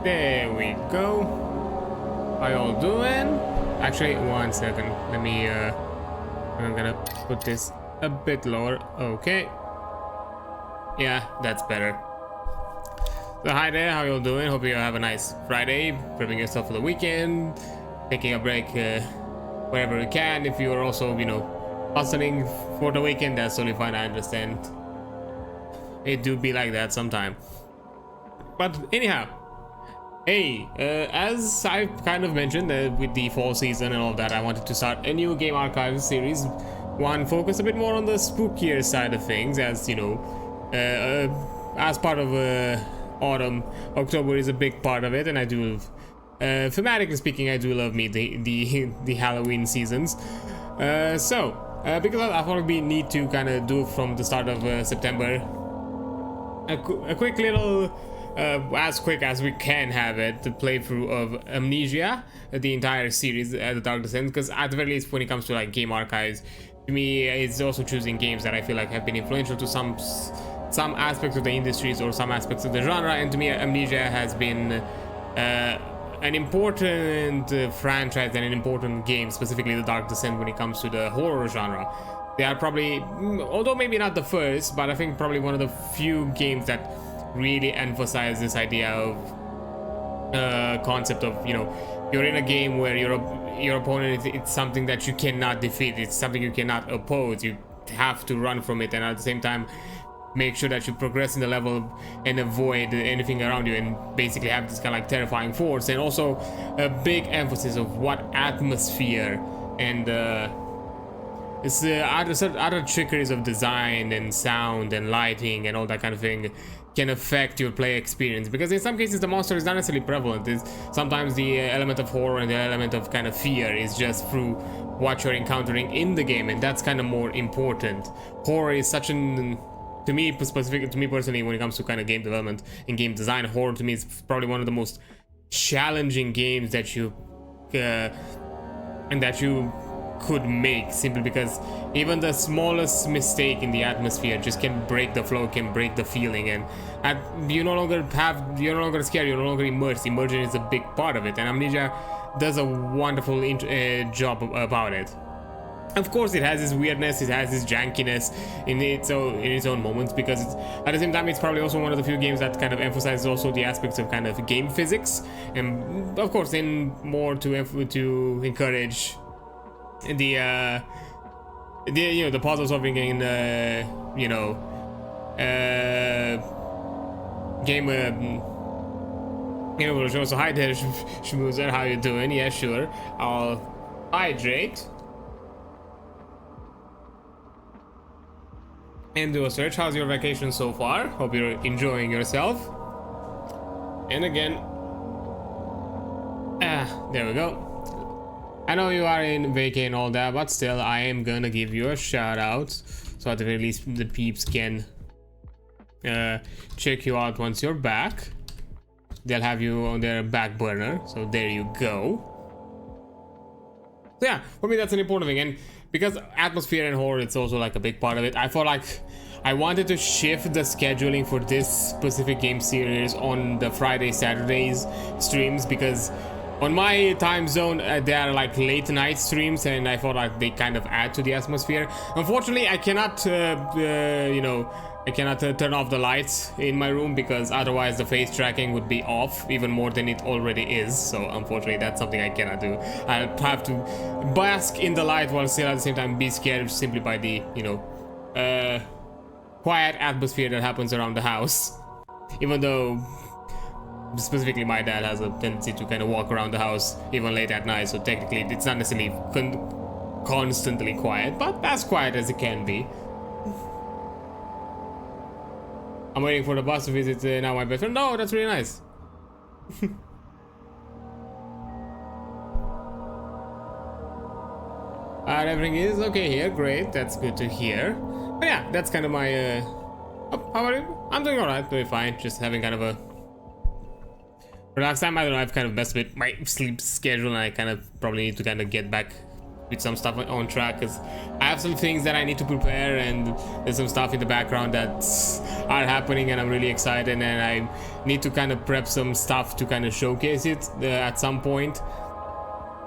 There we go. How y'all doing? Actually, 1 second. Let me, I'm gonna put this a bit lower. Okay. Yeah, that's better. So hi there, how y'all doing? Hope you have a nice Friday, prepping yourself for the weekend, taking a break wherever you can. If you're also, you know, hustling for the weekend, that's totally fine, I understand. It do be like that sometime. But anyhow, hey, as I've kind of mentioned with the fall season and all that, I wanted to start a new Game Archives series. One focus a bit more on the spookier side of things, as you know, as part of autumn. October is a big part of it, and I do, thematically speaking, I do love the Halloween seasons. Because I thought we need to kind of do from the start of September a quick little, as quick as we can have it, the playthrough of Amnesia, the entire series, The Dark Descent. Because at the very least, when it comes to like Game Archives, to me, it's also choosing games that I feel like have been influential to some aspects of the industries or some aspects of the genre, and to me Amnesia has been an important franchise and an important game, specifically The Dark Descent, when it comes to the horror genre. They are probably, although maybe not the first, but I think probably one of the few games that really emphasize this idea of concept of, you know, you're in a game where your opponent is, it's something that you cannot defeat, it's something you cannot oppose, you have to run from it, and at the same time make sure that you progress in the level and avoid anything around you, and basically have this kind of like terrifying force. And also a big emphasis of what atmosphere and it's other trickeries of design and sound and lighting and all that kind of thing can affect your play experience, because in some cases the monster is not necessarily prevalent. Sometimes the element of horror and the element of kind of fear is just through what you're encountering in the game, and that's kind of more important. Horror is such an, to me personally, when it comes to kind of game development and game design, horror to me is probably one of the most challenging games that you could make, simply because even the smallest mistake in the atmosphere just can break the flow, can break the feeling, and you're no longer scared, you're no longer immersed. Immersion is a big part of it, and Amnesia does a wonderful job about it. Of course, it has its weirdness, it has its jankiness in its own moments, because at the same time it's probably also one of the few games that kind of emphasizes also the aspects of kind of game physics, and of course in more to encourage the you know, the puzzle solving in game evolution. So hi there, Schmoozer, how you doing? Yeah, sure, I'll hydrate and do a search. How's your vacation so far? Hope you're enjoying yourself. And again, there we go. I know you are in vacay and all that, but still, I am gonna give you a shout out, so at the very least the peeps can check you out once you're back. They'll have you on their back burner, so there you go. So yeah, for me that's an important thing, and because atmosphere and horror, it's also like a big part of it. I felt like I wanted to shift the scheduling for this specific game series on the Friday-Saturdays streams, because on my time zone, they are like late night streams, and I thought like they kind of add to the atmosphere. Unfortunately, I cannot, I cannot turn off the lights in my room, because otherwise the face tracking would be off even more than it already is. So unfortunately, that's something I cannot do. I have to bask in the light while still at the same time be scared simply by the, quiet atmosphere that happens around the house. Even though specifically my dad has a tendency to kind of walk around the house even late at night, so technically it's not necessarily constantly quiet, but as quiet as it can be. I'm waiting for the bus to visit now my best friend. No, that's really nice. Everything is okay here, great, that's good to hear. But yeah, that's kind of my how are you? I'm doing alright, doing fine, just having kind of a relaxed time. I don't know, I've kind of messed with my sleep schedule, and I kind of probably need to kind of get back with some stuff on track, because I have some things that I need to prepare, and there's some stuff in the background that's are happening, and I'm really excited, and I need to kind of prep some stuff to kind of showcase it at some point.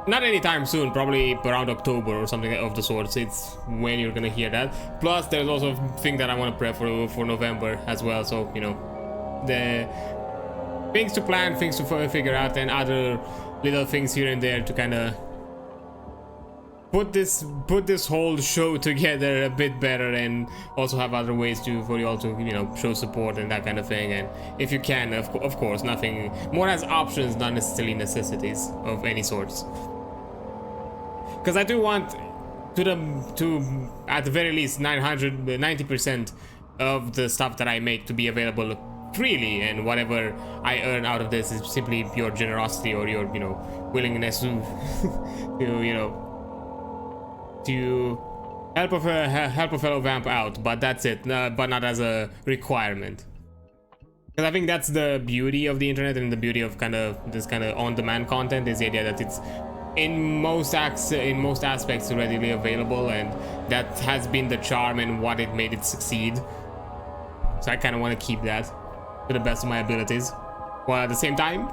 Not anytime soon, probably around October or something of the sorts. It's when you're gonna hear that. Plus, there's also a thing that I want to prep for November as well. So, you know, the things to plan, things to figure out, and other little things here and there to kind of put this whole show together a bit better, and also have other ways for you all to, you know, show support and that kind of thing. And if you can, of course, nothing more as options, not necessarily necessities of any sorts. Because I do want to at the very least 90% of the stuff that I make to be available freely, and whatever I earn out of this is simply pure generosity or your, you know, willingness to you know, to help a fellow vamp out. But that's it, but not as a requirement. Because I think that's the beauty of the internet, and the beauty of kind of this kind of on-demand content is the idea that it's in most aspects readily available, and that has been the charm and what it made it succeed. So I kind of want to keep that to the best of my abilities, while at the same time,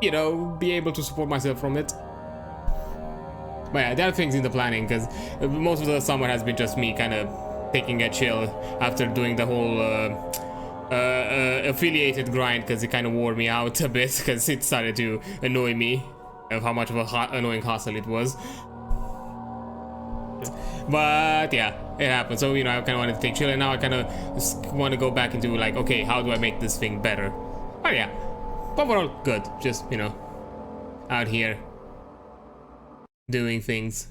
you know, be able to support myself from it. But yeah, there are things in the planning, because most of the summer has been just me kind of taking a chill after doing the whole affiliated grind, because it kind of wore me out a bit, because it started to annoy me of how much of a annoying hassle it was. But yeah, it happened. So, you know, I kind of wanted to take chill, and now I kind of want to go back into like, okay, how do I make this thing better? But yeah, overall good. Just, you know, out here doing things.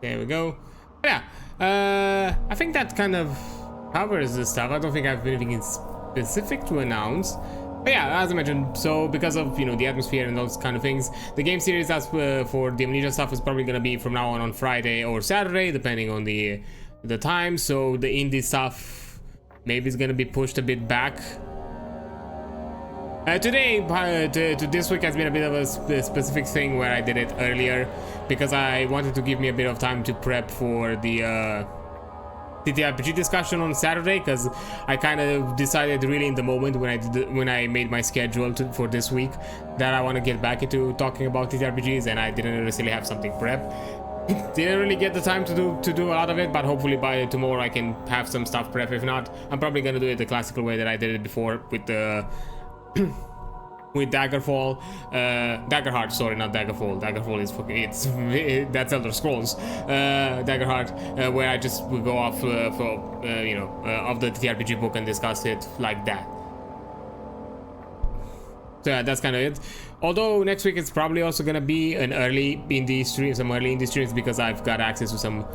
There we go. But yeah, I think that kind of covers this stuff. I don't think I have anything specific to announce. But yeah, as I mentioned, so because of, you know, the atmosphere and those kind of things, the game series as for the Amnesia stuff is probably gonna be from now on Friday or Saturday, depending on the time. So the indie stuff maybe is gonna be pushed a bit back. Today, to this week has been a bit of a specific thing where I did it earlier, because I wanted to give me a bit of time to prep for the TTRPG discussion on Saturday, because I kind of decided really in the moment when I made my schedule for this week that I want to get back into talking about TTRPGs, and I didn't necessarily have something prepped. Didn't really get the time to do a lot of it, but hopefully by tomorrow I can have some stuff prepped. If not, I'm probably gonna do it the classical way that I did it before with the with Daggerfall, Daggerheart, sorry, not Daggerfall. Daggerfall is that's Elder Scrolls. Daggerheart, where I just would go off for you know, of the TRPG book and discuss it like that. So yeah, that's kind of it. Although next week it's probably also gonna be an early indie stream, some early indie streams, because I've got access to some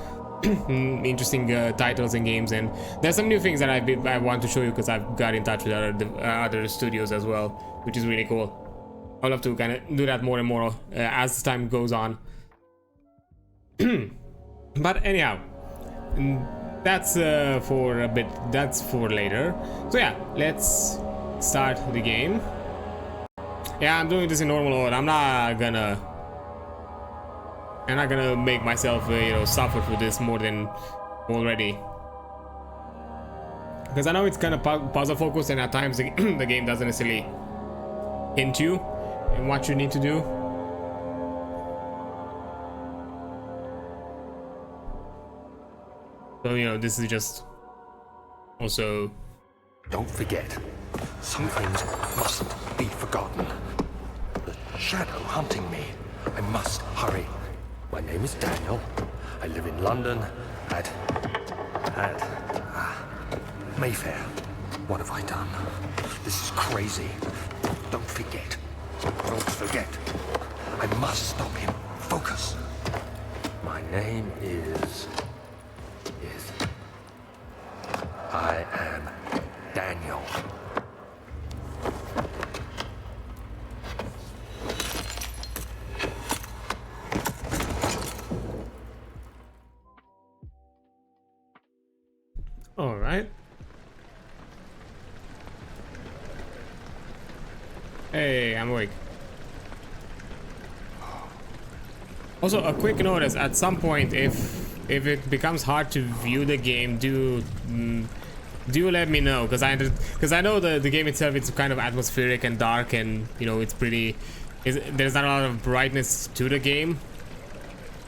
interesting titles and games, and there's some new things that I want to show you, because I've got in touch with other studios as well, which is really cool. I'll have to kind of do that more and more as time goes on. But anyhow, that's for a bit. That's for later. So yeah, let's start the game. Yeah, I'm doing this in normal order. I'm not gonna make myself, you know, suffer for this more than already. Because I know it's kind of puzzle focused, and at times the game doesn't necessarily hint you in what you need to do. So, you know, this is just also... Don't forget, some things mustn't be forgotten. The shadow hunting me. I must hurry. My name is Daniel. I live in London at Mayfair. What have I done? This is crazy. Don't forget. Don't forget. I must stop him. Focus. My name is... I am Daniel. All right. Hey, I'm awake. Also, a quick notice: at some point, if it becomes hard to view the game, do let me know, because I know the game itself, it's kind of atmospheric and dark, and you know, it's pretty. There's not a lot of brightness to the game.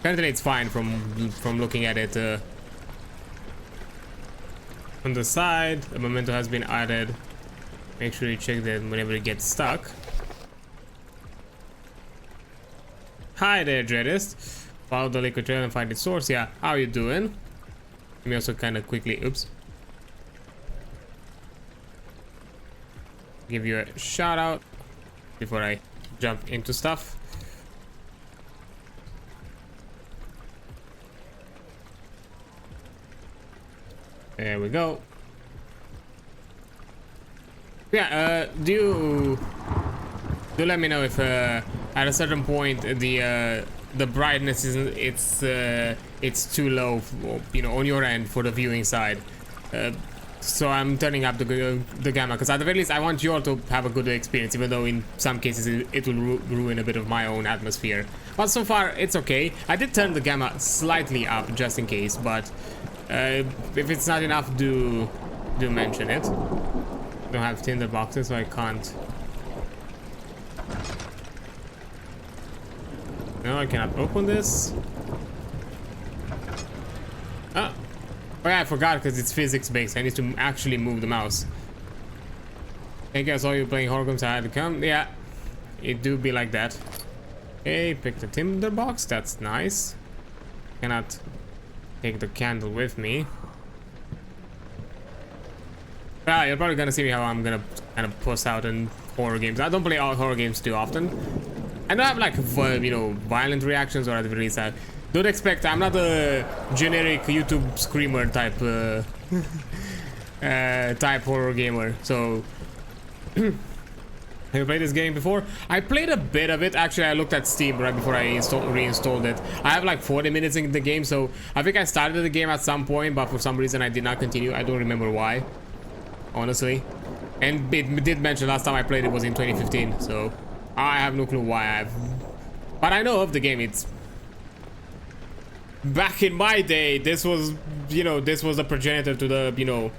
Currently, it's fine from looking at it. On the side, a memento has been added. Make sure you check that whenever it gets stuck. Hi there, Dreadist. Follow the liquid trail and find its source. Yeah, how you doing? Let me also kind of quickly, oops, give you a shout out before I jump into stuff. There we go. Yeah, do let me know if at a certain point the brightness isn't, it's too low for, you know, on your end for the viewing side. So I'm turning up the gamma, because at the very least I want you all to have a good experience, even though in some cases it will ruin a bit of my own atmosphere. But so far it's okay. I did turn the gamma slightly up just in case, but if it's not enough, do mention it. Don't have tinder boxes, so I can't. No, I cannot open this. Oh yeah, I forgot, because it's physics based. I need to actually move the mouse. I guess all you playing horror games I had to come. Yeah, it do be like that. Okay, pick the tinder box. That's nice. Cannot take the candle with me. Ah, you're probably gonna see me how I'm gonna kind of puss out in horror games. I don't play all horror games too often. I don't have like you know, violent reactions, or at the very least, don't expect. I'm not a generic YouTube screamer type type horror gamer. So have you played this game before? I played a bit of it. Actually, I looked at Steam right before I reinstalled it. I have like 40 minutes in the game, so I think I started the game at some point, but for some reason I did not continue. I don't remember why, honestly. And it did mention last time I played it was in 2015, so I have no clue why but I know of the game. It's back in my day, this was, you know, this was a progenitor to the, you know,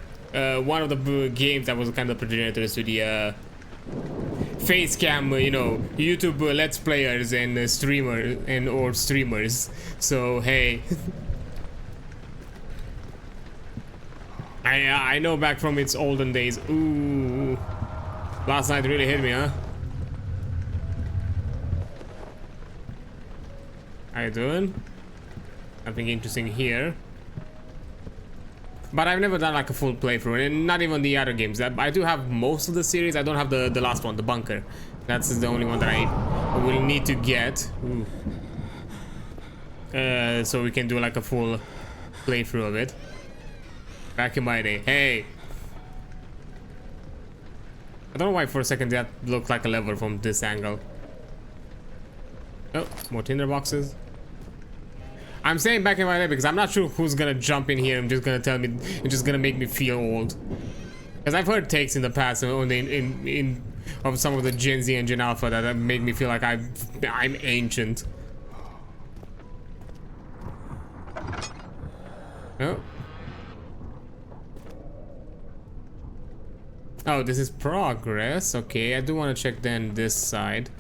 one of the games that was kind of progenitors to the face cam, you know, YouTube let's players and streamers. So hey, I know back from its olden days. Ooh, last night really hit me, huh? How you doing? Nothing interesting here. But I've never done like a full playthrough, and not even the other games. I do have most of the series. I don't have the last one, the bunker. That's the only one that I will need to get. So we can do like a full playthrough of it. Back in my day. Hey! I don't know why for a second that looked like a lever from this angle. Oh, more tinder boxes. I'm saying back in my day because I'm not sure who's gonna jump in here and just gonna tell me, and just gonna make me feel old. Because I've heard takes in the past of some of the Gen Z and Gen Alpha that make me feel like I'm ancient. Oh. Oh, this is progress. Okay, I do want to check then this side.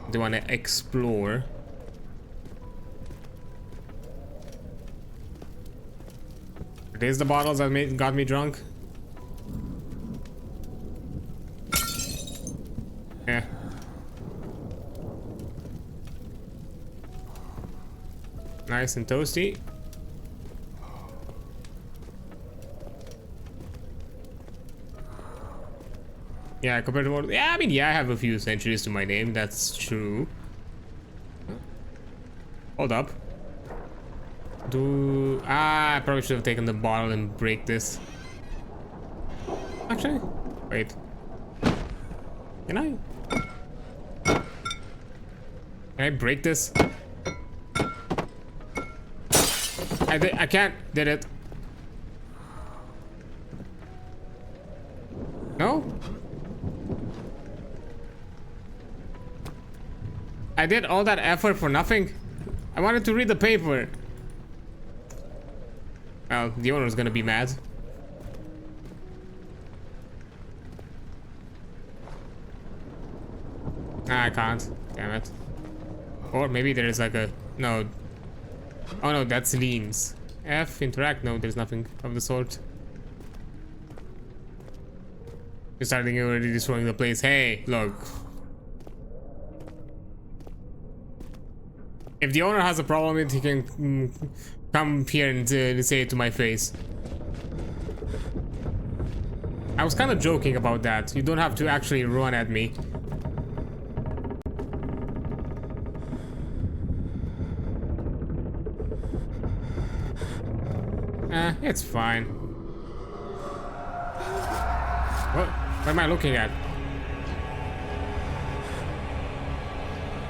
I do want to explore. There's the bottles that got me drunk. Yeah. Nice and toasty. Yeah, compared to what? Yeah, I mean, yeah, I have a few centuries to my name. That's true. Hold up. I probably should have taken the bottle and break this. Actually, wait. Can I break this? I can't. Did it? No? I did all that effort for nothing? I wanted to read the paper. Well, the owner's gonna be mad. I can't. Damn it. Or maybe there is like a... No. Oh no, that's leans. F, interact. No, there's nothing of the sort. You're starting already destroying the place. Hey, look. If the owner has a problem with it, he can come here and say it to my face. I was kind of joking about that. You don't have to actually run at me. It's fine. What am I looking at?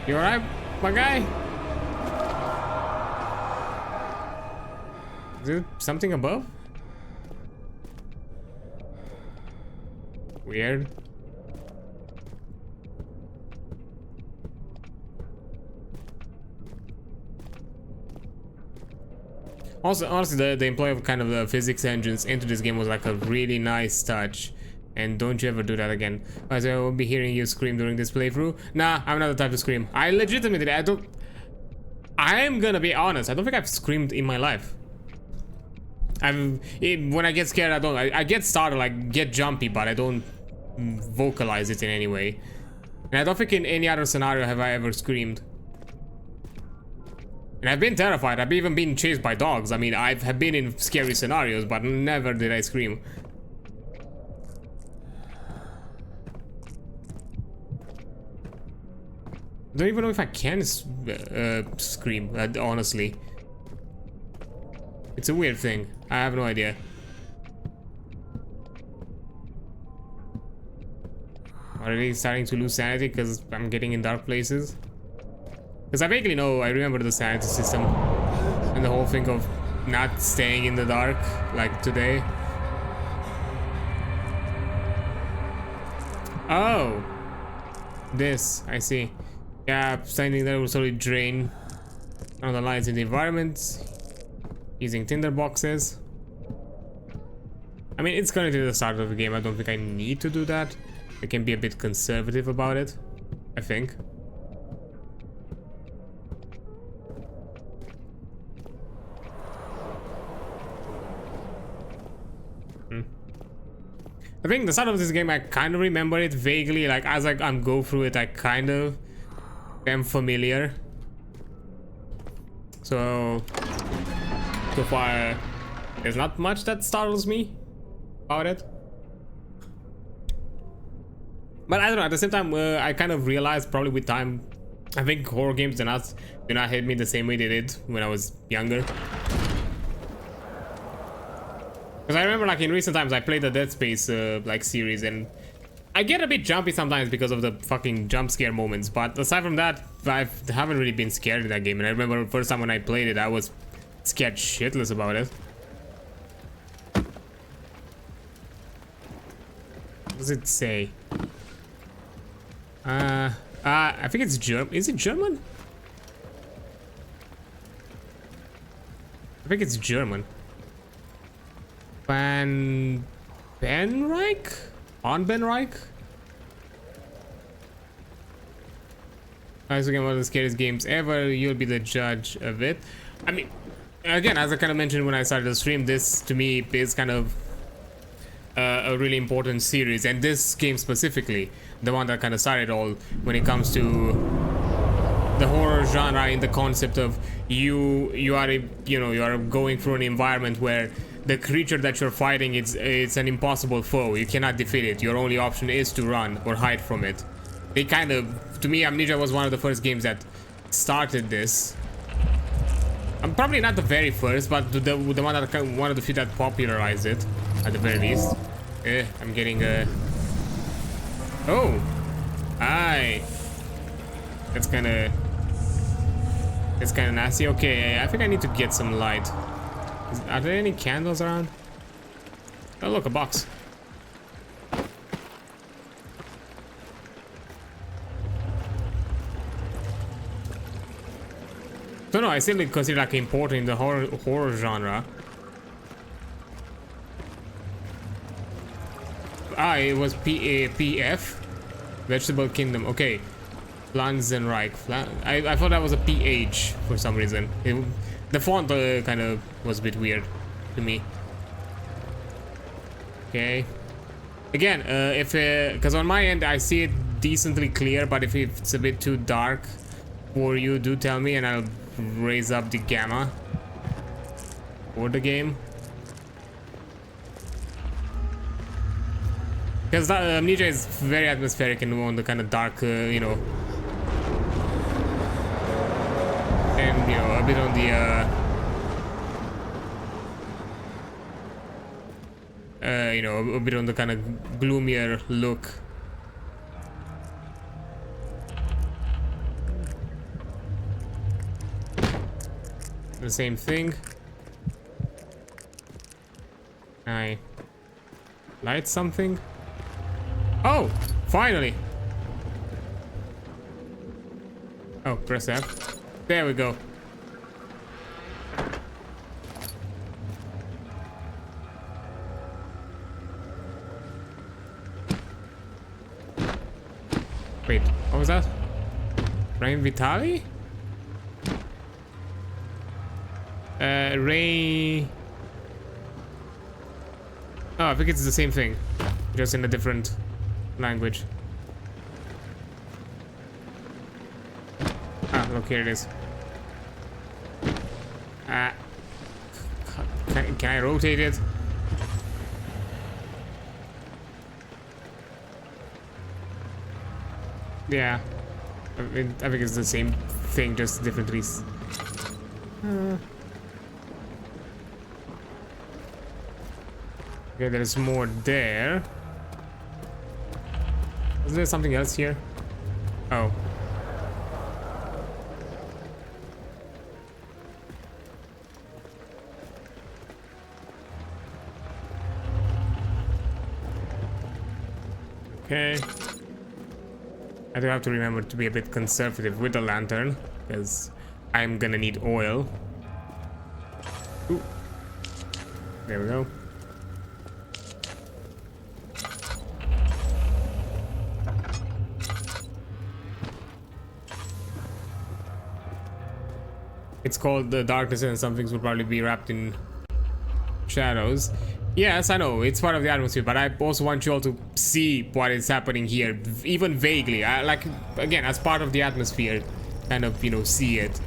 You alright, my guy? Is there something above? Weird. Also, honestly, the employ of kind of the physics engines into this game was like a really nice touch. And don't you ever do that again. Otherwise, I will be hearing you scream during this playthrough. Nah, I'm not the type to scream. I legitimately, I'm gonna be honest, I don't think I've screamed in my life. When I get scared, I get startled, like get jumpy, but I don't vocalize it in any way. And I don't think in any other scenario have I ever screamed. And I've been terrified. I've even been chased by dogs. I mean, have been in scary scenarios, but never did I scream. I don't even know if I can scream, honestly. It's a weird thing. I have no idea. Already starting to lose sanity because I'm getting in dark places. Because I vaguely know, I remember the sanity system and the whole thing of not staying in the dark like today. Oh, this, I see. Yeah, standing there will slowly drain on the lines in the environment using tinder boxes. I mean, it's currently the start of the game. I don't think I need to do that. I can be a bit conservative about it, I think. I think the start of this game, I kind of remember it vaguely. Like as I'm go through it, I kind of am familiar. So far, there's not much that startles me about it. But I don't know. At the same time, I kind of realized probably with time, I think horror games do not hit me the same way they did when I was younger. Because I remember, like in recent times, I played the Dead Space like series, and I get a bit jumpy sometimes because of the fucking jump scare moments. But aside from that, I haven't really been scared in that game. And I remember the first time when I played it, I was scared shitless about it. What does it say? I think it's German. Is it German? I think it's German. Benreich? On Benreich? Guys, again, one of the scariest games ever. You'll be the judge of it. I mean, again, as I kind of mentioned when I started the stream, this to me is kind of a really important series, and this game specifically, the one that kind of started all when it comes to the horror genre, in the concept of you are going through an environment where the creature that you're fighting, it's an impossible foe. You cannot defeat it. Your only option is to run or hide from it. They kind of, to me, Amnesia was one of the first games that started this. I'm probably not the very first, but the one of the few that popularized it, at the very least. I'm getting oh, aye. That's kind of nasty. Okay, I think I need to get some light. Are there any candles around? Oh, look, a box. So no, I still consider like important in the horror genre. Ah, it was PF, Vegetable Kingdom. Okay, Pflanzenreich. I thought that was a PH for some reason. The font kind of was a bit weird to me. Okay. Again, if because on my end I see it decently clear, but if it's a bit too dark for you, do tell me and I'll raise up the gamma for the game. Because Amnesia is very atmospheric and on the kind of dark, you know, and you know, a bit on the you know, a bit on the kind of gloomier look. The same thing. I light something. Oh, finally. Oh, press F. There we go. Wait, what was that? Rain Vitali? Ray... Oh, I think it's the same thing. Just in a different language. Ah, look, here it is. Can I rotate it? Yeah, I think it's the same thing, just differently. Okay, there's more there. Is there something else here? Oh. Okay. I do have to remember to be a bit conservative with the lantern, because I'm gonna need oil. Ooh. There we go. It's called the Dark Descent, and some things will probably be wrapped in shadows. Yes, I know, it's part of the atmosphere, but I also want you all to see what is happening here, even vaguely. I like, again, as part of the atmosphere, kind of, you know, see it.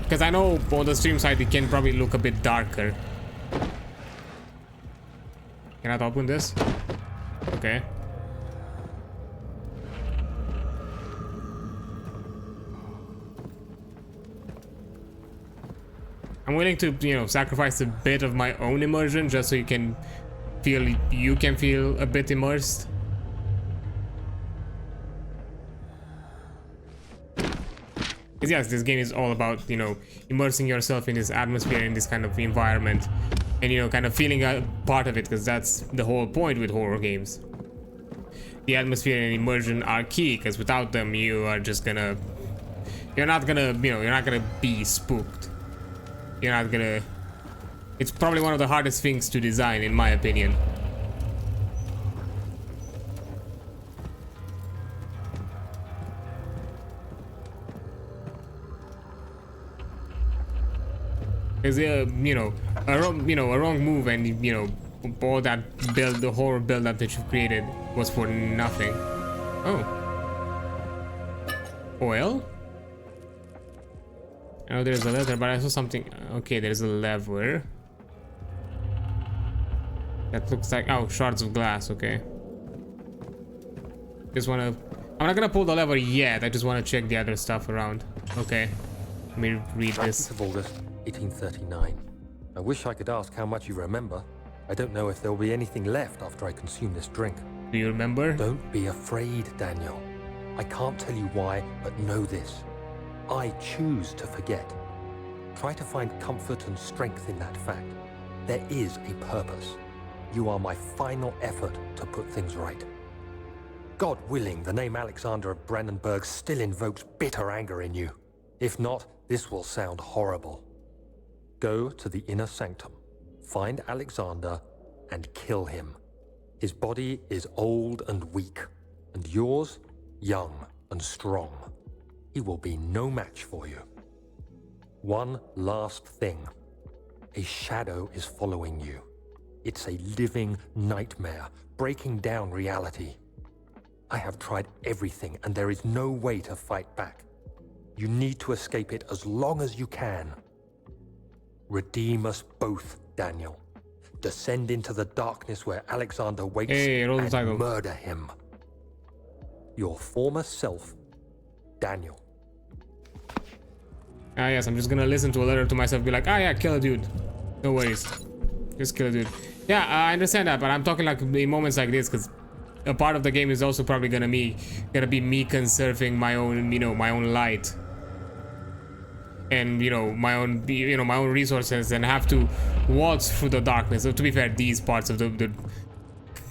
Because I know on the stream side it can probably look a bit darker. Can I open this? Okay. I'm willing to, you know, sacrifice a bit of my own immersion just so you can feel a bit immersed. Because yes, this game is all about, you know, immersing yourself in this atmosphere, in this kind of environment, and, you know, kind of feeling a part of it, because that's the whole point with horror games. The atmosphere and immersion are key, because without them you are just gonna, you're not gonna be spooked. You're not gonna... It's probably one of the hardest things to design, in my opinion. Because, you know, a wrong move and, you know, all that build, the horror build-up that you've created was for nothing. Oh. Oil? Oh, there's a letter, but I saw something. Okay, there's a lever. That looks like, oh, shards of glass. Okay. Just wanna. I'm not gonna pull the lever yet. I just wanna check the other stuff around. Okay. Let me read this. 19th of August, 1839. I wish I could ask how much you remember. I don't know if there will be anything left after I consume this drink. Do you remember? Don't be afraid, Daniel. I can't tell you why, but know this. I choose to forget. Try to find comfort and strength in that fact. There is a purpose. You are my final effort to put things right. God willing, the name Alexander of Brandenburg still invokes bitter anger in you. If not, this will sound horrible. Go to the inner sanctum, find Alexander, and kill him. His body is old and weak, and yours, young and strong. He will be no match for you. One last thing. A shadow is following you. It's a living nightmare, breaking down reality. I have tried everything, and there is no way to fight back. You need to escape it as long as you can. Redeem us both, Daniel. Descend into the darkness where Alexander waits and murder him. Your former self, Daniel. Ah, yes, I'm just gonna listen to a letter to myself, be like, ah, yeah, kill a dude. No worries. Just kill a dude. Yeah, I understand that, but I'm talking like in moments like this, because a part of the game is also probably gonna be me conserving my own, my own light. And, my own resources, and have to waltz through the darkness. So to be fair, these parts of the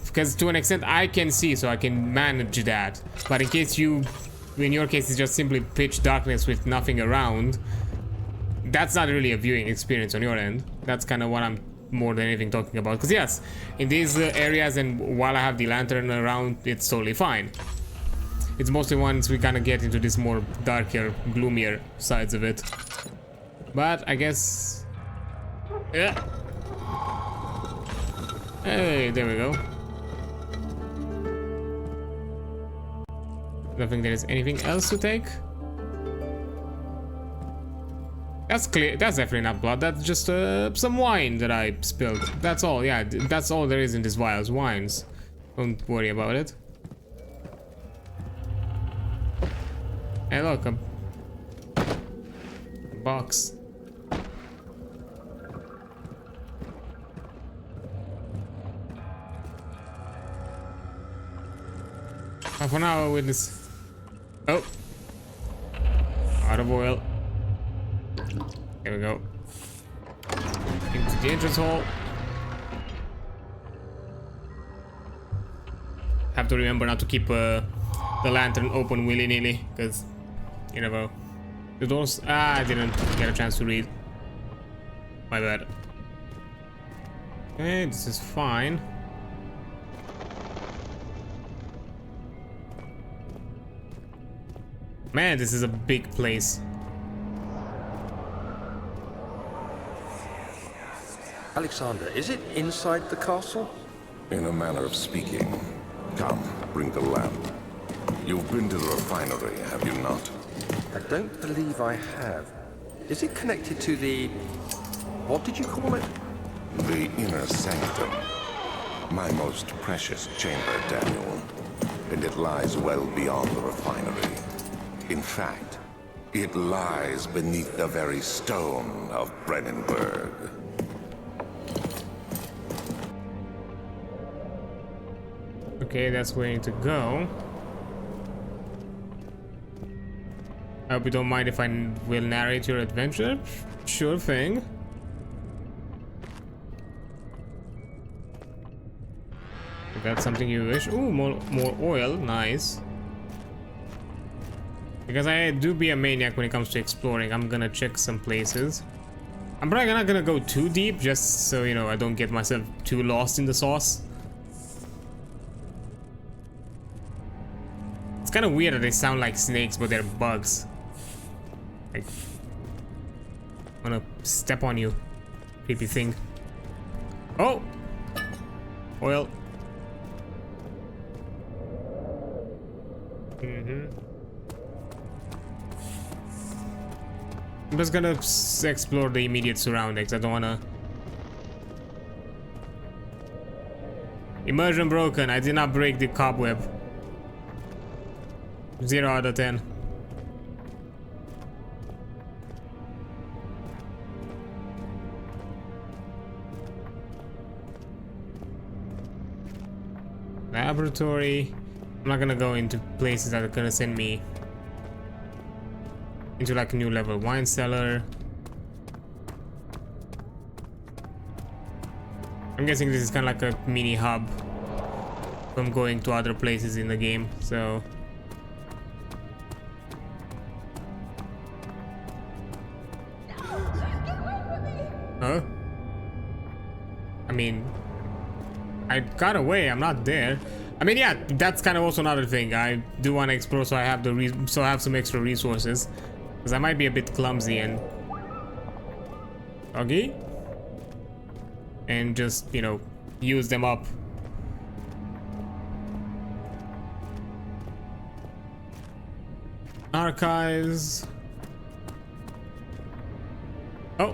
because to an extent I can see, so I can manage that. But in your case, it's just simply pitch darkness with nothing around. That's not really a viewing experience on your end. That's kind of what I'm more than anything talking about. Because yes, in these areas, and while I have the lantern around, it's totally fine. It's mostly once we kind of get into this more darker, gloomier sides of it. But I guess... Yeah. Hey, there we go. Don't think there is anything else to take. That's clear. That's definitely not blood. That's just some wine that I spilled. That's all. Yeah, that's all there is in this vials. Wines. Don't worry about it. Hey, look, a box. Half an hour with this. Oh, out of oil. Here we go. Into the entrance hall. Have to remember not to keep the lantern open willy-nilly, because you never. The doors. I didn't get a chance to read. My bad. Okay, this is fine. Man, this is a big place. Alexander, is it inside the castle? In a manner of speaking. Come, bring the lamp. You've been to the refinery, have you not? I don't believe I have. Is it connected to the... what did you call it? The inner sanctum. My most precious chamber, Daniel. And it lies well beyond the refinery. In fact, it lies beneath the very stone of Brennenburg. Okay, that's where I need to go. I hope you don't mind if I will narrate your adventure. Sure thing. If that's something you wish. Ooh, more oil. Nice. Because I do be a maniac when it comes to exploring. I'm gonna check some places. I'm probably not gonna go too deep, just so, I don't get myself too lost in the sauce. It's kind of weird that they sound like snakes, but they're bugs. Like, I wanna step on you, creepy thing. Oh! Oil. I'm just gonna explore the immediate surroundings. I don't wanna... Immersion broken. I did not break the cobweb. 0 out of 10. Laboratory. I'm not gonna go into places that are gonna send me into like a new level. Wine cellar. I'm guessing this is kind of like a mini hub from going to other places in the game, so Huh? I mean, I got away. I'm not there. I mean, yeah, that's kind of also another thing. I do want to explore, so I have some extra resources, because I might be a bit clumsy and doggy, and just, you know, use them up. Archives. Oh,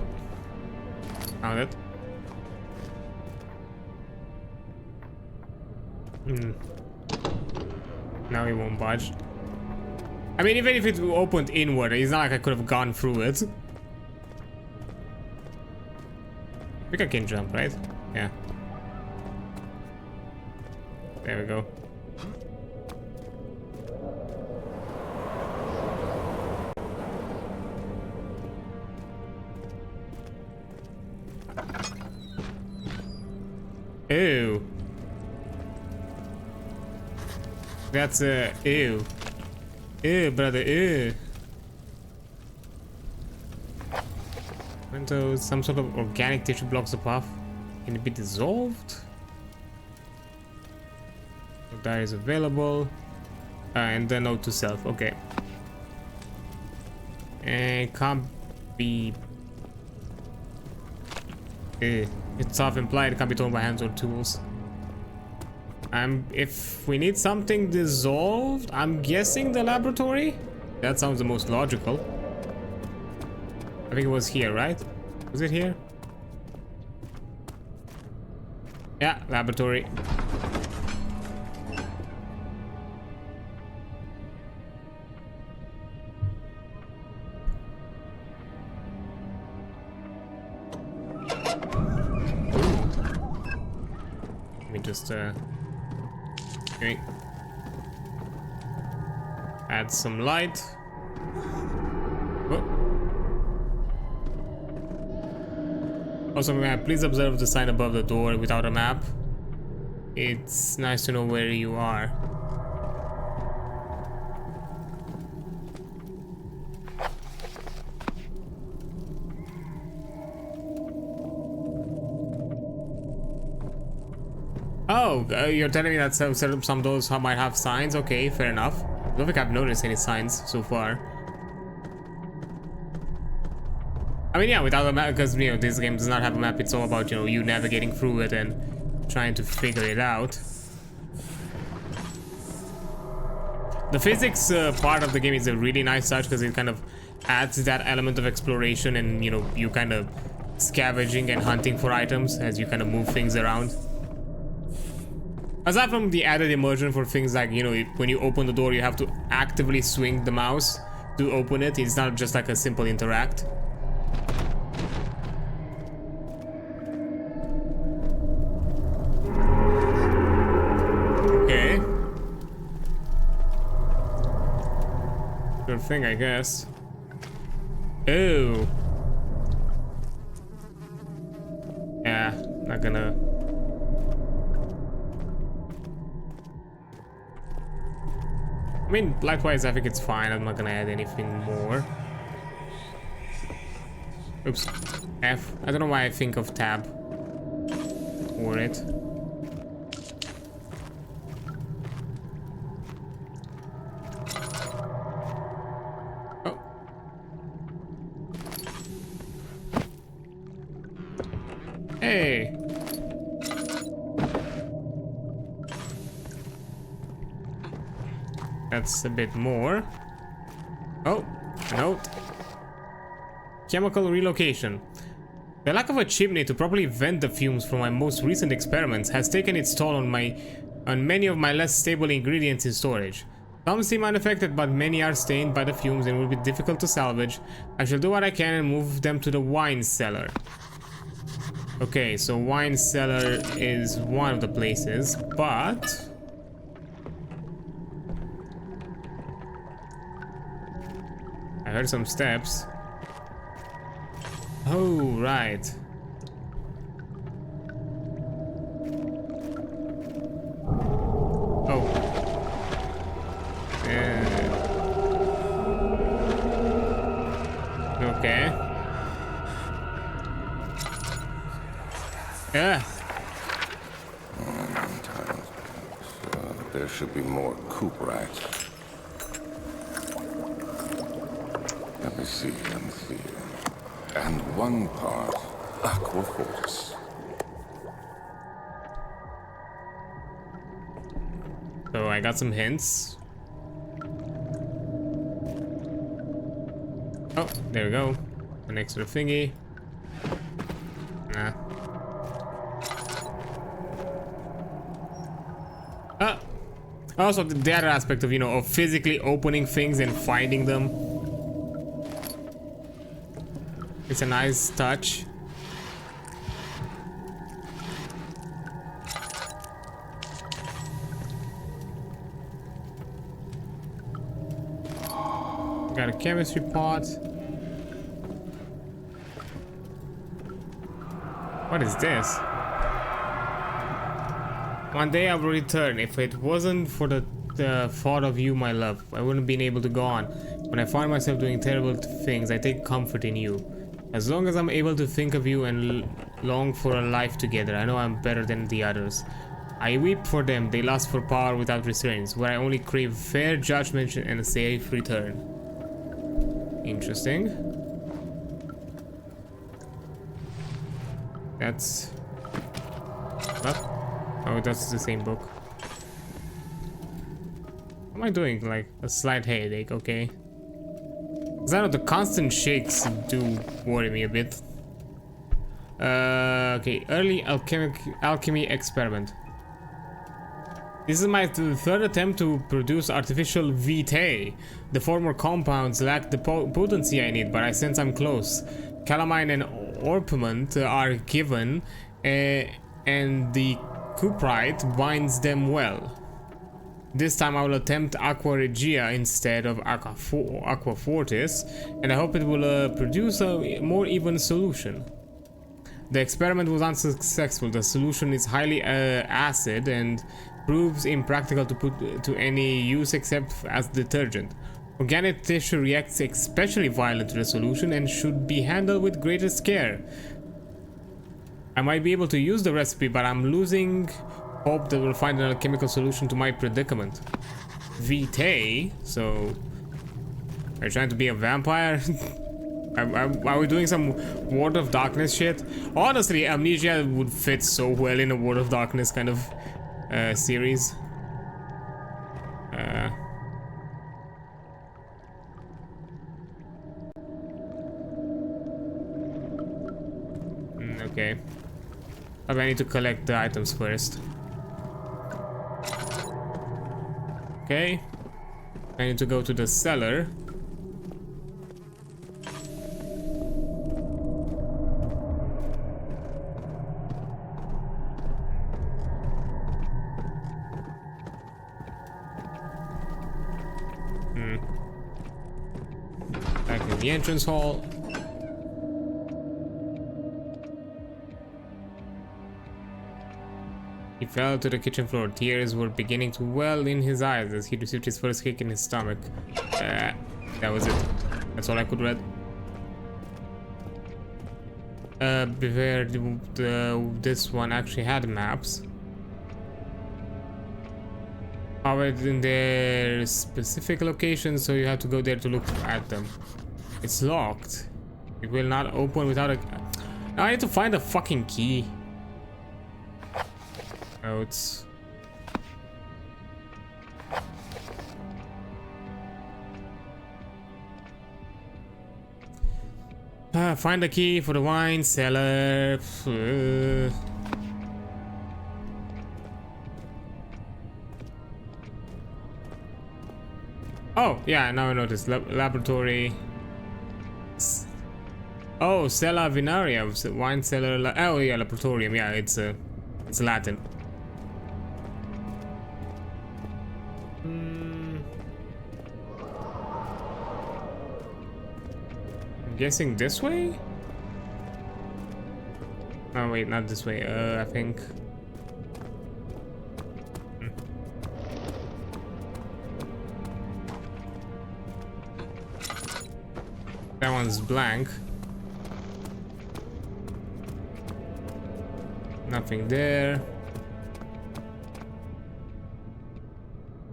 found it. Now he won't budge. I mean, even if it opened inward, it's not like I could have gone through it. I think I can jump, right? Yeah. There we go. Ew. That's ew. Ew, brother, ew. Windows, some sort of organic tissue blocks the path. Can it be dissolved? That is available. And then note to self, okay. And can't be. It's self-implied, it can't be torn by hands or tools. If we need something dissolved, I'm guessing the laboratory? That sounds the most logical. I think it was here, right? Was it here? Yeah, laboratory. Let me just okay. Add some light. Whoa. Also, please observe the sign above the door without a map. It's nice to know where you are. Oh, you're telling me that some of those might have signs? Okay, fair enough. I don't think I've noticed any signs so far. I mean, yeah, without a map, because, you know, this game does not have a map. It's all about, you know, you navigating through it and trying to figure it out. The physics part of the game is a really nice touch because it kind of adds that element of exploration and, you know, you kind of scavenging and hunting for items as you kind of move things around. Aside from the added immersion for things like, you know, when you open the door, you have to actively swing the mouse to open it. It's not just like a simple interact. Okay. Good thing, I guess. Oh. Yeah, not gonna. I mean, likewise, I think it's fine. I'm not gonna add anything more. Oops. F. I don't know why I think of tab for it. Oh. Hey. That's a bit more. Oh, a note. Chemical relocation. The lack of a chimney to properly vent the fumes from my most recent experiments has taken its toll on many of my less stable ingredients in storage. Some seem unaffected, but many are stained by the fumes and will be difficult to salvage. I shall do what I can and move them to the wine cellar. Okay, so wine cellar is one of the places, but I heard some steps. Oh, right. Oh. Yeah. Okay. Yeah. There should be more coop rats. Let me see. And one part aqua fortis. So I got some hints. Oh, there we go. An extra thingy. Nah. Also the other aspect of, you know, of physically opening things and finding them. It's a nice touch. Got a chemistry pot. What is this? One day I will return. If it wasn't for the thought of you, my love, I wouldn't have been able to go on. When I find myself doing terrible things, I take comfort in you. As long as I'm able to think of you and long for a life together, I know I'm better than the others. I weep for them. They lust for power without restraints, where I only crave fair judgment and a safe return. Interesting. That's... What? Oh, that's the same book. What am I doing? Like a slight headache, okay. Because I know the constant shakes do worry me a bit. Okay, early alchemy experiment. This is my third attempt to produce artificial vitae. The former compounds lack the potency I need, but I sense I'm close. Calamine and orpiment are given, and the cuprite binds them well. This time I will attempt aqua regia instead of aqua fortis, and I hope it will produce a more even solution. The experiment was unsuccessful. The solution is highly acid and proves impractical to put to any use except as detergent. Organic tissue reacts especially violently to the solution and should be handled with greatest care. I might be able to use the recipe, but I'm losing hope that we'll find an alchemical solution to my predicament. Vitae? So... are you trying to be a vampire? Are we doing some World of Darkness shit? Honestly, Amnesia would fit so well in a World of Darkness kind of series. Okay. I need to collect the items first. Okay. I need to go to the cellar. Back in the entrance hall. He fell to the kitchen floor. Tears were beginning to well in his eyes as he received his first kick in his stomach. That was it. That's all I could read. Beware, this one actually had maps. However, in their specific locations, so you have to go there to look at them. It's locked. It will not open without a... Now I need to find a fucking key. Oh, it's... find the key for the wine cellar. Oh, yeah, now I noticed. Laboratory. Oh, Cella Vinaria. Wine cellar. Oh, yeah, Laboratorium. Yeah, it's Latin. I'm guessing this way? Oh, wait, not this way. I think. That one's blank. Nothing there.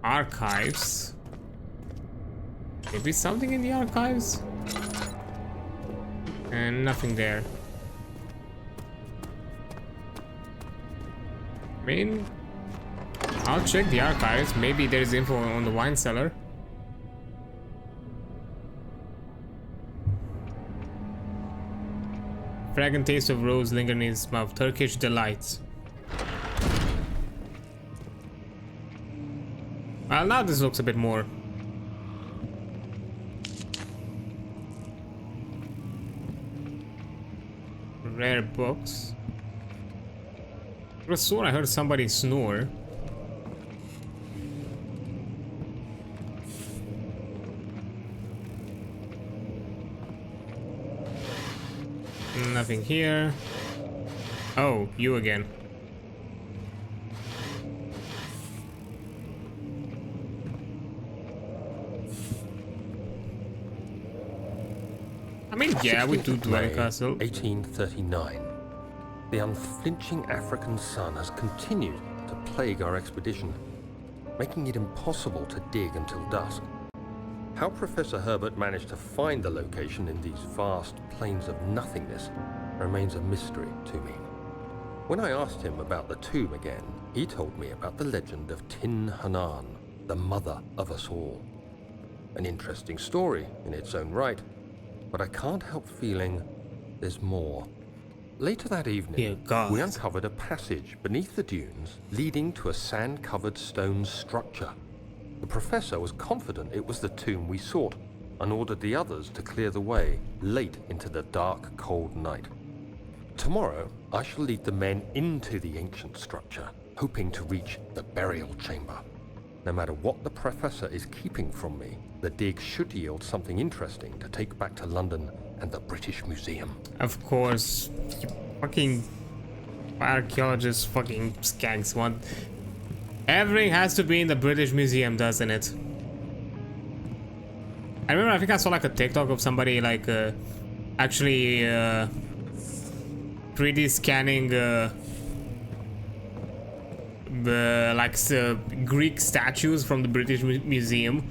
Archives. Maybe something in the archives? And nothing there. I mean, I'll check the archives. Maybe there's info on the wine cellar. Fragrant taste of rose lingering in his mouth. Turkish delights. Well, now this looks a bit more. Rare books. I could have sworn I heard somebody snore. Nothing here. Oh, you again. I mean, yeah, we do dwell castle. 1839. The unflinching African sun has continued to plague our expedition, making it impossible to dig until dusk. How Professor Herbert managed to find the location in these vast plains of nothingness remains a mystery to me. When I asked him about the tomb again, he told me about the legend of Tin Hanan, the mother of us all. An interesting story in its own right, but I can't help feeling there's more. Later that evening, we uncovered a passage beneath the dunes leading to a sand-covered stone structure. The professor was confident it was the tomb we sought and ordered the others to clear the way late into the dark, cold night. Tomorrow, I shall lead the men into the ancient structure, hoping to reach the burial chamber. No matter what the professor is keeping from me, the dig should yield something interesting to take back to London and the British Museum. Of course, you fucking archaeologists, fucking skanks want. Everything has to be in the British Museum, doesn't it? I remember, I think I saw like a TikTok of somebody like actually 3D scanning Greek statues from the British Museum,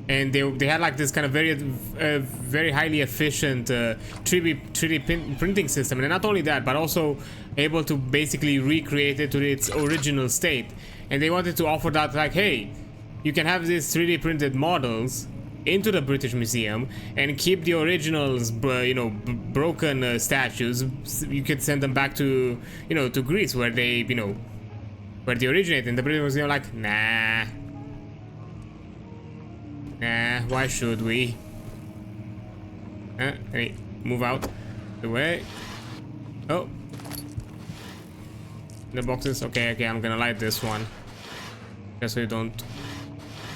and they had like this kind of very highly efficient 3D printing system, and not only that, but also able to basically recreate it to its original state. And they wanted to offer that, like, hey, you can have these 3D printed models into the British Museum and keep the originals, broken statues. You could send them back to, to Greece, where they, where they originate. And the British Museum, like, nah, why should we? Hey, move out the way. Oh, the boxes. Okay, I'm gonna light this one, just so you don't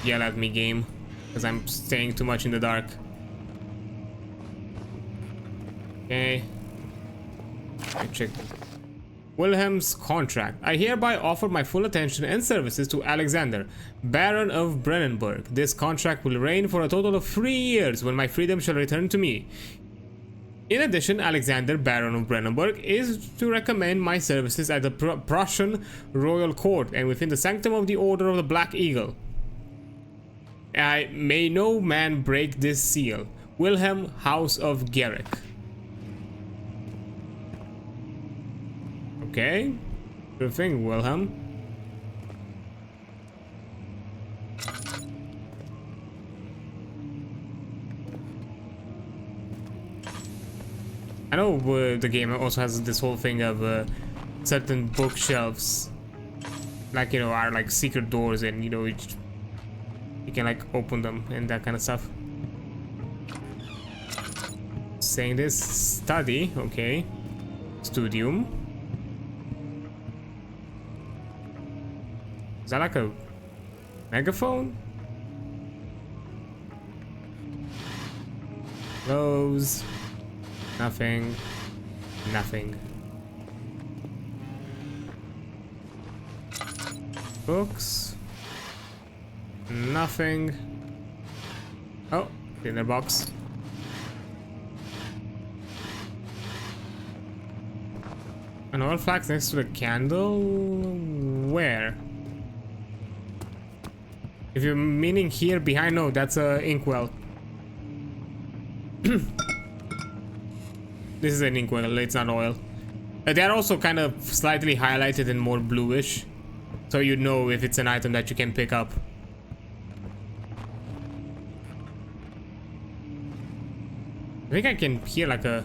yell at me, game, because I'm staying too much in the dark. Okay, I check Wilhelm's contract. I hereby offer my full attention and services to Alexander, Baron of Brennenburg. This contract will reign for a total of 3 years, when my freedom shall return to me. In addition, Alexander, Baron of Brennenburg, is to recommend my services at the Prussian royal court and within the sanctum of the Order of the Black Eagle. May no man break this seal. Wilhelm, House of Garrick. Okay, good thing, Wilhelm. I know the game also has this whole thing of certain bookshelves, like, are like secret doors, and you can like open them and that kind of stuff. Saying this, study, okay, studium. Is that like a megaphone? Close. Nothing. Nothing. Books. Nothing. Oh, dinner box. An oil flask next to the candle? Where? If you're meaning here behind, no, that's a inkwell. This is an inkwell, it's not oil. They're also kind of slightly highlighted and more bluish, so you know if it's an item that you can pick up. I think I can hear like a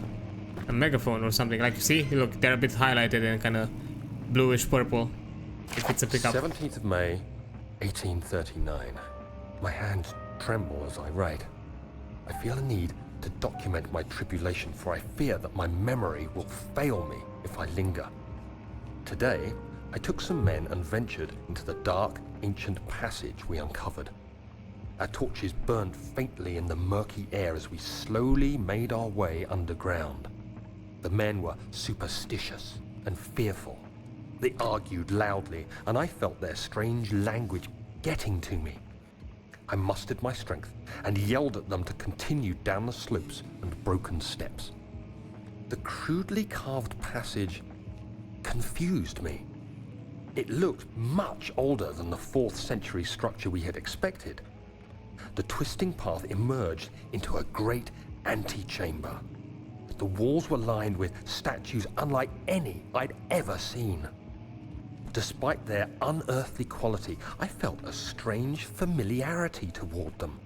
megaphone or something. Like, see, look, they're a bit highlighted and kind of bluish purple. If it's a pickup. 17th of May, 1839. My hands tremble as I write. I feel a need to document my tribulation, for I fear that my memory will fail me if I linger. Today, I took some men and ventured into the dark, ancient passage we uncovered. Our torches burned faintly in the murky air as we slowly made our way underground. The men were superstitious and fearful. They argued loudly, and I felt their strange language getting to me. I mustered my strength and yelled at them to continue down the slopes and broken steps. The crudely carved passage confused me. It looked much older than the 4th century structure we had expected. The twisting path emerged into a great antechamber. The walls were lined with statues unlike any I'd ever seen. Despite their unearthly quality, I felt a strange familiarity toward them,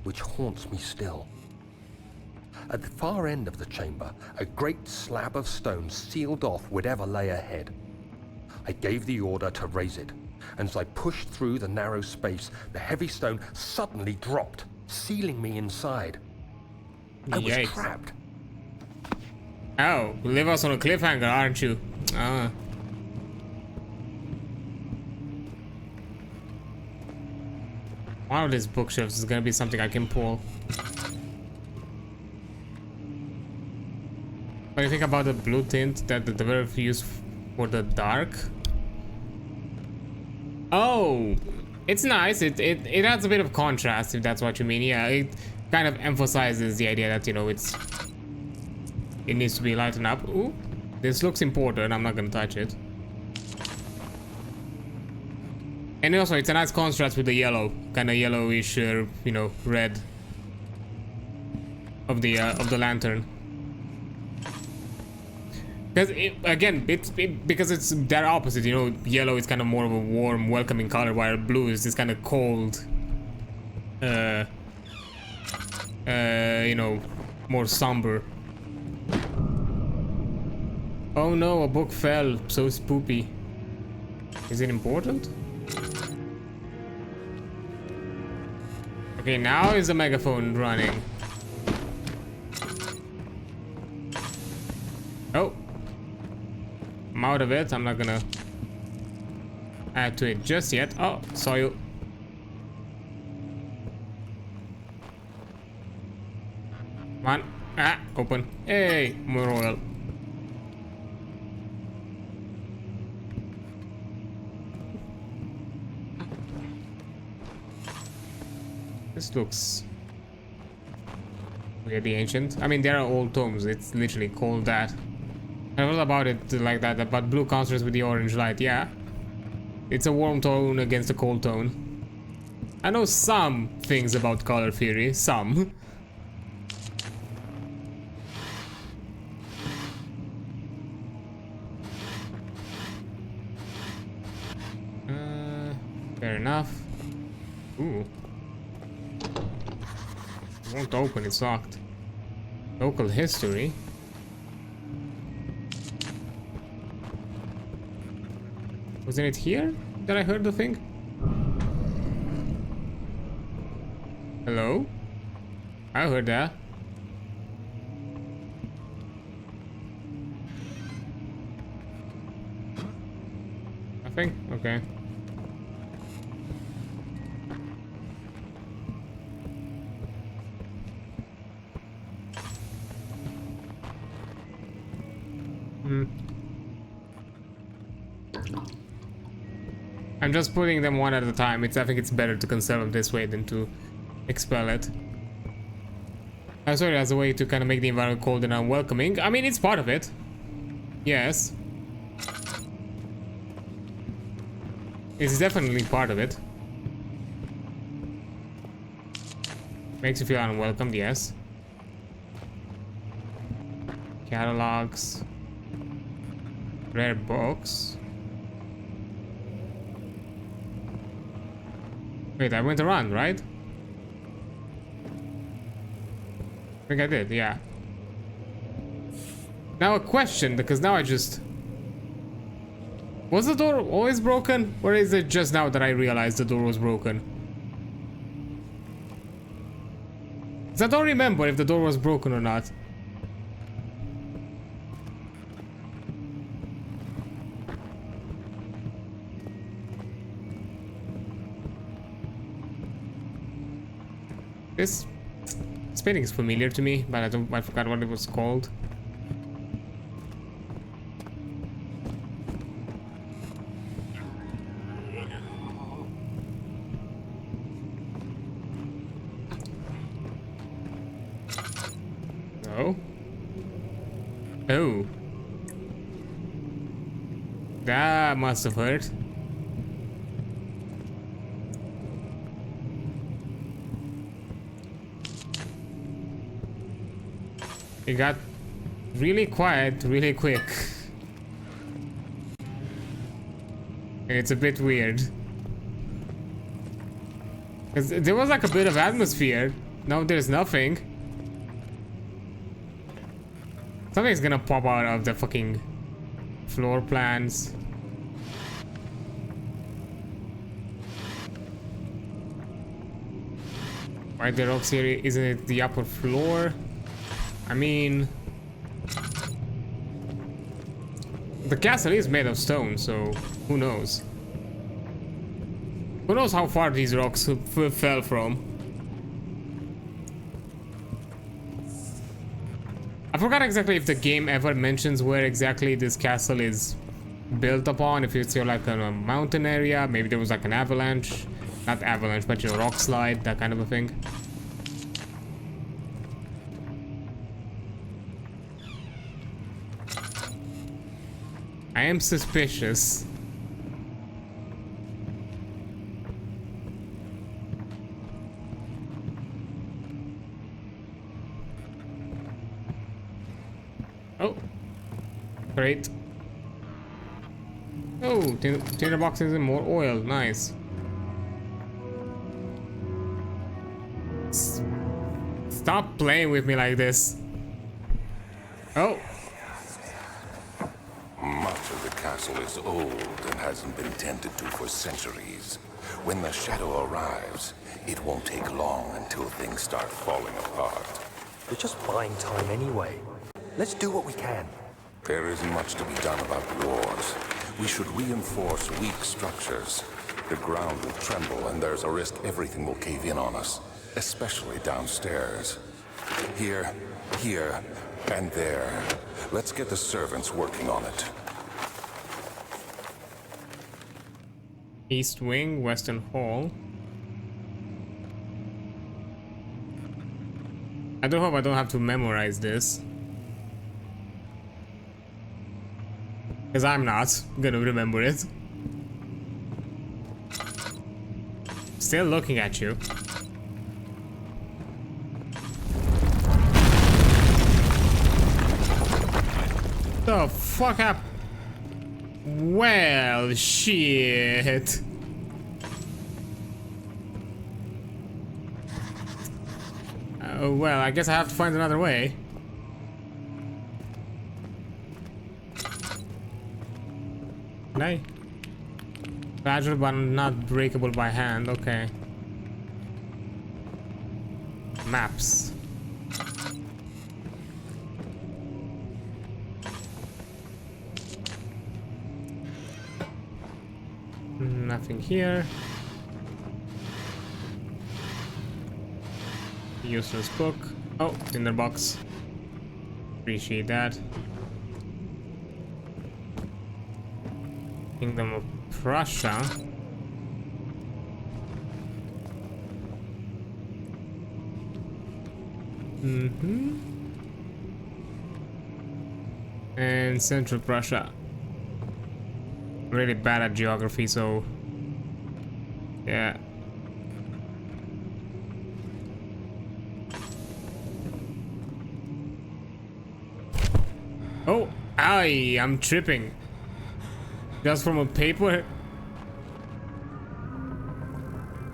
which haunts me still. At the far end of the chamber, a great slab of stone sealed off whatever lay ahead. I gave the order to raise it, and as I pushed through the narrow space, the heavy stone suddenly dropped, sealing me inside. I was trapped. Oh, leave us on a cliffhanger, aren't you? Ah. One of these bookshelves is gonna be something I can pull. What do you think about the blue tint that the developer used for the dark? Oh, it's nice. It adds a bit of contrast, if that's what you mean. Yeah, it kind of emphasizes the idea that, you know, it needs to be lightened up. Ooh, this looks important. I'm not gonna touch it. And also, it's a nice contrast with the yellow, kind of yellowish, you know, red of the lantern. Because because it's their opposite, you know. Yellow is kind of more of a warm, welcoming color, while blue is this kind of cold, you know, more somber. Oh no, a book fell. So spoopy. Is it important? Okay, now is the megaphone running. Oh. I'm out of it. I'm not gonna add to it just yet. Oh, saw you. Come on. Ah, open. Hey, more oil. This looks weirdly ancient. I mean, there are old tomes. It's literally called that. I was about it like that, but blue contrasts with the orange light. Yeah, it's a warm tone against a cold tone. I know some things about color theory. Some. Fair enough. Ooh. It won't open, it's locked. Local history. Wasn't it here that I heard the thing? Hello? I heard that. Nothing? Okay. I'm just putting them one at a time. I think it's better to conserve them this way than to expel it. I saw it as a way to kind of make the environment cold and unwelcoming. I mean, it's part of it. Yes. It's definitely part of it. Makes you feel unwelcome, yes. Catalogs. Rare books. Wait, I went around, right? I think I did, yeah. Now a question, because now I just... Was the door always broken? Or is it just now that I realized the door was broken? Because I don't remember if the door was broken or not. This painting is familiar to me, but I forgot what it was called. No. Oh. That must have hurt. It got really quiet really quick. And it's a bit weird. Because there was like a bit of atmosphere. Now there's nothing. Something's gonna pop out of the fucking floor plans. Why the rocks here? Isn't it the upper floor? I mean, the castle is made of stone, so who knows? Who knows how far these rocks fell from? I forgot exactly if the game ever mentions where exactly this castle is built upon. If it's like a mountain area, maybe there was like an avalanche, not avalanche, but your rock slide, that kind of a thing. I am suspicious. Oh, great. Oh, tinder boxes and more oil. Nice. Stop playing with me like this. Oh. Much of the castle is old and hasn't been tended to for centuries. When the shadow arrives, it won't take long until things start falling apart. We're just buying time anyway. Let's do what we can. There isn't much to be done about wars. We should reinforce weak structures. The ground will tremble and there's a risk everything will cave in on us, especially downstairs. Here, and there. Let's get the servants working on it. East wing, western hall. I do hope I don't have to memorize this. Because I'm not gonna remember it. Still looking at you. The fuck up? Well, shit. Well, I guess I have to find another way. No. Fragile but not breakable by hand, okay. Maps. Nothing here. Useless book. Oh, tinder box. Appreciate that. Kingdom of Prussia. And Central Prussia. Really bad at geography, so Yeah. Oh, I'm tripping. Just from a paper?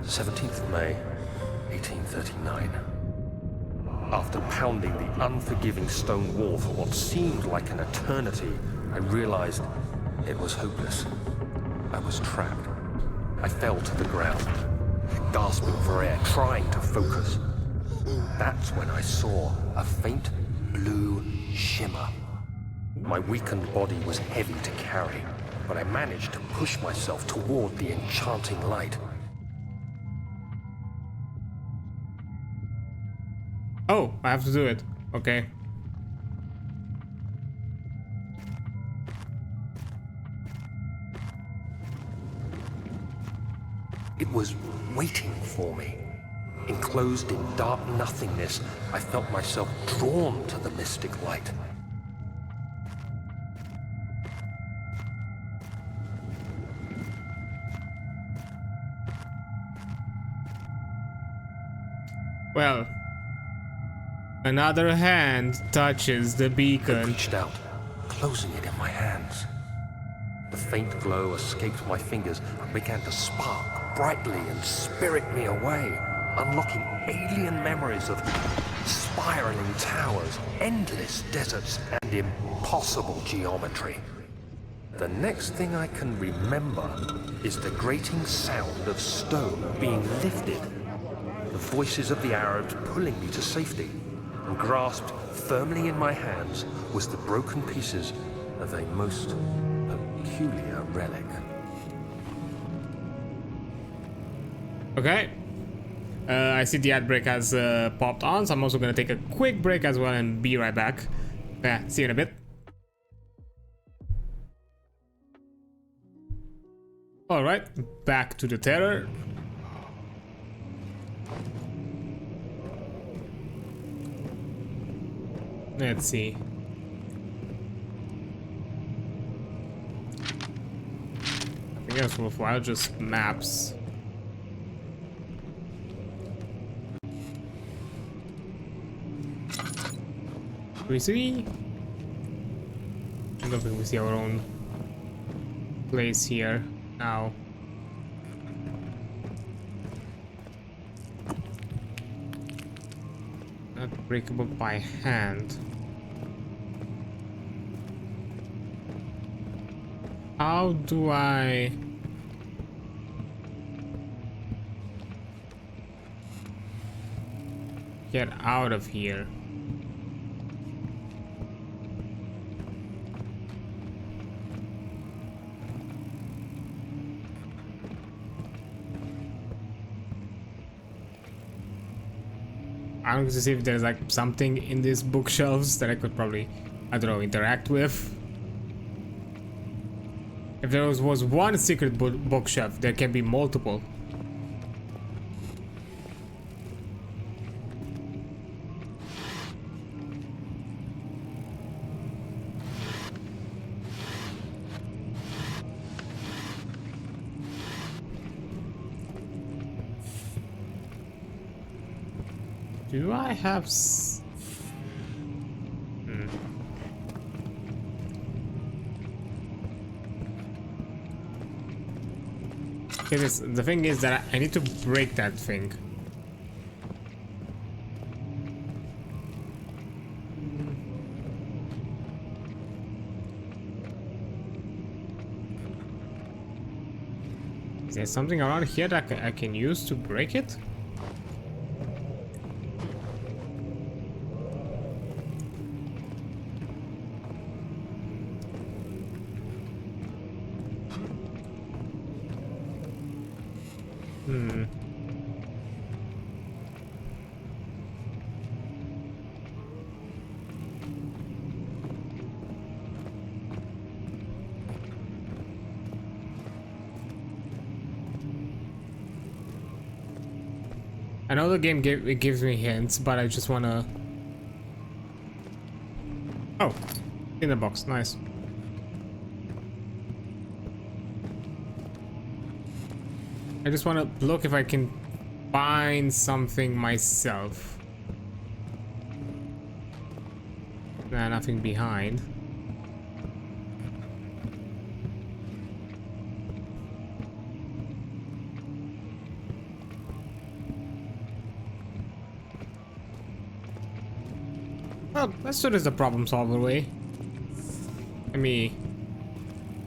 17th of May, 1839. After pounding the unforgiving stone wall for what seemed like an eternity, I realized it was hopeless. I was trapped. I fell to the ground, gasping for air, trying to focus. That's when I saw a faint blue shimmer. My weakened body was heavy to carry, but I managed to push myself toward the enchanting light. Oh, I have to do it. Okay. It was waiting for me. Enclosed in dark nothingness, I felt myself drawn to the mystic light. Well, another hand touches the I beacon. reached out, closing it in my hands. The faint glow escaped my fingers and began to spark brightly and spirit me away, unlocking alien memories of spiraling towers, endless deserts, and impossible geometry. The next thing I can remember is the grating sound of stone being lifted, the voices of the Arabs pulling me to safety, and grasped firmly in my hands was the broken pieces of a most peculiar relic. Okay. I see the ad break has popped on, so I'm also gonna take a quick break as well and be right back. Yeah, see you in a bit. Alright, back to the terror. Let's see. I think that's worthwhile, just maps. Do we see? I don't think we see our own place here now. Not breakable by hand. How do I... get out of here? I want to see if there's like something in these bookshelves that I could probably, I don't know, interact with. If there was one secret bookshelf, there can be multiple. Do I have Okay, the thing is that I need to break that thing. Is there something around here that I can use to break it? I know the game gives me hints, but I just wanna... Oh, in the box, nice. I just want to look if I can find something myself. Nah, nothing behind. Well, as soon as the problem solver way. Let me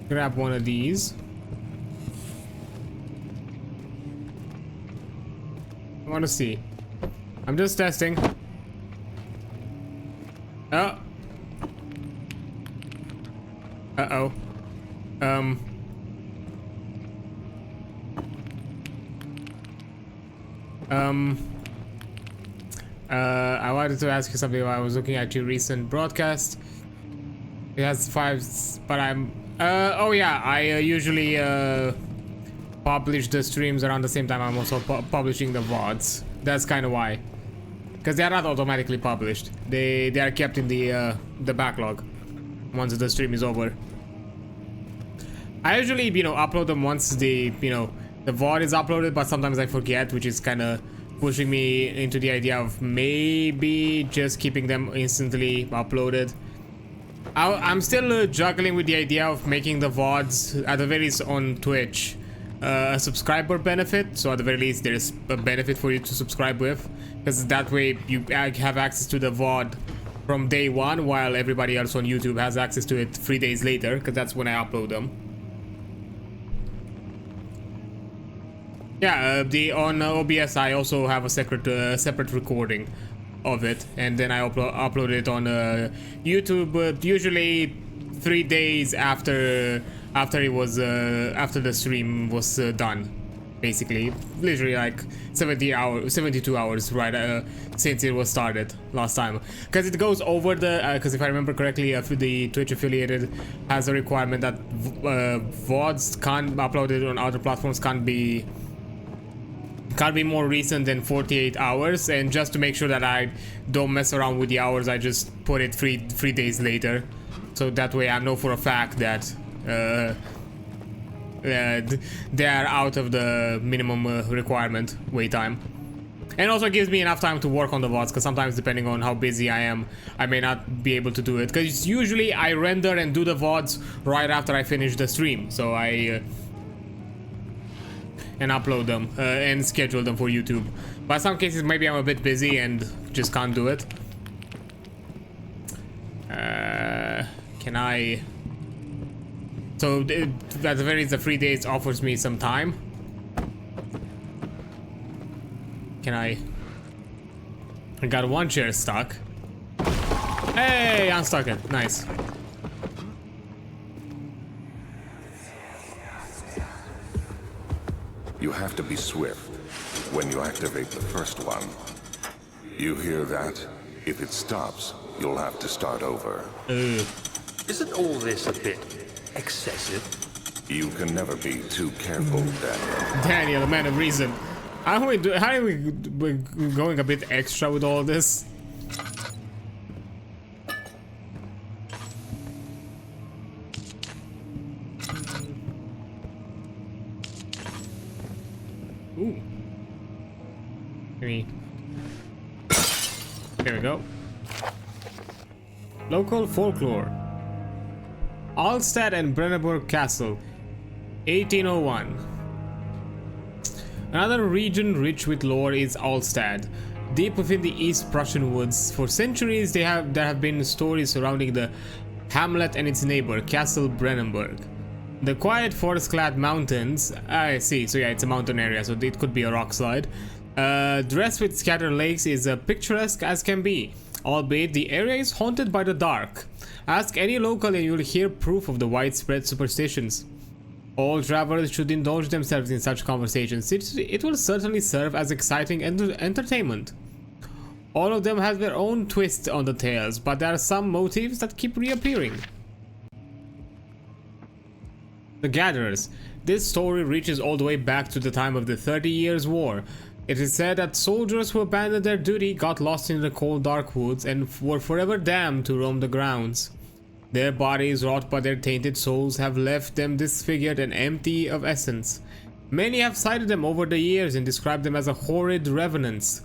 grab one of these. I want to see. I'm just testing. Oh. Uh-oh. I wanted to ask you something while I was looking at your recent broadcast. It has 5, but I'm... oh yeah, I usually publish the streams around the same time I'm also publishing the VODs. That's kind of why. Because they are not automatically published. They are kept in the backlog once the stream is over. I usually, you know, upload them once the VOD is uploaded, but sometimes I forget, which is kind of pushing me into the idea of maybe just keeping them instantly uploaded. I'm still juggling with the idea of making the VODs, at the very least on Twitch, a subscriber benefit. So at the very least there's a benefit for you to subscribe with, because that way you have access to the VOD from day one, while everybody else on YouTube has access to it 3 days later, because that's when I upload them. Yeah, on OBS I also have a separate recording of it, and then I upload it on YouTube usually 3 days after the stream was done, basically. Literally like 72 hours, right, since it was started last time, because it goes over the because if I remember correctly, the Twitch affiliated has a requirement that VODs can't uploaded on other platforms can't be more recent than 48 hours, and just to make sure that I don't mess around with the hours, I just put it three days later, so that way I know for a fact that they are out of the minimum requirement wait time. And also gives me enough time to work on the VODs, because sometimes depending on how busy I am, I may not be able to do it, because usually I render and do the VODs right after I finish the stream, so and upload them and schedule them for YouTube. But some cases maybe I'm a bit busy and just can't do it. Can I... So at the very least the 3 days offers me some time. Can I got one chair stuck. Hey, unstuck it. Nice. You have to be swift when you activate the first one. You hear that? If it stops, you'll have to start over. Isn't all this a bit excessive? You can never be too careful, Daniel. Daniel, a man of reason. How are we going a bit extra with all this? Ooh. Maybe. There we go. Local folklore. Alstad and Brenneburg Castle, 1801. Another region rich with lore is Alstad. Deep within the East Prussian woods, for centuries there have been stories surrounding the hamlet and its neighbor, Castle Brennenburg. The quiet forest-clad mountains, I see, so yeah, it's a mountain area, so it could be a rock slide. Dressed with scattered lakes is picturesque as can be, albeit the area is haunted by the dark. Ask any local and you'll hear proof of the widespread superstitions. All travelers should indulge themselves in such conversations. It will certainly serve as exciting entertainment. All of them have their own twist on the tales, but there are some motifs that keep reappearing. The Gatherers. This story reaches all the way back to the time of the 30 Years' War. It is said that soldiers who abandoned their duty got lost in the cold dark woods and were forever damned to roam the grounds. Their bodies, wrought by their tainted souls, have left them disfigured and empty of essence. Many have cited them over the years and described them as a horrid revenants.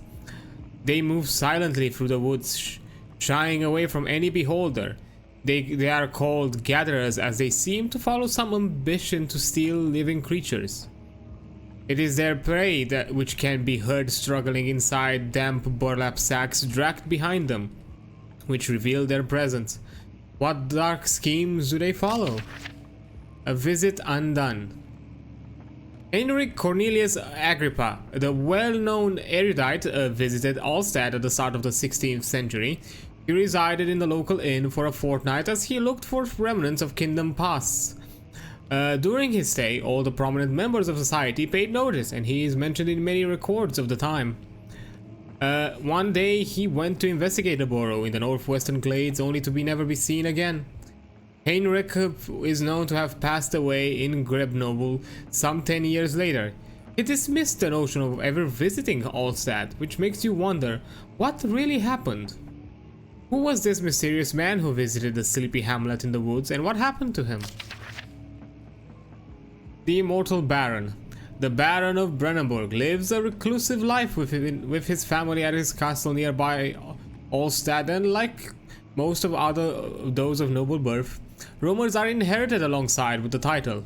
They move silently through the woods, shying away from any beholder. They are called gatherers as they seem to follow some ambition to steal living creatures. It is their prey which can be heard struggling inside damp burlap sacks dragged behind them, which reveal their presence. What dark schemes do they follow? A visit undone. Heinrich Cornelius Agrippa, the well-known erudite, visited Alstad at the start of the 16th century. He resided in the local inn for a fortnight as he looked for remnants of kingdom pasts. During his stay, all the prominent members of society paid notice, and he is mentioned in many records of the time. One day, he went to investigate a burrow in the northwestern glades, only to never be seen again. Heinrich is known to have passed away in Grenoble some 10 years later. He dismissed the notion of ever visiting Alstad, which makes you wonder what really happened. Who was this mysterious man who visited the sleepy hamlet in the woods, and what happened to him? The Immortal Baron. The Baron of Brennenburg lives a reclusive life with his family at his castle nearby Alstad, and like most of those of noble birth, rumors are inherited alongside with the title.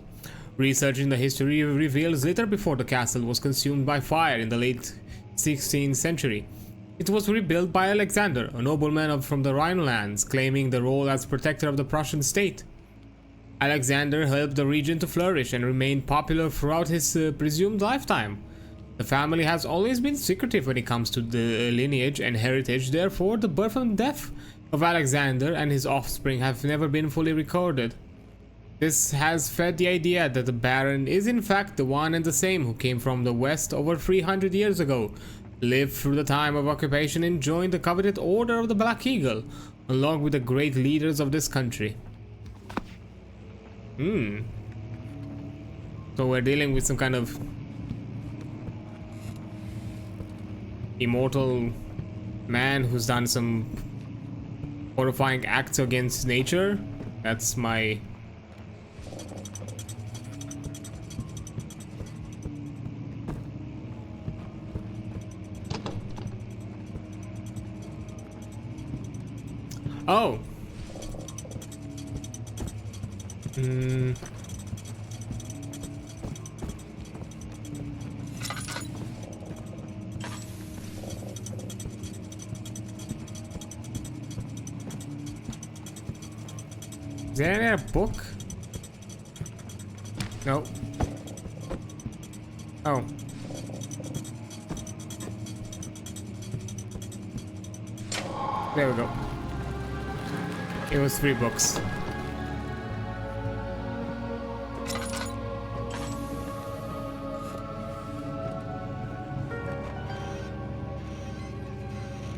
Researching the history reveals little before the castle was consumed by fire in the late 16th century. It was rebuilt by Alexander, a nobleman from the Rhinelands, claiming the role as protector of the Prussian state. Alexander helped the region to flourish and remained popular throughout his presumed lifetime. The family has always been secretive when it comes to the lineage and heritage, therefore the birth and death of Alexander and his offspring have never been fully recorded. This has fed the idea that the Baron is in fact the one and the same who came from the west over 300 years ago, lived through the time of occupation and joined the coveted Order of the Black Eagle, along with the great leaders of this country. So we're dealing with some kind of immortal man who's done some horrifying acts against nature. That's my... Oh! Is there a book? No. Oh. There we go. It was 3 books.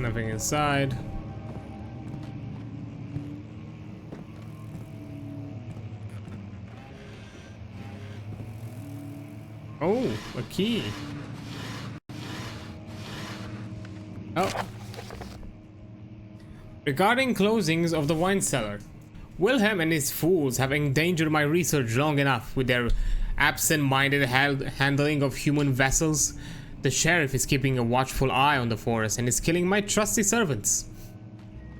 Nothing inside. Oh, a key. Oh. Regarding closings of the wine cellar, Wilhelm and his fools have endangered my research long enough with their absent-minded handling of human vessels. The sheriff is keeping a watchful eye on the forest and is killing my trusty servants.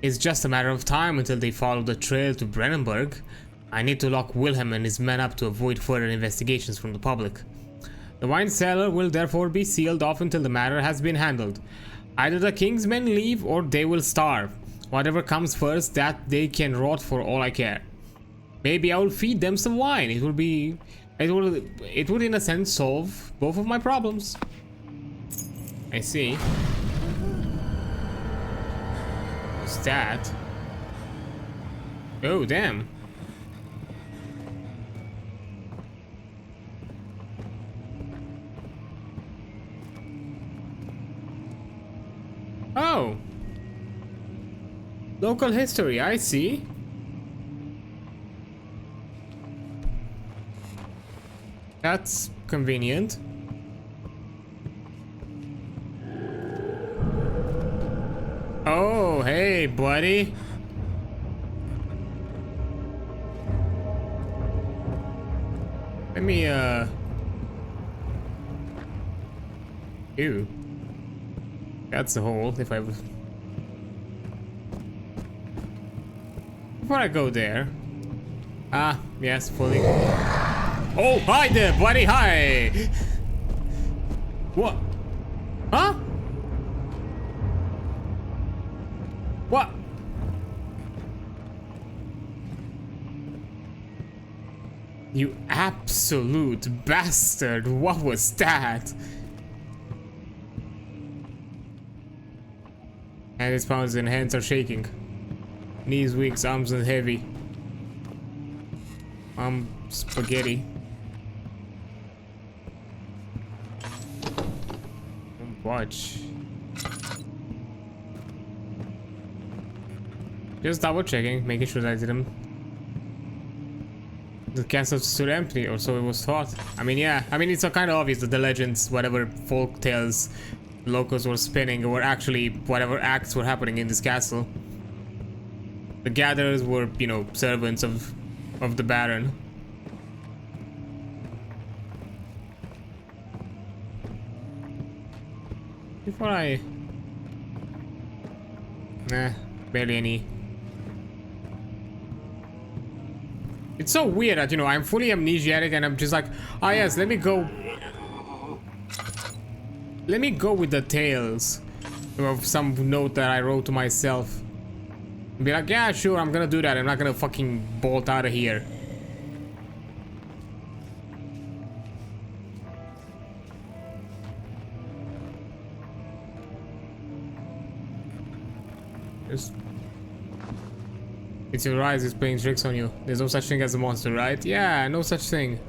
It's just a matter of time until they follow the trail to Brennenburg. I need to lock Wilhelm and his men up to avoid further investigations from the public. The wine cellar will therefore be sealed off until the matter has been handled. Either the king's men leave or they will starve. Whatever comes first, that they can rot for all I care. Maybe I will feed them some wine. It would in a sense solve both of my problems. I see. What's that? Oh, damn. Oh. Local history, I see. That's convenient. Oh, hey, buddy. Let me, Ew. That's a hole, if I... Before I go there... Ah, yes, fully... Oh, hi there, buddy, hi! What? Huh? What? You absolute bastard, what was that? Hand is pounds and hands are shaking. Knees weak, arms are heavy. Spaghetti. Watch. Just double checking, making sure that I didn't. The castle stood empty, or so it was thought. I mean, yeah. I mean, it's kind of obvious that the legends, whatever folk tales locals were spinning, were actually whatever acts were happening in this castle. The gatherers were, you know, servants of the Baron. Before I... Nah, barely any. It's so weird that, you know, I'm fully amnesiac and I'm just like, ah yes, let me go. Let me go with the tales of some note that I wrote to myself. Be like, yeah, sure, I'm gonna do that. I'm not gonna fucking bolt out of here. Just... It's your eyes is playing tricks on you. There's no such thing as a monster, right? Yeah, no such thing.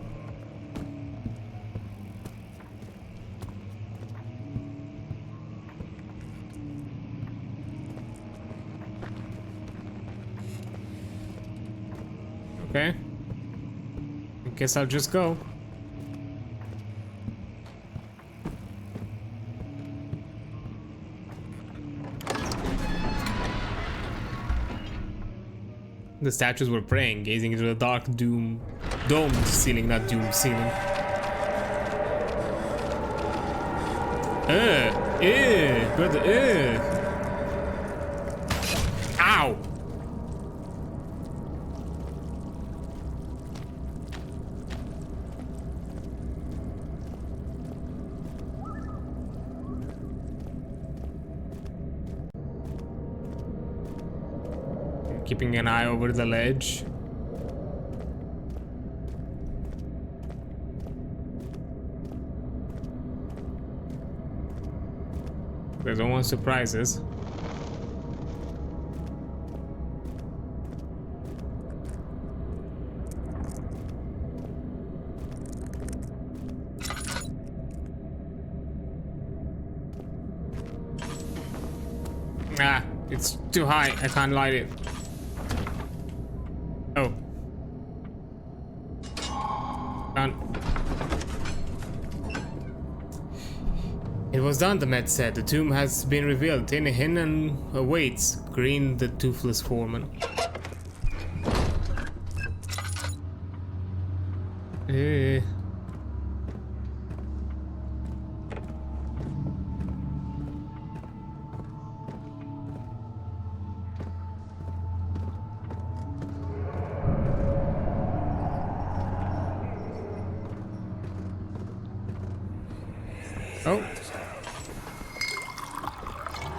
Okay. I guess I'll just go. The statues were praying, gazing into the dark domed ceiling, not doomed ceiling. Brother, Ow! Keeping an eye over the ledge. There's no one surprises. Ah, it's too high. I can't light it. Oh. Done. It was done, the med said. The tomb has been revealed. Hinnan awaits. Green, the toothless foreman. Oh.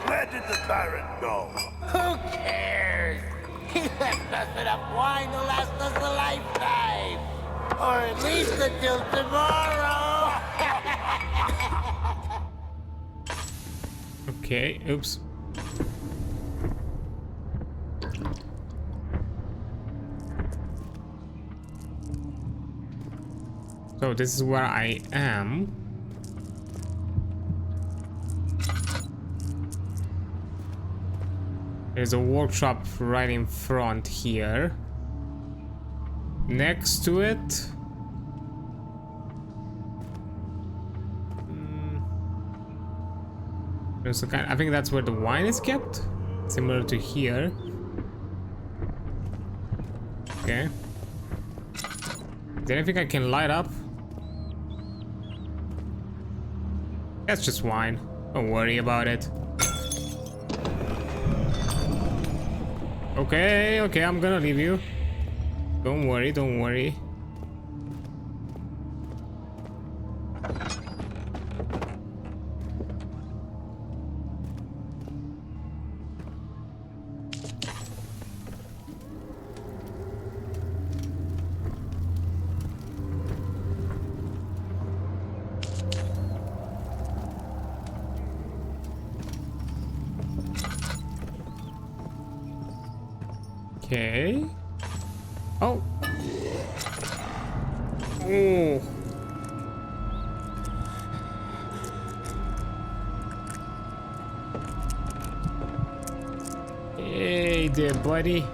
Where did the Baron go? Who cares? He left us enough wine to last us a lifetime. Or at least until tomorrow. Okay, oops. So this is where I am. There's a workshop right in front here. Next to it, there's a kind. I think that's where the wine is kept, similar to here. Okay. Is there anything I can light up? That's just wine. Don't worry about it. Okay, okay, I'm gonna leave you. Don't worry, don't worry. Okay. Oh. Oh. Hey there, buddy.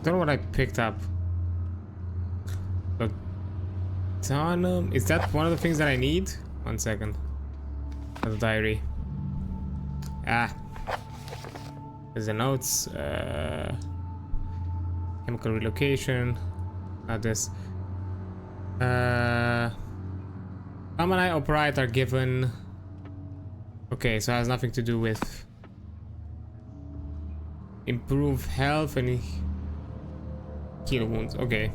Don't know what I picked up. Laudanum. Is that one of the things that I need? 1 second. The diary. Ah. There's the notes. Chemical relocation. Not this. Almanac operate are given. Okay, so it has nothing to do with improve health and heal wounds. Okay,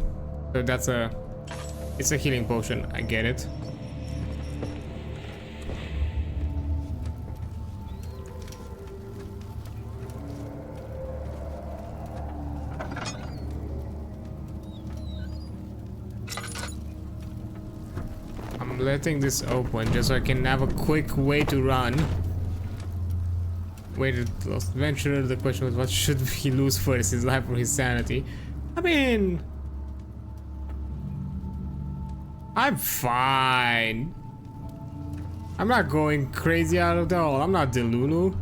so that's it's a healing potion. I get it. Letting this open just so I can have a quick way to run. Waited lost adventure. The question was, what should he lose first, his life or his sanity? I mean, I'm fine. I'm not going crazy out of the hole. I'm not Delulu.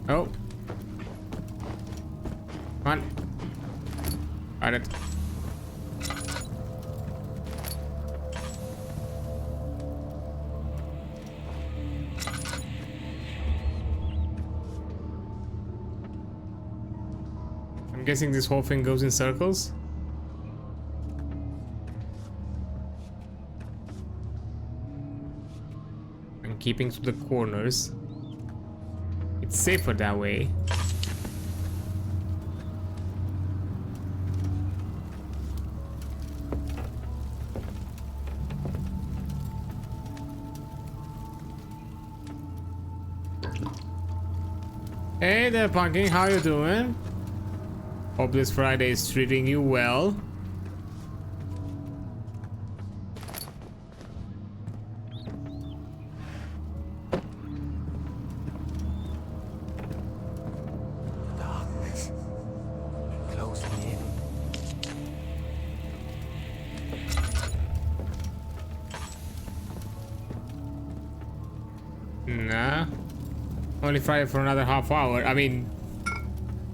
Oh. Come on. Got it. I'm guessing this whole thing goes in circles. I'm keeping to the corners. It's safer that way. Hey there, Pumpkin, how you doing? Hope this Friday is treating you well. Darkness. Closing in. Nah. Only Friday for another half hour. I mean,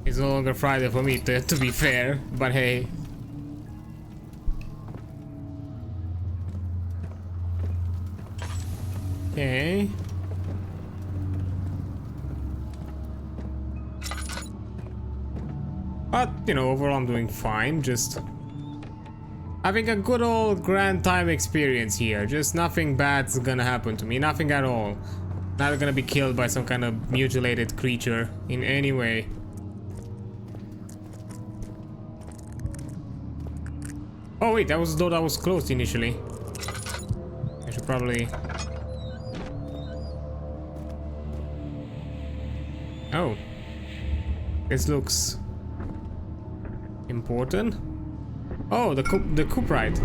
it's no longer Friday for me, to be fair. But hey. Okay. But, you know, overall I'm doing fine. Just having a good old grand time experience here. Just nothing bad's gonna happen to me. Nothing at all. Not gonna be killed by some kind of mutilated creature in any way. Oh wait, that was the door that was closed initially. I should probably... Oh. This looks... important. Oh, the cuprite.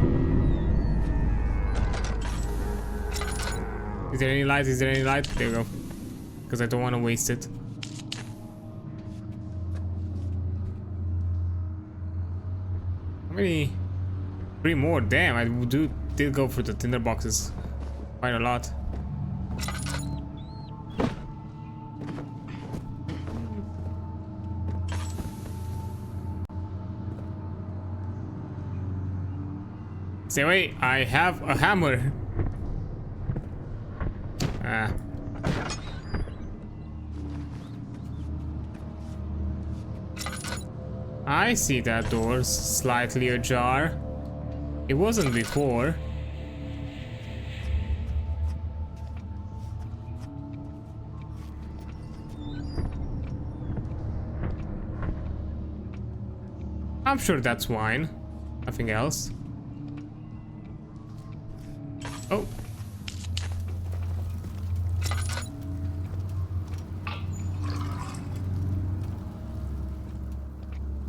Is there any light? Is there any light? There you go. Because I don't want to waste it. How many? 3 more. Damn, I did go for the tinder boxes quite a lot. Say wait, I have a hammer. I see that door's slightly ajar. It wasn't before. I'm sure that's wine. Nothing else. Oh.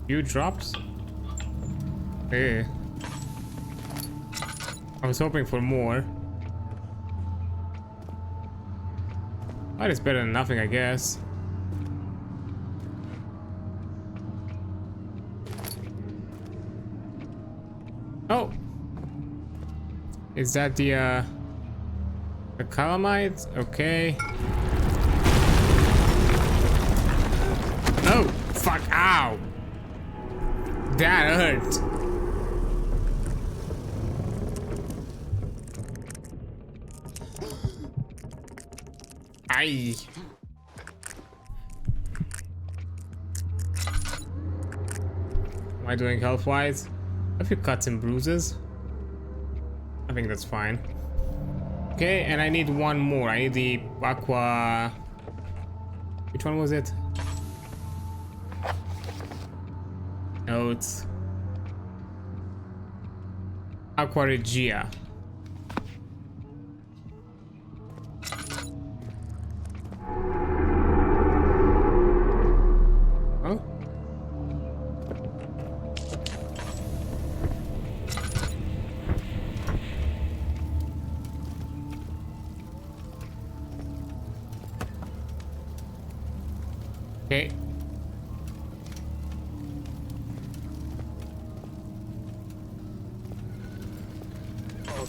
Few drops. Hey. I was hoping for more. That is better than nothing, I guess. Oh. Is that the calamite? Okay. Oh, fuck, ow. That hurt. Aye. Am I doing health-wise? A few cuts and bruises. I think that's fine. Okay, and I need one more. I need the aqua... Which one was it? No, it's... Aqua Regia. Oh? Okay.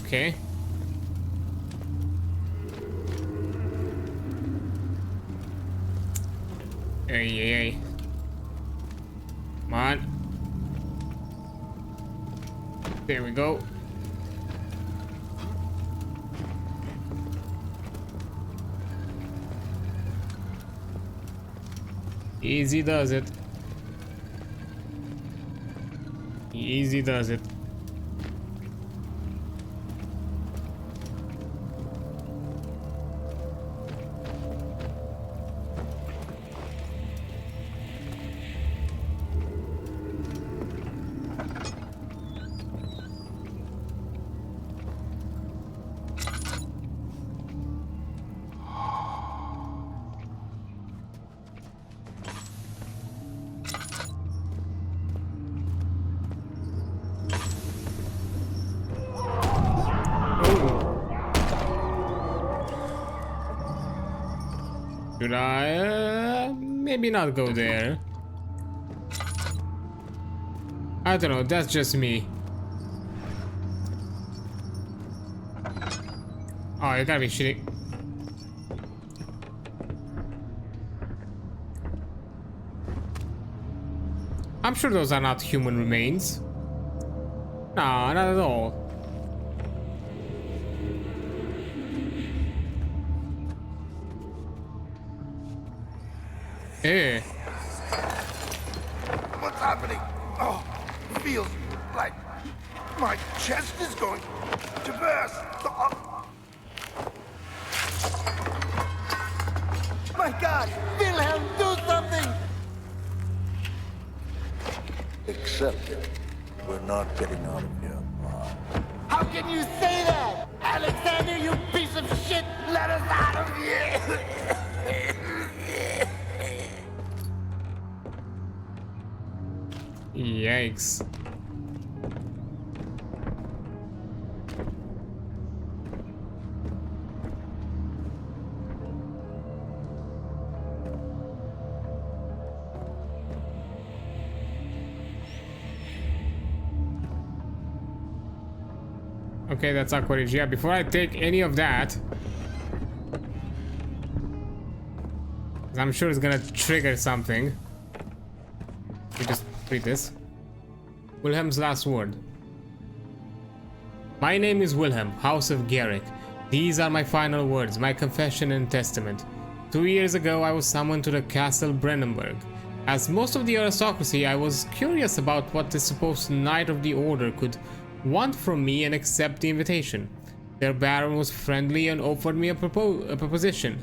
Okay. Hey, hey, hey. Come on. There we go. Easy does it. Easy does it. Should I maybe not go there? I don't know, that's just me. Oh, you gotta be shitting. I'm sure those are not human remains. Nah, not at all. Hey. What's happening? Oh, feels like my chest is going to burst. Oh. My God! Wilhelm, do something! Accept it. We're not getting out of here. How can you say that? Alexander, you piece of shit! Let us out of here! Yikes. Okay, that's Aqua Regia. Before I take any of that, I'm sure it's gonna trigger something. We just read this. Wilhelm's last word. My name is Wilhelm, House of Garrick. These are my final words, my confession and testament. 2 years ago, I was summoned to the Castle Brennenburg. As most of the aristocracy, I was curious about what the supposed Knight of the Order could want from me and accept the invitation. Their Baron was friendly and offered me a proposition.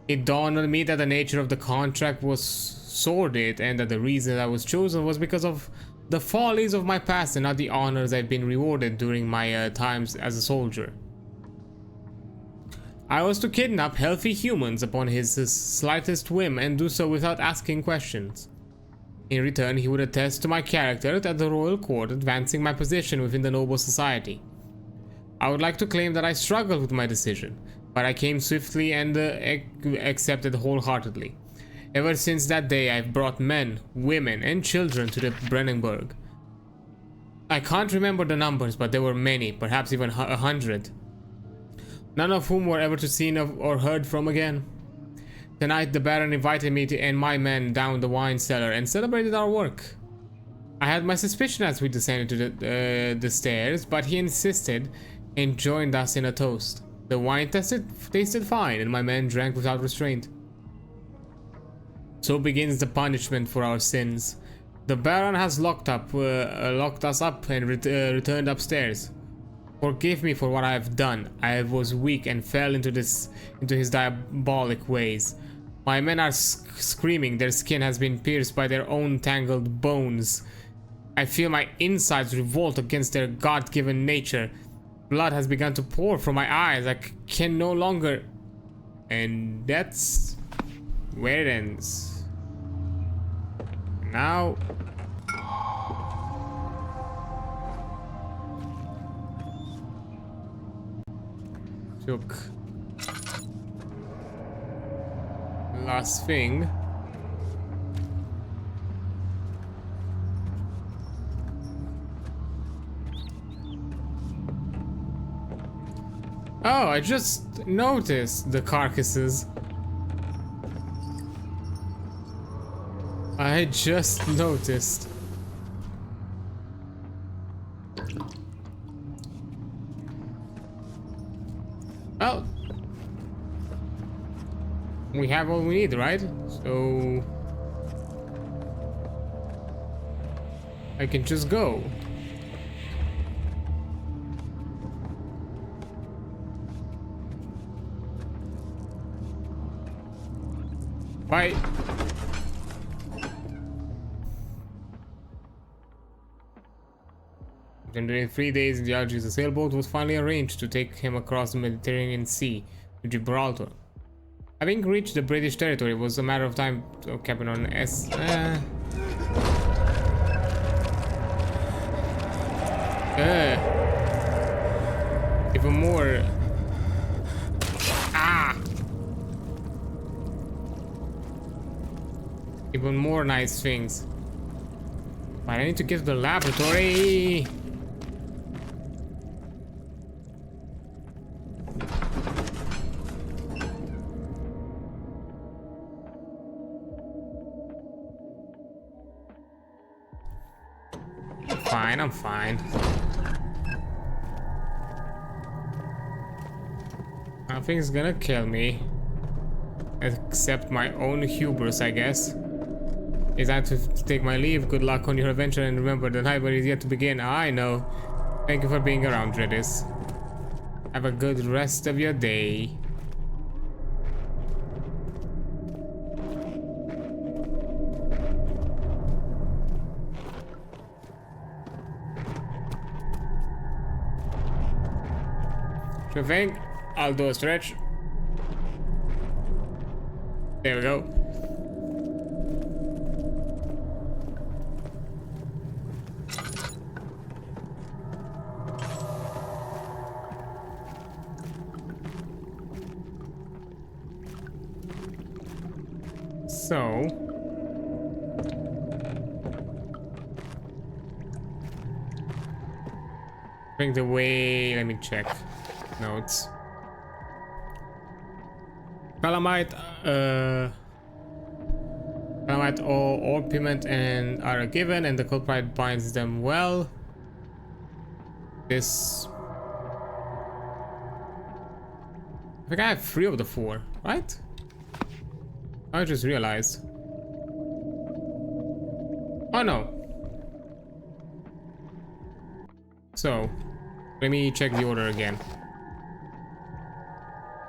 It dawned on me that the nature of the contract was sordid and that the reason I was chosen was because of the follies of my past and not the honors I've been rewarded during my times as a soldier. I was to kidnap healthy humans upon his slightest whim and do so without asking questions. In return, he would attest to my character at the royal court, advancing my position within the noble society. I would like to claim that I struggled with my decision, but I came swiftly and accepted wholeheartedly. Ever since that day, I've brought men, women, and children to the Brennenburg. I can't remember the numbers, but there were many, perhaps even 100. None of whom were ever to seen or heard from again. Tonight the Baron invited me and my men down the wine cellar and celebrated our work. I had my suspicion as we descended to the stairs, but he insisted and joined us in a toast. The wine tasted fine and my men drank without restraint. So begins the punishment for our sins. The Baron has locked us up and returned upstairs. Forgive me for what I have done. I was weak and fell into his diabolic ways. My men are screaming. Their skin has been pierced by their own tangled bones. I feel my insides revolt against their God-given nature. Blood has begun to pour from my eyes. I can no longer... And that's where it ends. Now... Took last thing. Oh, I just noticed the carcasses. I just noticed. Well, we have all we need, right? So I can just go. Bye. And during 3 days in the Algiers, a sailboat was finally arranged to take him across the Mediterranean Sea to Gibraltar. Having reached the British territory, it was a matter of time. Oh, Captain on S. Even more. Even more nice things. But I need to get to the laboratory. I'm fine. Nothing's gonna kill me. Except my own hubris, I guess. It's time to take my leave. Good luck on your adventure and remember the nightmare is yet to begin. I know. Thank you for being around, Dredis. Have a good rest of your day. Sure thing. I'll do a stretch. There we go. So bring the way, let me check notes. Calamite, Calamite or pigment and are given, and the culprit binds them well. This, I think I have 3 of the 4, right? I just realized. Oh no. So, let me check the order again.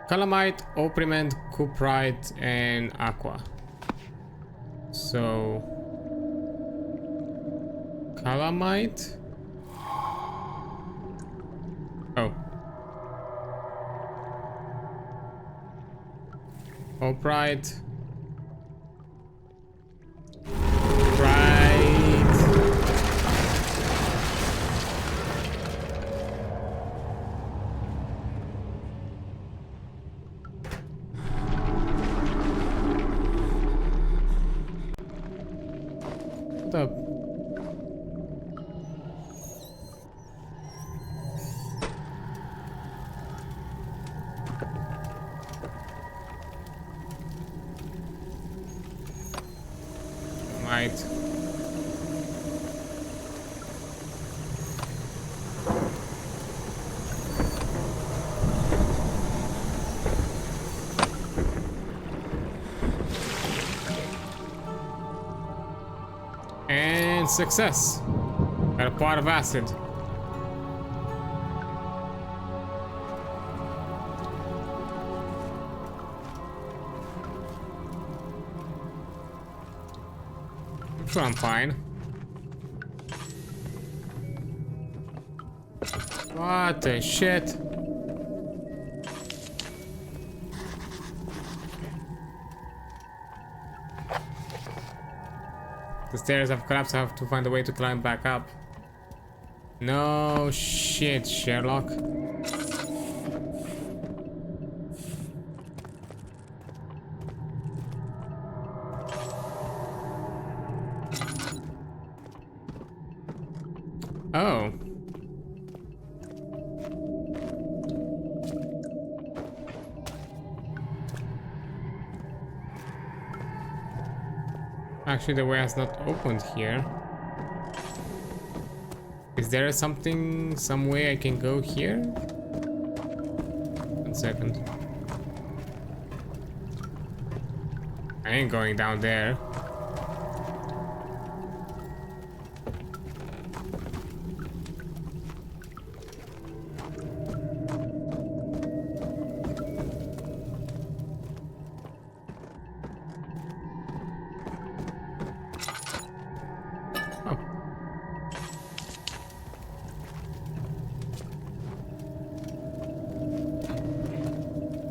Calamite, Oppriment, Cuprite, and Aqua. So... Calamite? Oh. Cuprite. What up? Right. And success. Got a pot of acid. I'm sure I'm fine. What the shit? The stairs have collapsed. I have to find a way to climb back up. No shit, Sherlock. Oh. Actually, the way has not opened here. Is there something, some way I can go here? 1 second. I ain't going down there.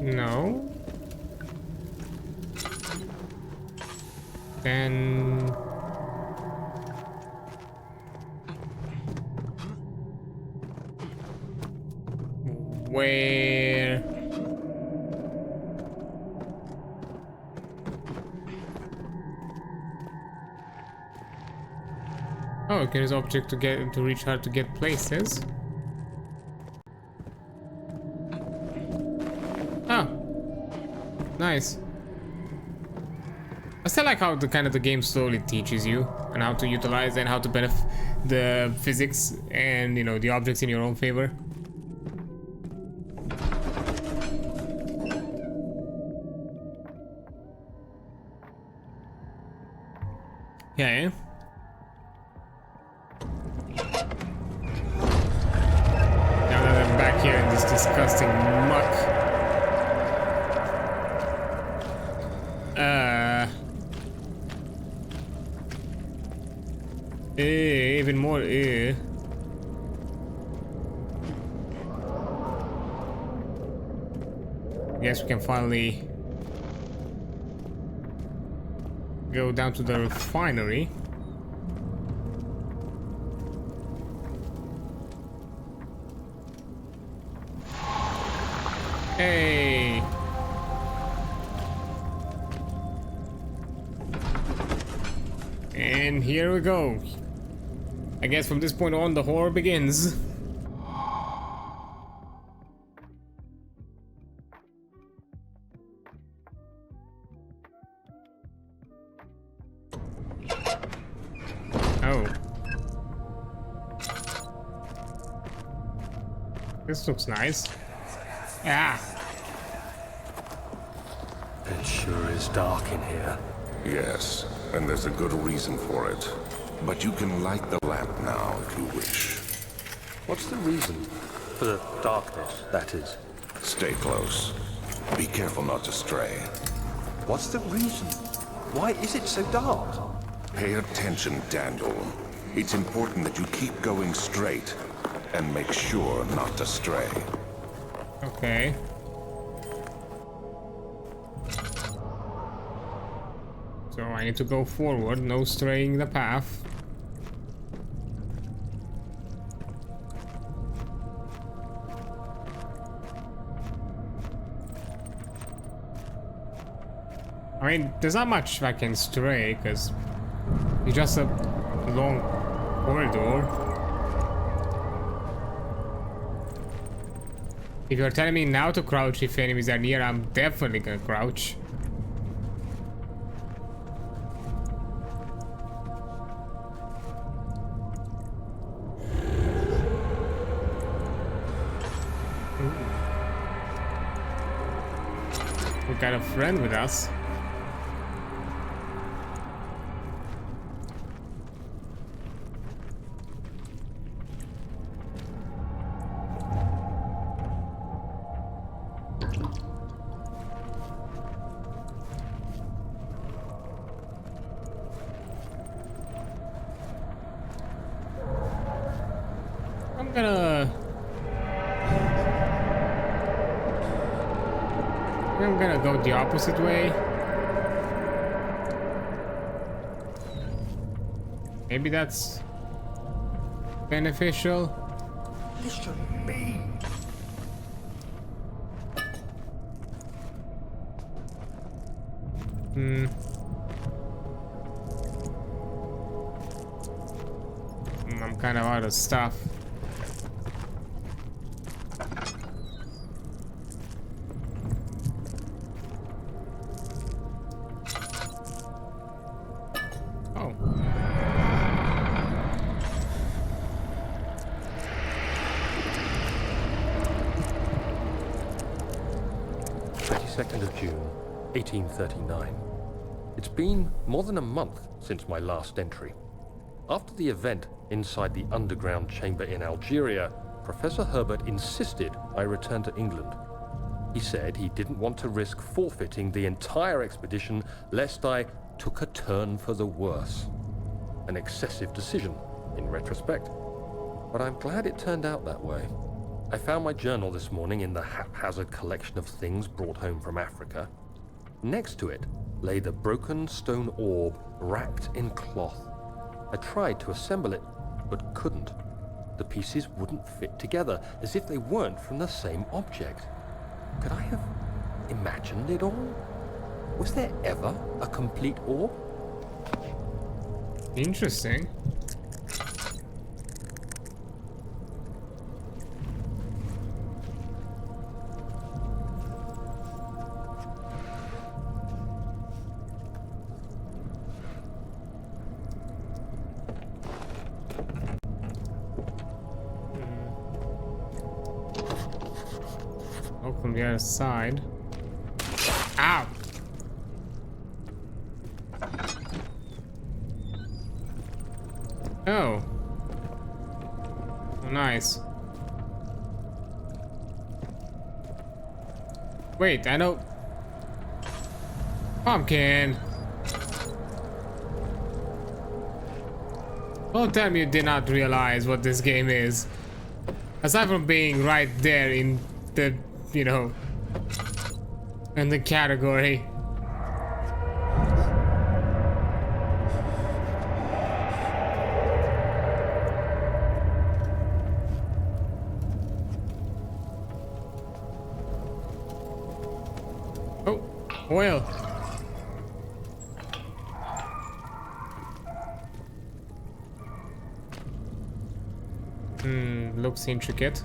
No. Then where? Oh, it can use object to reach hard to get places. Nice. I still like how the game slowly teaches you and how to utilize and how to benefit the physics and, you know, the objects in your own favor. Okay. Now that I'm back here in this disgusting muck. Even more. Guess we can finally go down to the refinery. Hey. And here we go. I guess from this point on, the horror begins. Oh. This looks nice. Ah. It sure is dark in here. Yes, and there's a good reason for it. but you can light the lamp now if you wish. What's the reason? For the darkness, that is. Stay close. Be careful not to stray. What's the reason? Why is it so dark? Pay attention, Daniel. It's important that you keep going straight and make sure not to stray. Okay. So I need to go forward, no straying the path. I mean, there's not much I can stray, because it's just a long corridor. If you're telling me now to crouch if enemies are near, I'm definitely gonna crouch. We got a friend with us. I'm gonna go the opposite way. Maybe that's beneficial. Listen to me. I'm kind of out of stuff. Oh. Of June, 1839. It's been more than a month since my last entry. After the event inside the underground chamber in Algeria, Professor Herbert insisted I return to England. He said he didn't want to risk forfeiting the entire expedition lest I took a turn for the worse. An excessive decision, in retrospect. But I'm glad it turned out that way. I found my journal this morning in the haphazard collection of things brought home from Africa. Next to it lay the broken stone orb wrapped in cloth. I tried to assemble it, but couldn't. The pieces wouldn't fit together, as if they weren't from the same object. Could I have imagined it all? Was there ever a complete orb? Interesting. From the other side. Ow! Oh. Oh, nice. Wait, I know. Pumpkin. Don't tell me you did not realize what this game is. Aside from being right there in the, you know, in the category. Oh, oil. Looks intricate.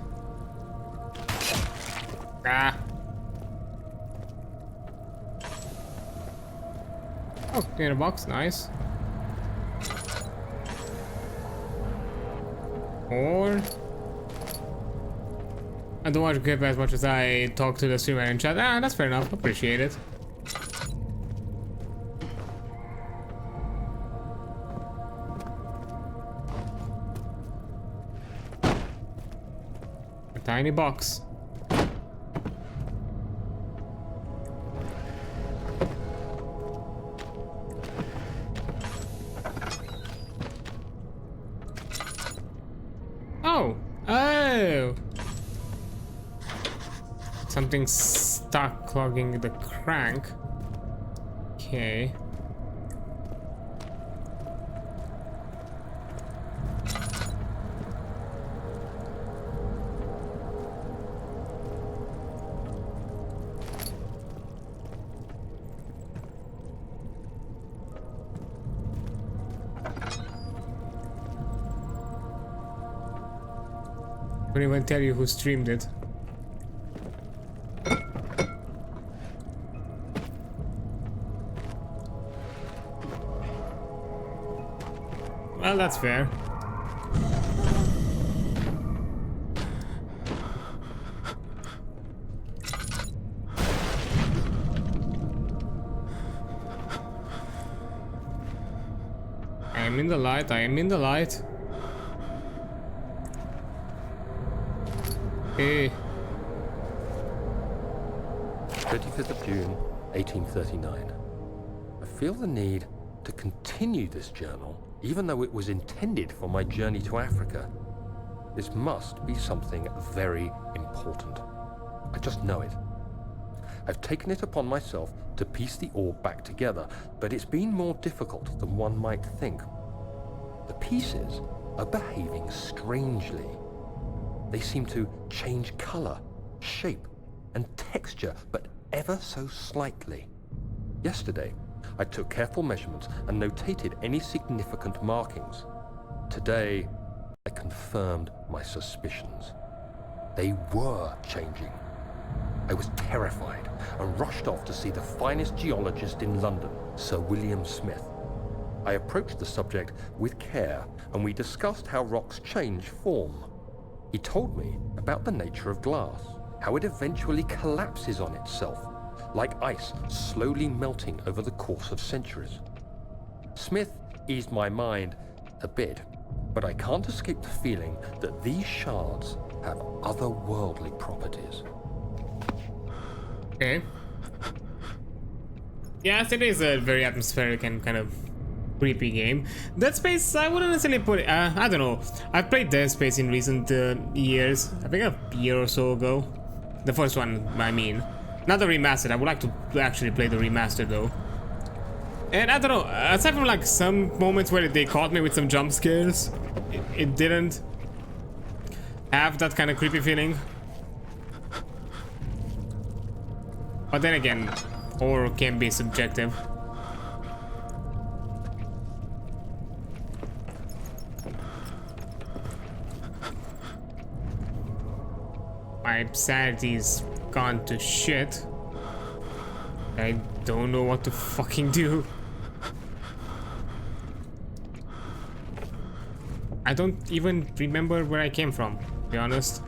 Ah. Oh, clear box, nice. Or I don't want to give as much as I talk to the streamer in chat. Ah, that's fair enough. Appreciate it. tiny box. Oh! Oh! Something stuck clogging the crank. Okay. Couldn't even tell you who streamed it. Well, that's fair. I am in the light, I am in the light. Hey. 25th of June, 1839. I feel the need to continue this journal, even though it was intended for my journey to Africa. This must be something very important. I just know it. I've taken it upon myself to piece the orb back together, but it's been more difficult than one might think. The pieces are behaving strangely. They seem to change color, shape, and texture, but ever so slightly. Yesterday, I took careful measurements and notated any significant markings. Today, I confirmed my suspicions. They were changing. I was terrified and rushed off to see the finest geologist in London, Sir William Smith. I approached the subject with care, and we discussed how rocks change form. He told me about the nature of glass, how it eventually collapses on itself, like ice slowly melting over the course of centuries. Smith eased my mind a bit, but I can't escape the feeling that these shards have otherworldly properties. Okay. Yes, it is a very atmospheric and kind of creepy game. Dead Space, I wouldn't necessarily put it, I don't know. I've played Dead Space in recent years. I think a year or so ago. The first one, I mean. Not the remastered. I would like to actually play the remastered though. And I don't know, aside from like some moments where they caught me with some jump scares, it didn't have that kind of creepy feeling. But then again, horror can be subjective. My sanity's gone to shit. I don't know what to fucking do. I don't even remember where I came from, to be honest.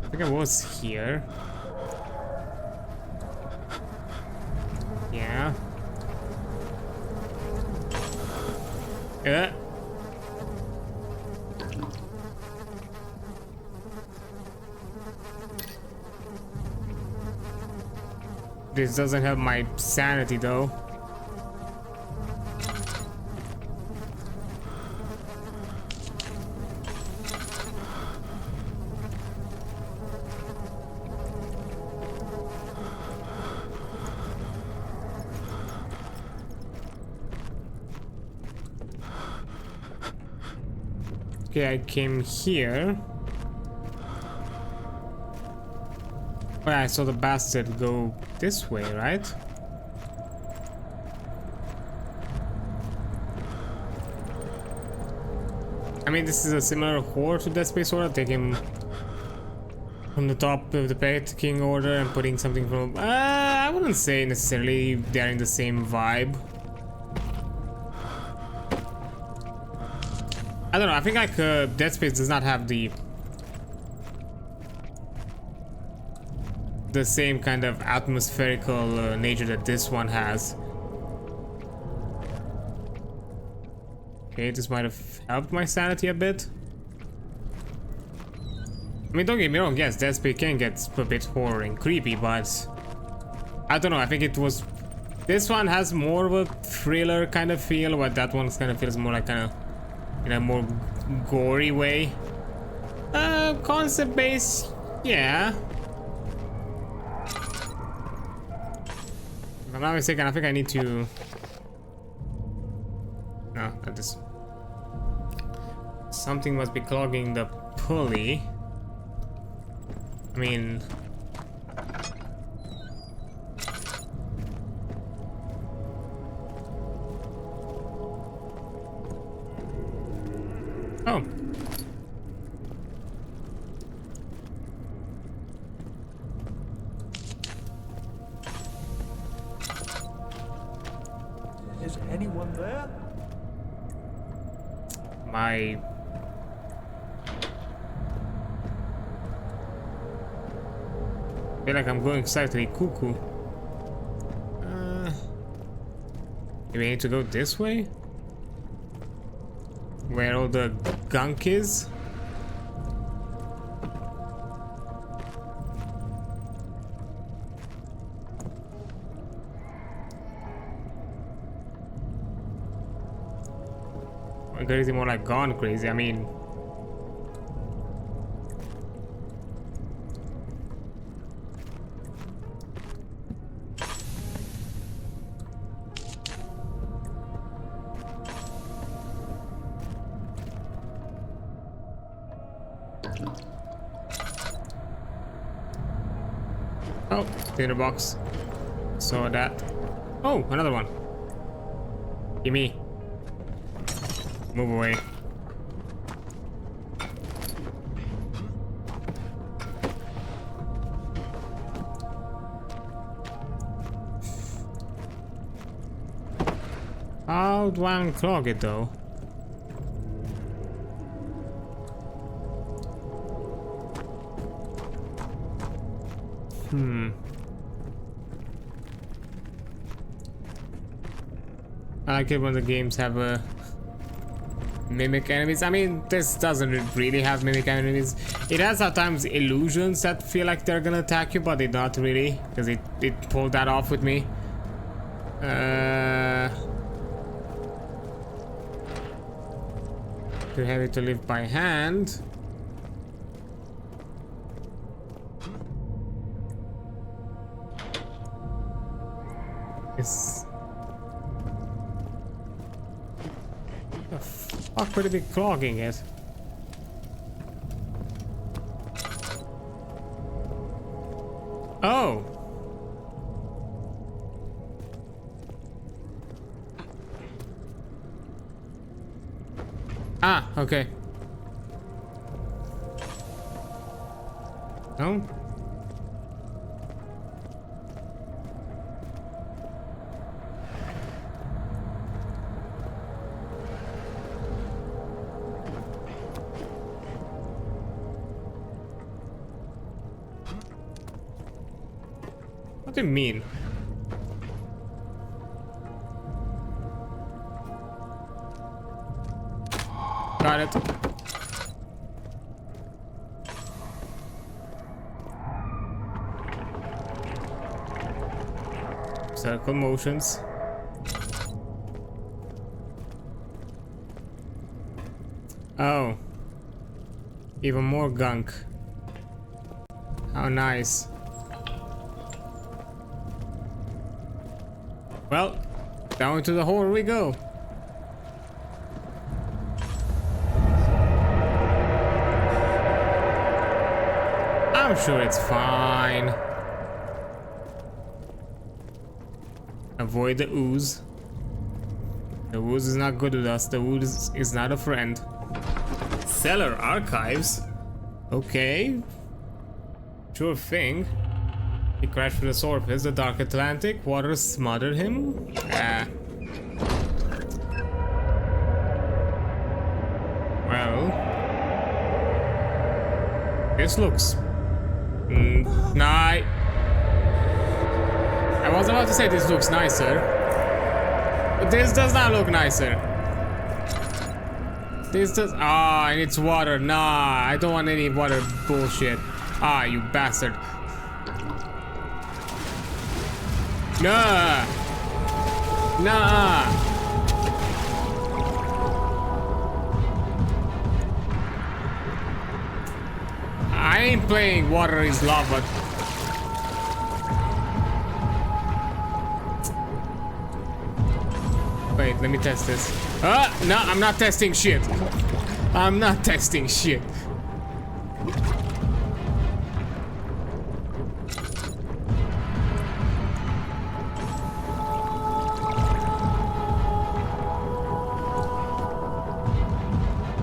I think I was here. Yeah. This doesn't have my sanity though. Okay, I came here. Oh, yeah, I saw the bastard go this way, right? I mean, this is a similar horde to Dead Space Order. Take him from the top of the pecking order and putting something from... I wouldn't say necessarily they're in the same vibe. I don't know, I think like Dead Space does not have the same kind of atmospherical nature that this one has. Okay, this might have helped my sanity a bit. I mean, don't get me wrong, yes, Dead Space can get a bit horror and creepy, but I don't know, I think it was... This one has more of a thriller kind of feel, but that one kind of feels more like kind of in a more gory way. Concept base, yeah. If I'm not mistaken, I think I need to... No, not this. Something must be clogging the pulley. I mean... Oh. Is anyone there? My... I feel like I'm going slightly cuckoo. Maybe I need to go this way? Where all the gunk is? Or crazy, more like gone crazy, I mean... Oh, dinner box. Saw that. Oh, another one. Gimme. Move away. How do I unclog it though? I like it when the games have a mimic enemies. I mean, this doesn't really have mimic enemies. It has at times illusions that feel like they're gonna attack you, but they not really, because it pulled that off with me. Too heavy to lift by hand. It's... The fuck would it be clogging it? Oh! Ah, okay. No? What do you mean? Got it. Circle motions. Oh. Even more gunk. How nice. Well, down to the hole we go. I'm sure it's fine. Avoid the ooze. The ooze is not good with us. The ooze is not a friend. Cellar archives? Okay. Sure thing. He crashed through the surface, the dark Atlantic. Water smothered him. Well. This looks... Nah. I was about to say this looks nicer. But this does not look nicer. This does. Ah, and it's water. Nah, I don't want any water bullshit. Ah, you bastard. Nah. Nah. I ain't playing water is lava. Wait, let me test this. No, I'm not testing shit. I'm not testing shit.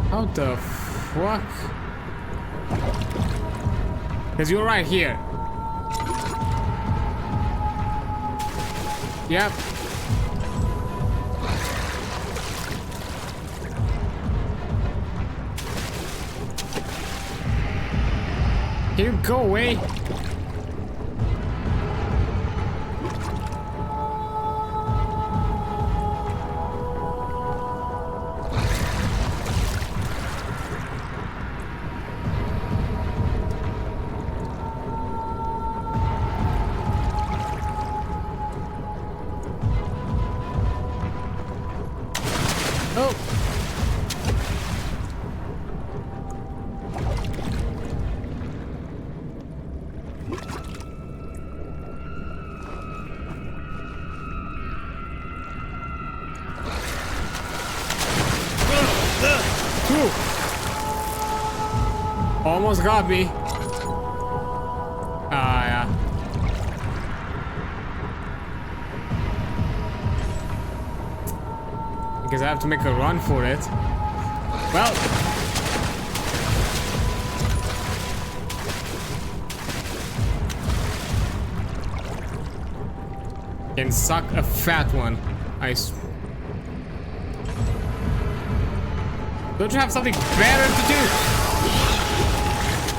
How the fuck? Because you're right here. Yep. Can you go away? Oh. Almost got me. Ah, yeah. Because I have to make a run for it. Well. Can suck a fat one. Don't you have something better to do?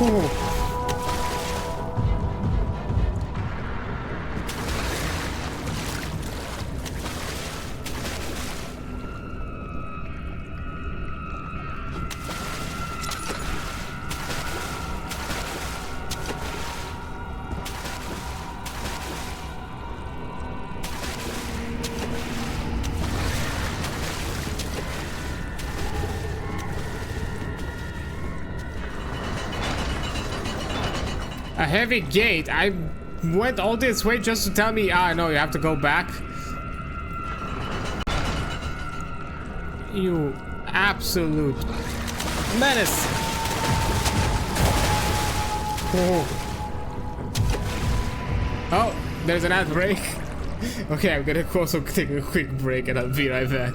Ooh. A heavy gate. I went all this way just to tell me, no, you have to go back. You absolute menace. Oh, there's an ad break. Okay, I'm gonna also take a quick break and I'll be right back.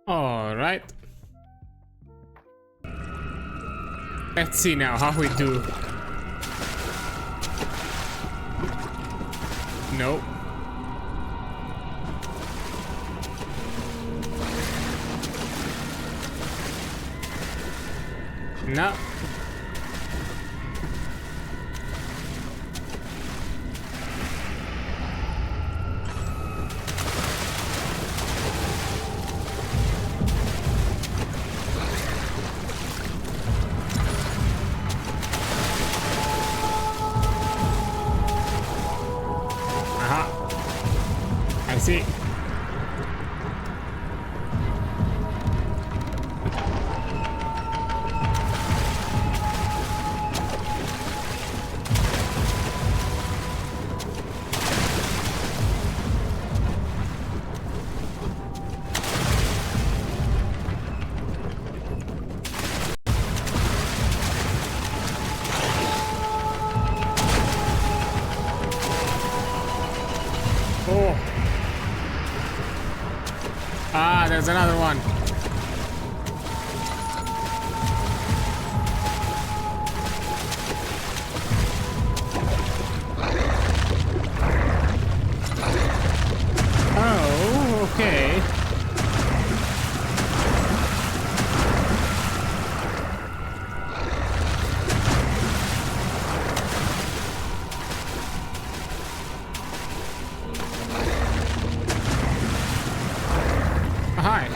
All right. Let's see now how we do. Nope. No. See. Oh. Ah, there's another one. Oh, okay. Hi.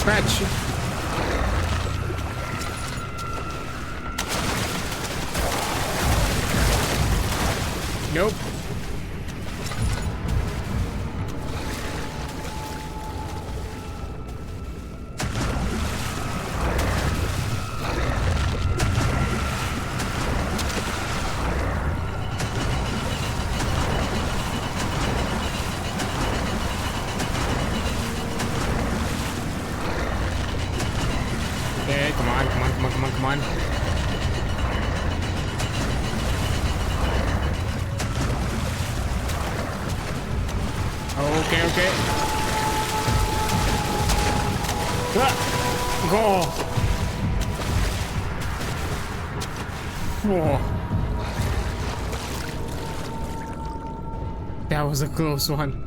Fetch. Nope. Okay, come on, come on, come on, come on, come on. Okay, okay. Go. Whoa. That was a close one.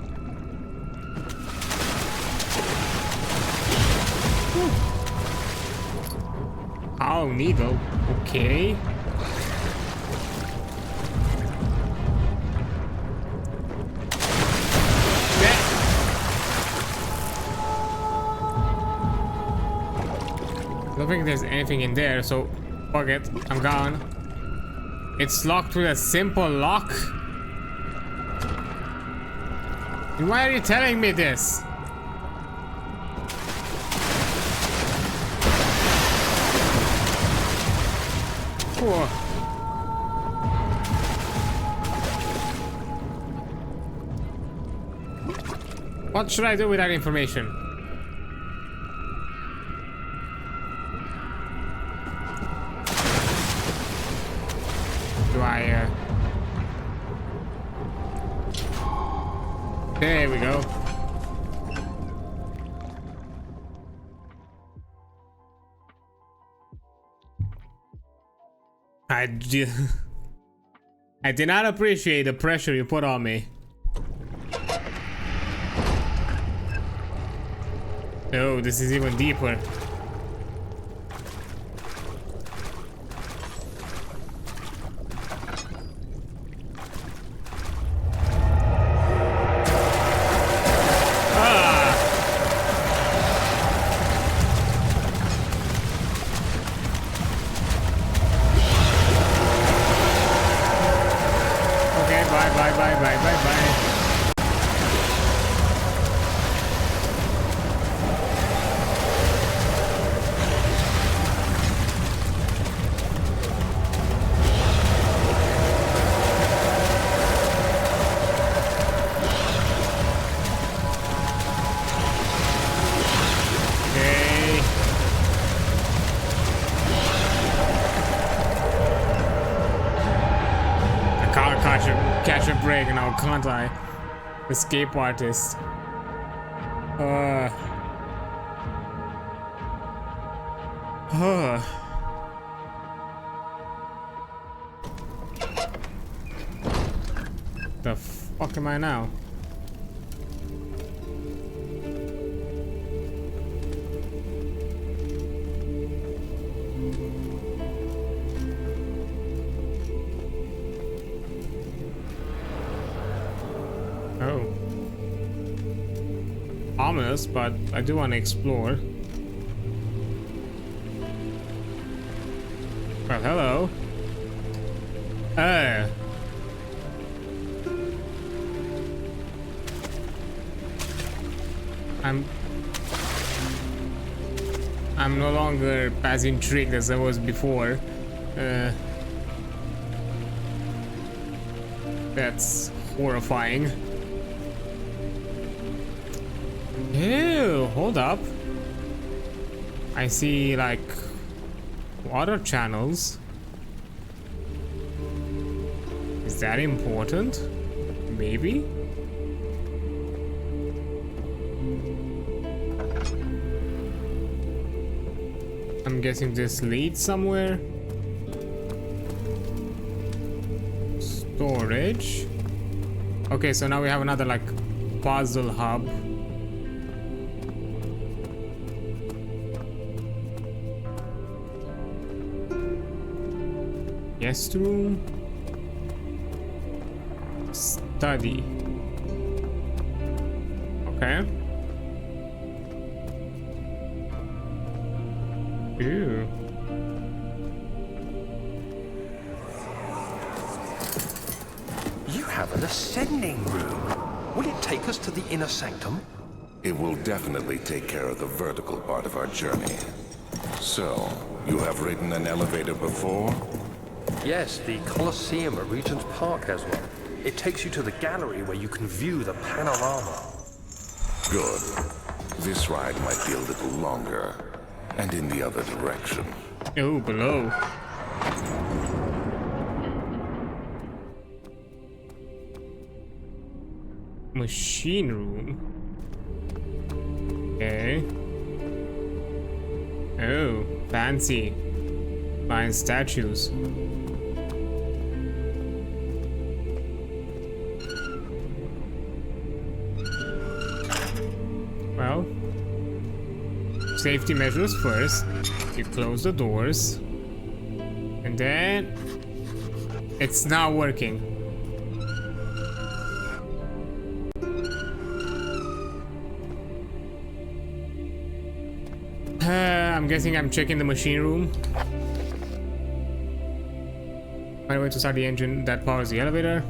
Oh, needle. Okay. I don't think there's anything in there, so fuck it. I'm gone. It's locked with a simple lock. Why are you telling me this? Whoa. What should I do with that information? Do I, There we go. I did not appreciate the pressure you put on me. Oh, this is even deeper. Catch a break now, can't I? Escape artist. The fuck am I now? Oh. Ominous, but I do want to explore. Well, hello. I'm no longer as intrigued as I was before. That's horrifying. Ew, hold up. I see like water channels. Is that important? Maybe? I'm guessing this leads somewhere. Storage. Okay, so now we have another like puzzle hub. Guest room. Study. Okay. Ew. You have an ascending room. Will it take us to the inner sanctum? It will definitely take care of the vertical part of our journey. So, you have ridden an elevator before? Yes, the Colosseum at Regent's Park has one. It takes you to the gallery where you can view the panorama. Good. This ride might be a little longer, and in the other direction. Oh, below. Machine room. Okay. Oh, fancy. Fine statues. Well, safety measures first. You close the doors. And then it's not working. I'm guessing I'm checking the machine room. Find a way to start the engine that powers the elevator.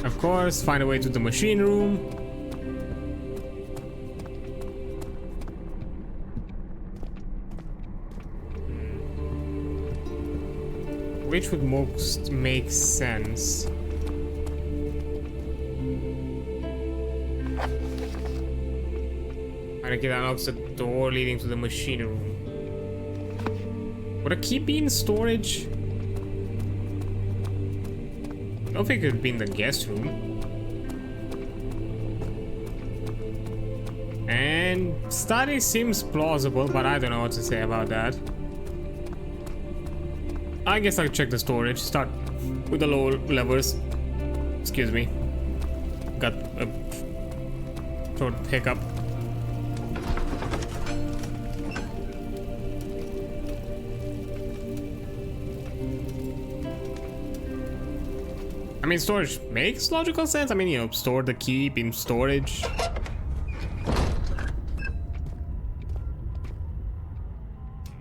Of course, find a way to the machine room. Which would most make sense? I think it unlocks the door leading to the machine room. Would a key be in storage? I don't think it would be in the guest room. And study seems plausible, but I don't know what to say about that. I guess I'll check the storage. Start with the lower levers. Excuse me. Got a throat hiccup. I mean, storage makes logical sense. I mean, you know, store the key in storage.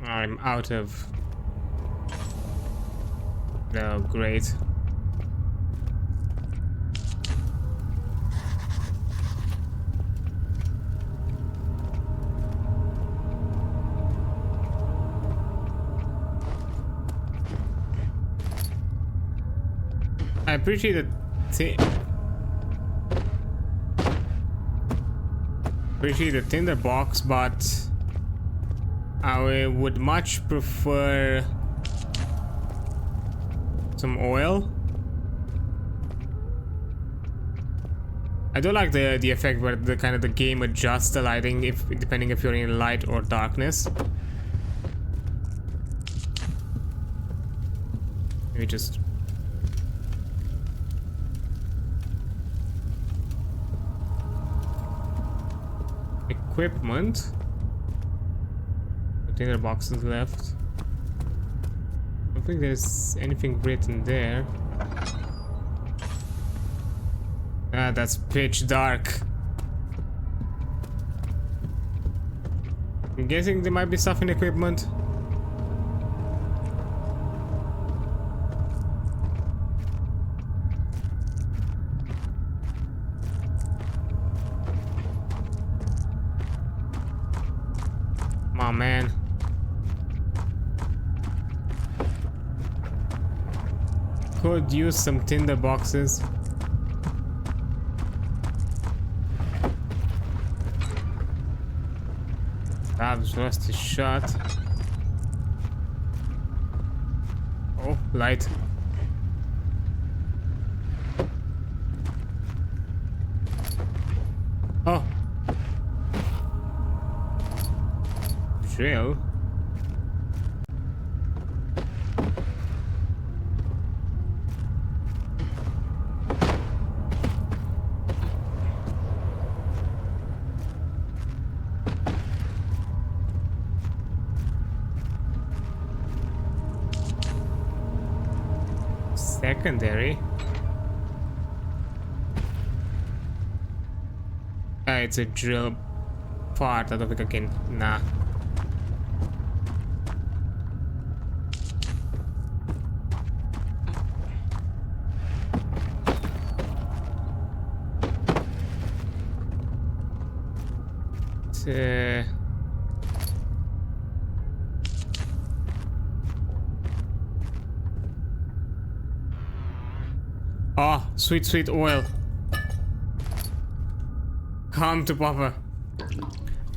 I'm out of... Oh, great. I appreciate the tinder box, but I would much prefer some oil. I do like the effect where the kind of the game adjusts the lighting depending if you're in light or darkness. Let me just equipment. The tinder boxes left. I don't think there's anything written there. Ah, that's pitch dark. I'm guessing there might be stuff in equipment. Oh man. Could use some tinder boxes. Tabs rusty shut. Oh, light. Oh. Drill. secondary. It's a drill part. I don't think I can. Nah. Oh, sweet, sweet oil. Come to Papa.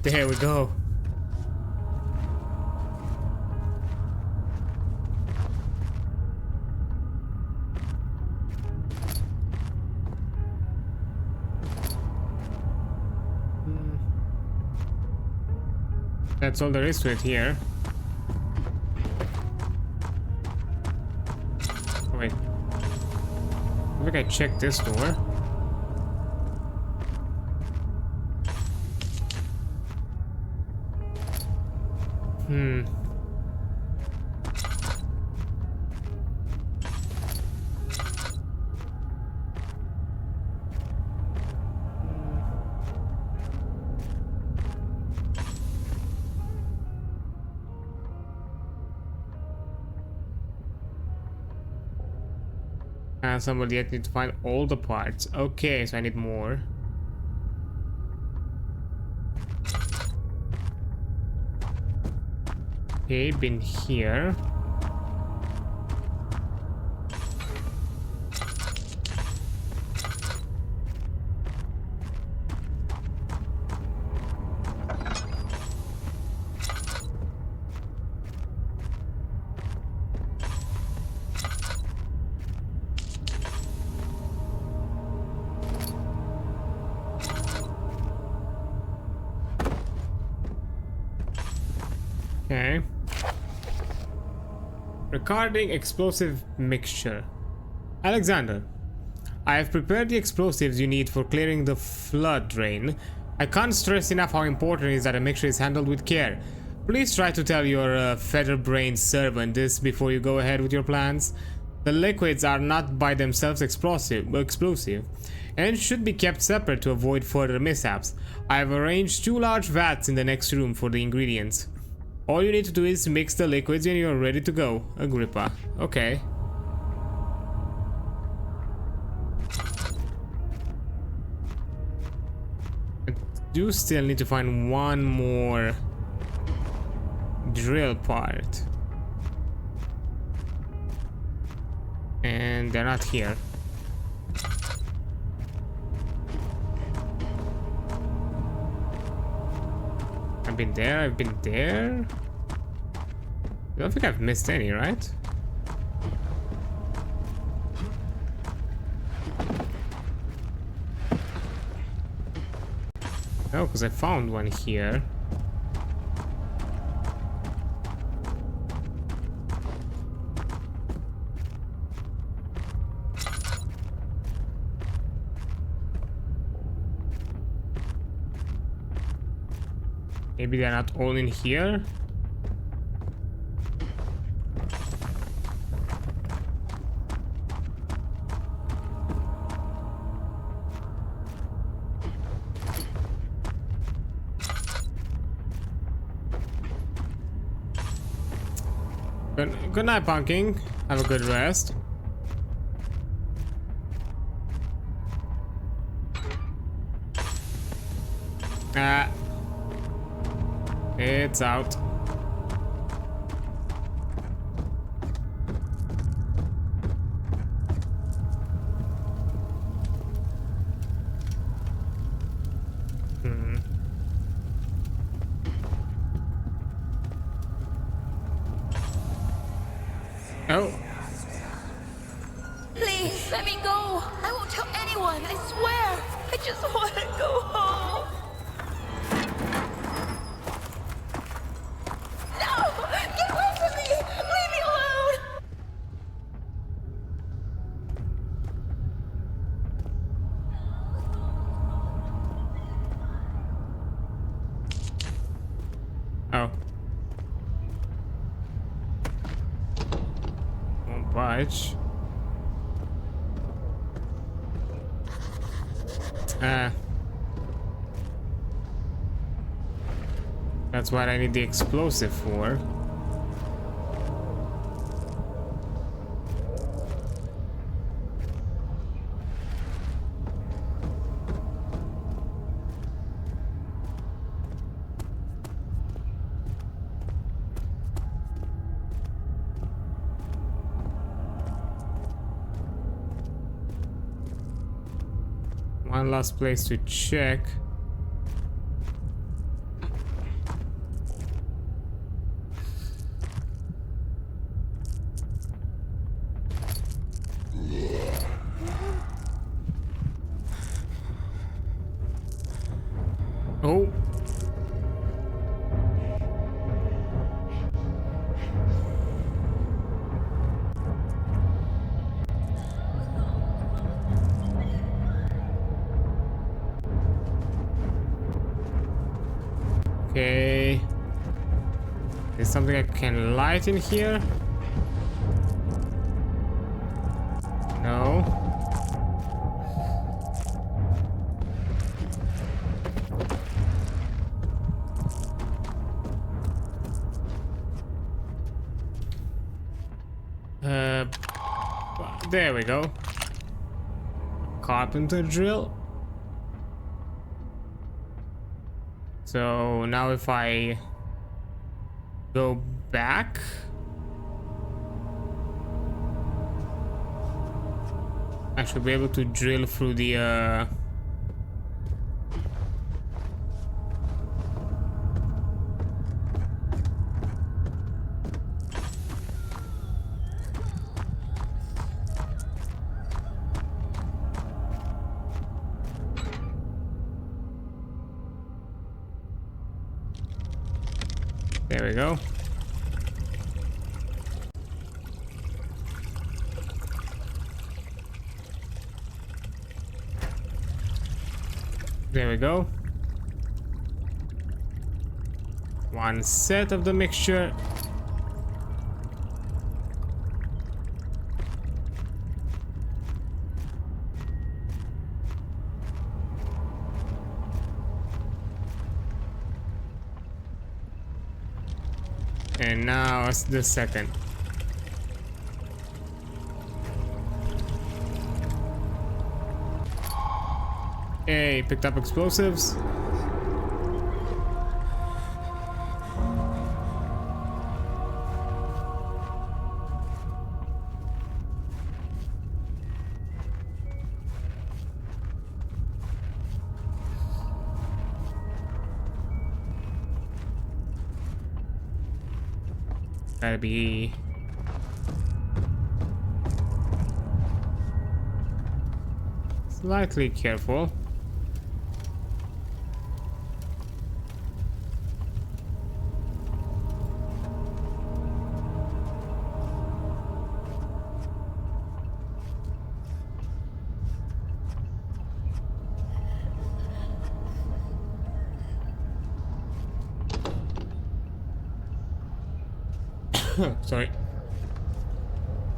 There we go. That's all there is to it here. Oh, wait. I think I checked this door. Somebody yet need to find all the parts. Okay, so I need more. Okay, been here. Okay. Recording explosive mixture. Alexander, I have prepared the explosives you need for clearing the flood drain. I can't stress enough how important it is that a mixture is handled with care. Please try to tell your feather-brained servant this before you go ahead with your plans. The liquids are not by themselves explosive and should be kept separate to avoid further mishaps. I have arranged 2 large vats in the next room for the ingredients. All you need to do is mix the liquids and you're ready to go. Agrippa. Okay. I do still need to find one more drill part. And they're not here. I've been there, I've been there. I don't think I've missed any, right? No, because I found one here. Maybe they're not all in here. Good night, Pumpkin. Have a good rest. It's out. Oh. Please, let me go. I won't tell anyone, I swear. I just want to go home. No! Get away from me! Leave me alone! Oh. Won't budge. That's what I need the explosive for. One last place to check. Oh. Okay. There's something I can light in here? No. There we go. Carpenter drill. So now if I go back, I should be able to drill through the there we go. There we go. One set of the mixture. And now it's the second. Hey, picked up explosives. Gotta be slightly careful. Sorry.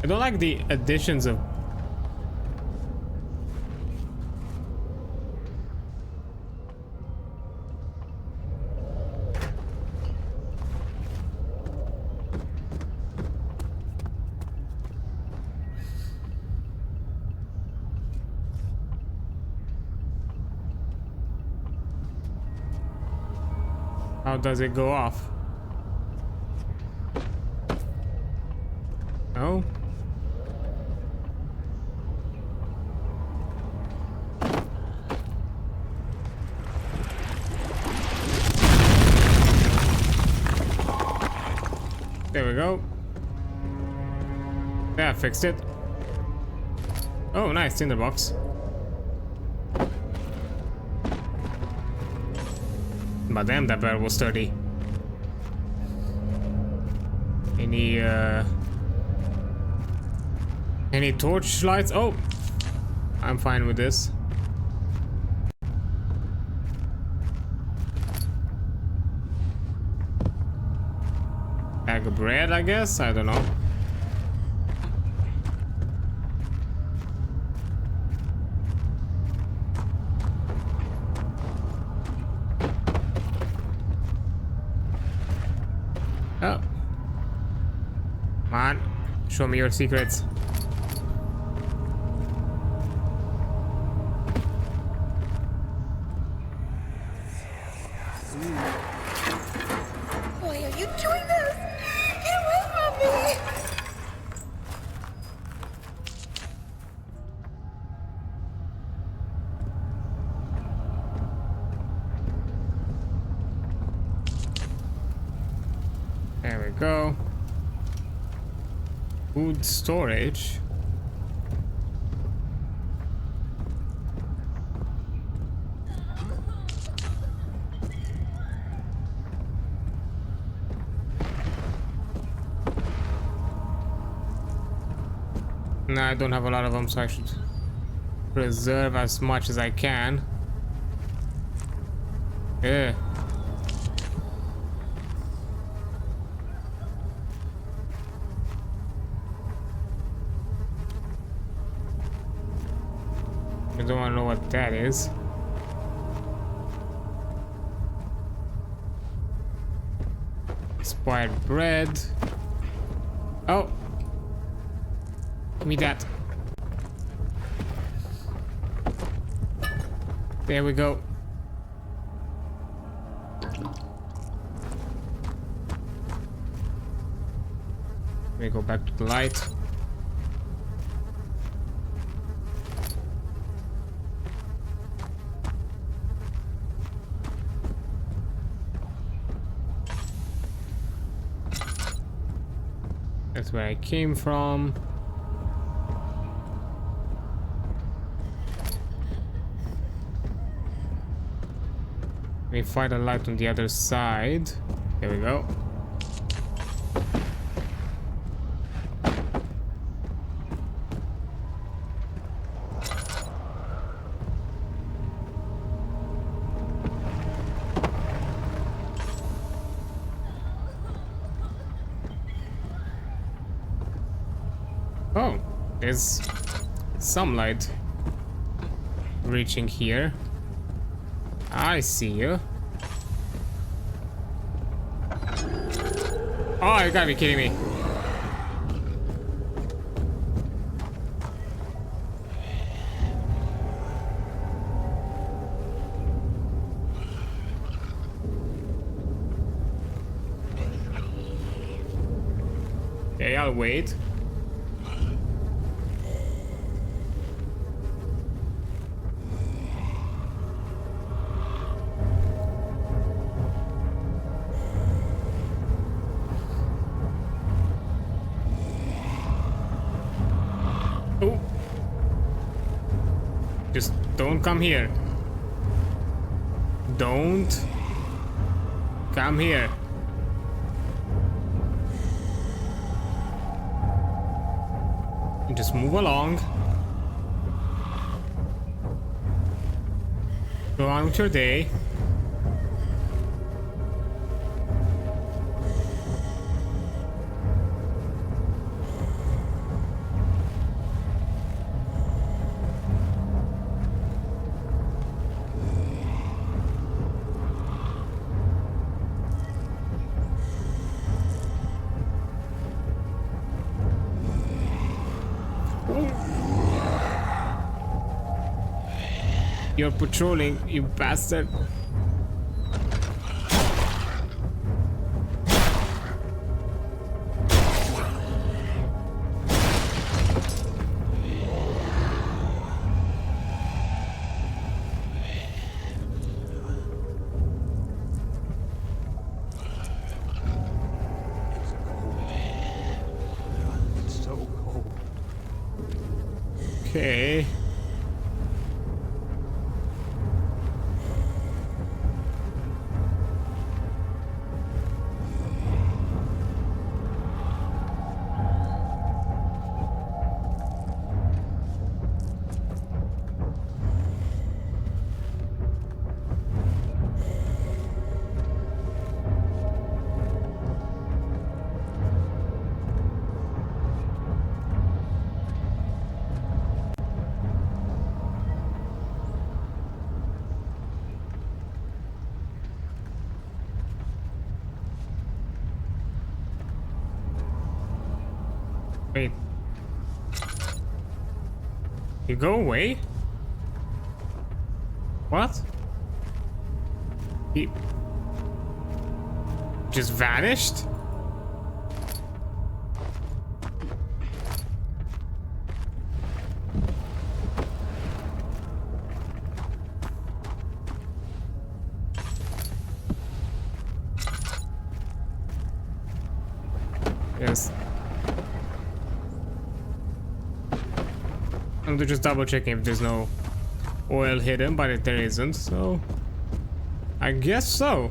I don't like the additions of how does it go off? No. There we go. Yeah, fixed it. Oh, nice tinderbox. But damn, that bird was sturdy. Any torch lights? Oh, I'm fine with this. Bag of bread, I guess? I don't know. Oh. Come on. Show me your secrets. Why are you doing this? Get away from me! There we go. Food storage. No, I don't have a lot of them, so I should preserve as much as I can. Yeah. I don't want to know what that is. Expired bread. Oh! Give me that. There we go. Let me go back to the light. That's where I came from. Let me find a light on the other side. There we go. Oh, there's some light reaching here. I see you. Oh, you gotta be kidding me. Okay, I'll wait. Oh. Just don't come here. Don't come here. Just move along. Go on with your day. You're patrolling, you bastard. It's so cold. Okay. Wait. You go away? What? He just vanished? Yes. I'm just double checking if there's no oil hidden, but if there isn't, so I guess so.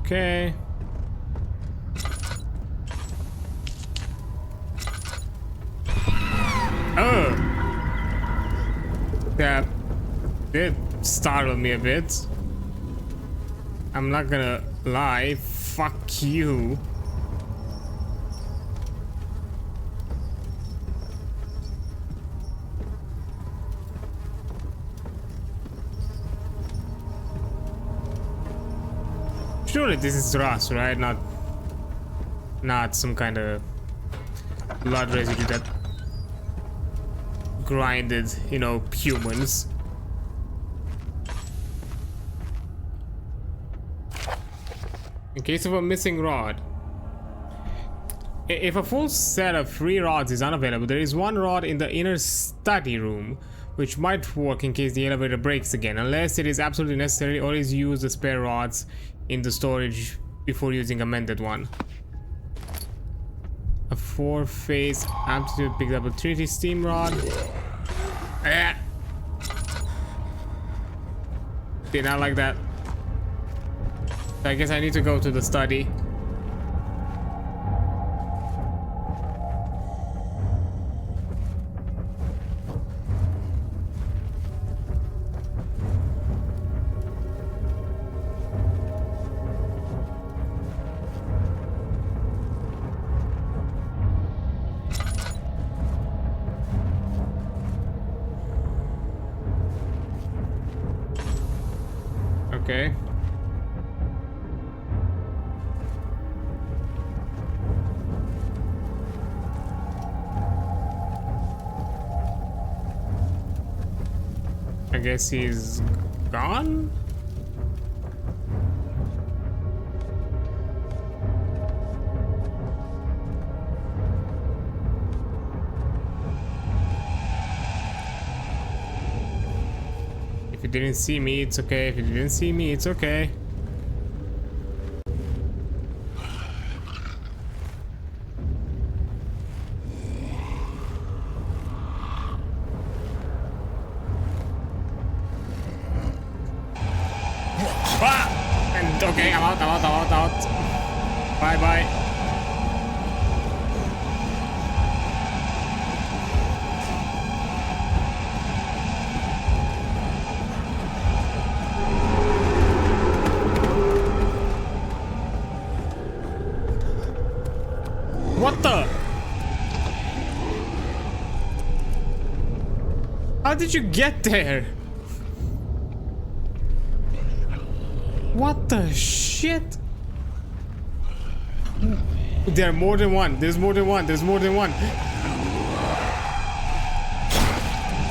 Okay. Oh, that did startle me a bit. I'm not gonna lie. Fuck you. Surely this is rust, right? Not some kind of blood residue that grinded, you know, humans. In case of a missing rod. If a full set of 3 rods is unavailable, there is 1 rod in the inner study room, which might work in case the elevator breaks again, unless it is absolutely necessary. Always use the spare rods in the storage before using a mended one. A 4-phase amplitude picked up a 3D steam rod. Did not like that. I guess I need to go to the study. Okay. I guess he's gone? If you didn't see me, it's okay. If you didn't see me, it's okay. And okay, I'm out. Bye bye. What the? How did you get there? What the shit? There are more than one. There's more than one. There's more than one.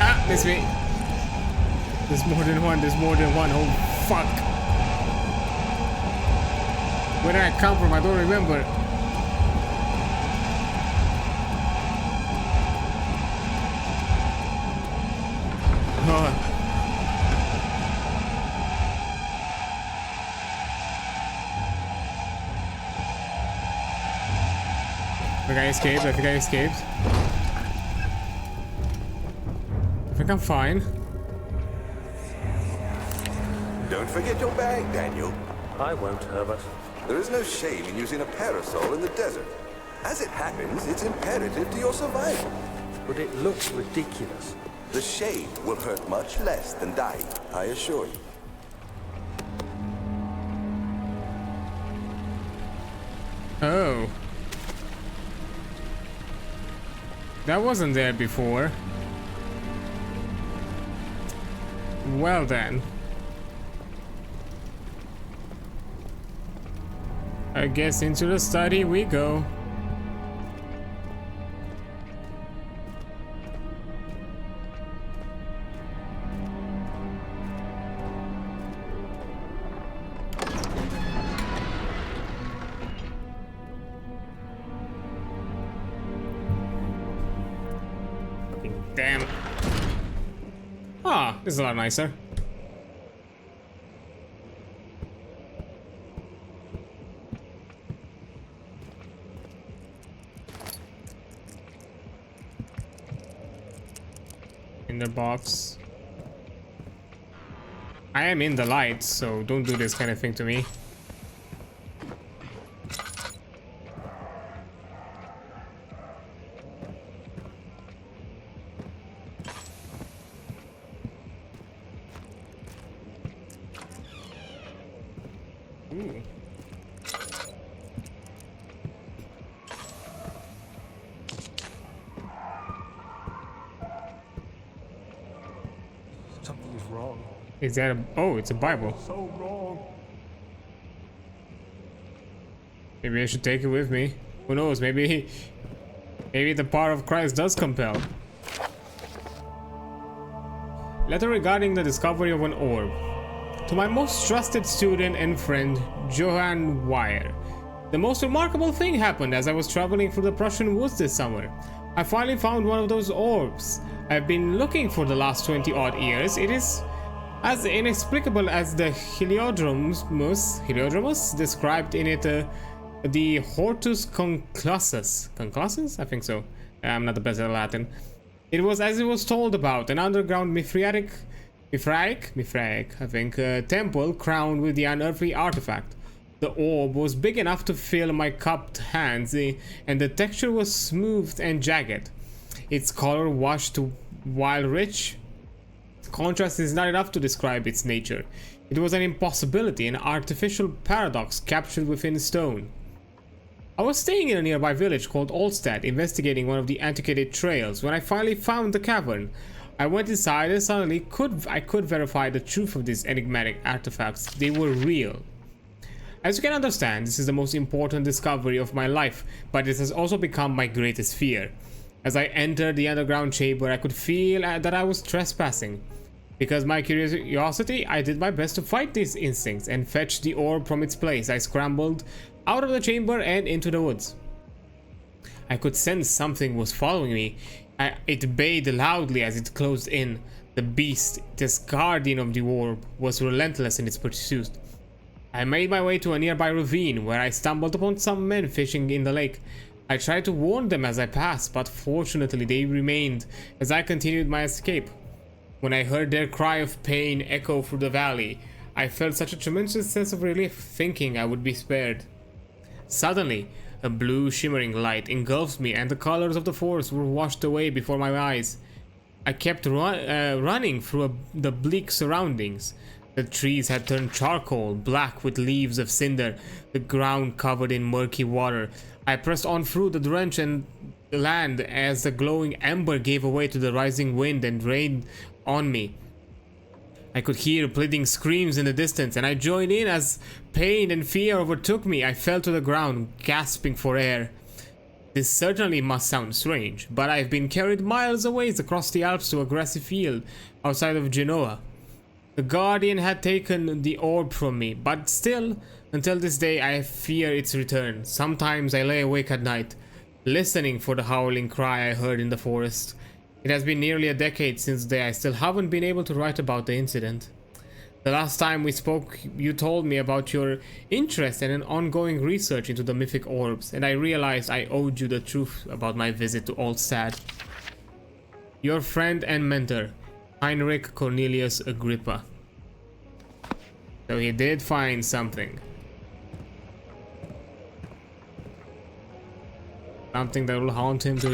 Ah, miss me. There's more than one. There's more than one. Oh, fuck. Where did I come from? I don't remember. Oh. I think I escaped. I think I'm fine. Don't forget your bag, Daniel. I won't, Herbert. There is no shame in using a parasol in the desert. As it happens, it's imperative to your survival. But it looks ridiculous. The shade will hurt much less than dying, I assure you. Oh. That wasn't there before. Well then. I guess into the study we go. Damn. Ah, this is a lot nicer. In the box. I am in the light, so don't do this kind of thing to me. Ooh. Something is wrong. Is that a... Oh, it's a Bible. So wrong. Maybe I should take it with me. Who knows, maybe the power of Christ does compel. Letter regarding the discovery of an orb. To my most trusted student and friend, Johann Weyer. The most remarkable thing happened as I was traveling through the Prussian woods this summer. I finally found one of those orbs I've been looking for the last 20 odd years. It is as inexplicable as the Heliodromus described in it, the Hortus Conclussus. Conclussus? I think so. I'm not the best at Latin. It was as it was told about, an underground Mithraetic, I think, temple crowned with the unearthly artifact. The orb was big enough to fill my cupped hands, and the texture was smooth and jagged. Its color washed while rich. Contrast is not enough to describe its nature. It was an impossibility, an artificial paradox captured within stone. I was staying in a nearby village called Olstad, investigating one of the antiquated trails, when I finally found the cavern. I went inside and suddenly I could verify the truth of these enigmatic artifacts. They were real. As you can understand, this is the most important discovery of my life, but it has also become my greatest fear. As I entered the underground chamber, I could feel that I was trespassing. Because my curiosity, I did my best to fight these instincts and fetch the orb from its place. I scrambled out of the chamber and into the woods. I could sense something was following me. It bayed loudly as it closed in. The beast, this guardian of the orb, was relentless in its pursuit. I made my way to a nearby ravine where I stumbled upon some men fishing in the lake. I tried to warn them as I passed, but fortunately they remained as I continued my escape. When I heard their cry of pain echo through the valley, I felt such a tremendous sense of relief, thinking I would be spared. Suddenly, a blue shimmering light engulfed me and the colors of the forest were washed away before my eyes. I kept running through the bleak surroundings. The trees had turned charcoal, black with leaves of cinder, the ground covered in murky water. I pressed on through the drenched land as the glowing ember gave way to the rising wind and rained on me. I could hear pleading screams in the distance, and I joined in as pain and fear overtook me. I fell to the ground, gasping for air. This certainly must sound strange, but I've been carried miles away across the Alps to a grassy field outside of Genoa. The Guardian had taken the orb from me, but still, until this day, I fear its return. Sometimes I lay awake at night, listening for the howling cry I heard in the forest. It has been nearly a decade since then. I still haven't been able to write about the incident. The last time we spoke, you told me about your interest and an ongoing research into the mythic orbs, and I realized I owed you the truth about my visit to Olstad. Your friend and mentor, Heinrich Cornelius Agrippa. So he did find something. Something that will haunt him to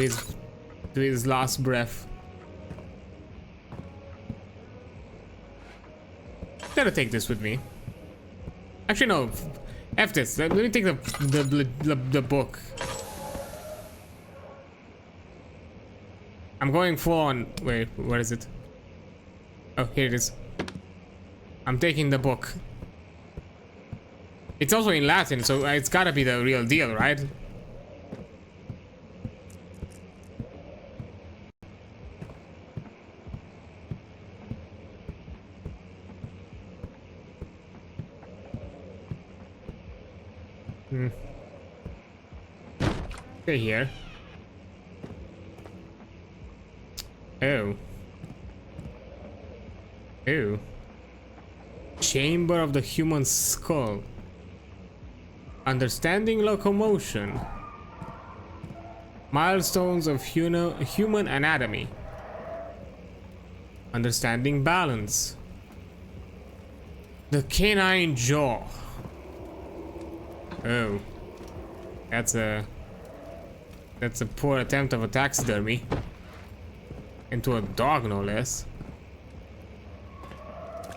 his last breath. Gotta take this with me. Actually, no. F this. Let me take the book. I'm going full on. Wait, where is it? Oh, here it is. I'm taking the book. It's also in Latin, so it's gotta be the real deal, right? Stay here. Oh. Oh. Chamber of the human skull. Understanding locomotion. Milestones of human anatomy. Understanding balance. The canine jaw. Oh. That's a poor attempt of a taxidermy. Into a dog, no less.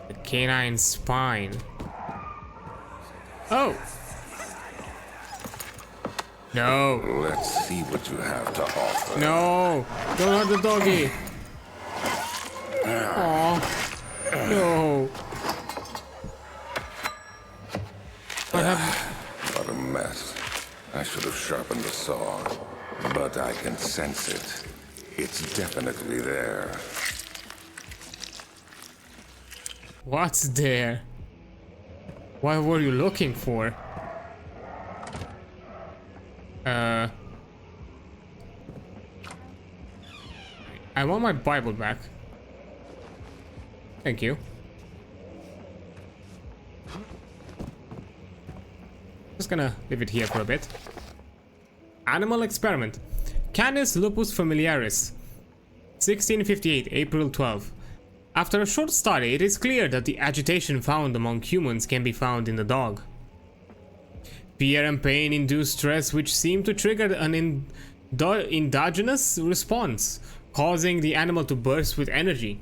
The canine spine. Oh! No! Let's see what you have to offer. No! Don't hurt the doggy! Aww. No! What a mess. I should have sharpened the saw, but I can sense it. It's definitely there. What's there? What were you looking for? I want my Bible back. Thank you. Just gonna leave it here for a bit. Animal experiment. Canis lupus familiaris. 1658, April 12. After a short study, it is clear that the agitation found among humans can be found in the dog. Fear and pain induce stress which seem to trigger an endogenous response, causing the animal to burst with energy.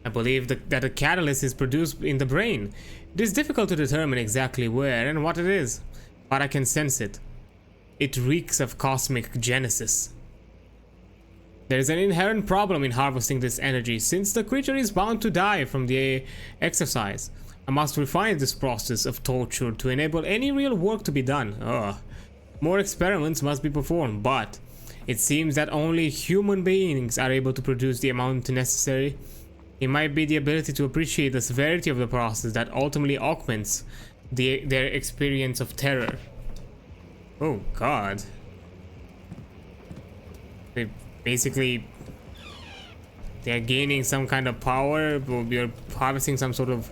I believe that a catalyst is produced in the brain. It is difficult to determine exactly where and what it is, but I can sense it. It reeks of cosmic genesis. There is an inherent problem in harvesting this energy, since the creature is bound to die from the exercise. I must refine this process of torture to enable any real work to be done. Ugh. More experiments must be performed, but it seems that only human beings are able to produce the amount necessary. It might be the ability to appreciate the severity of the process that ultimately augments their experience of terror. Oh god. They're gaining some kind of power. We're harvesting some sort of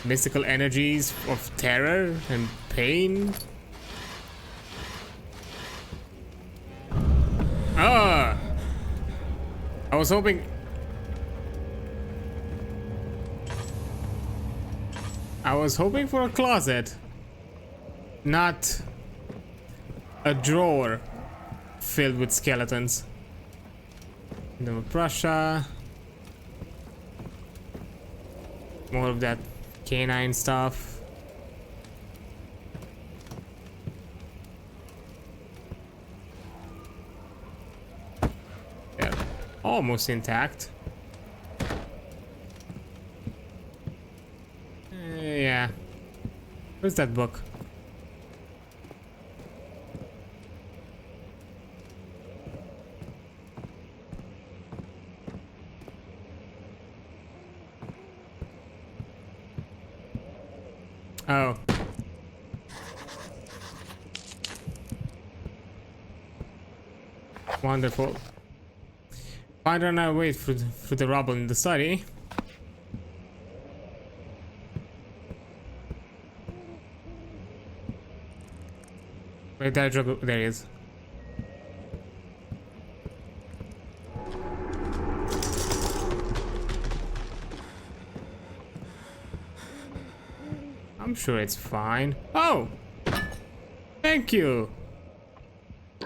mystical energies of terror and pain. Ah! I was hoping... for a closet, not a drawer filled with skeletons. Nova Prussia. More of that canine stuff. They're almost intact. Yeah. Where's that book? Oh. Wonderful. Find her now, wait for the rubble in the study. Wait, there he is. I'm sure it's fine. Oh! Thank you!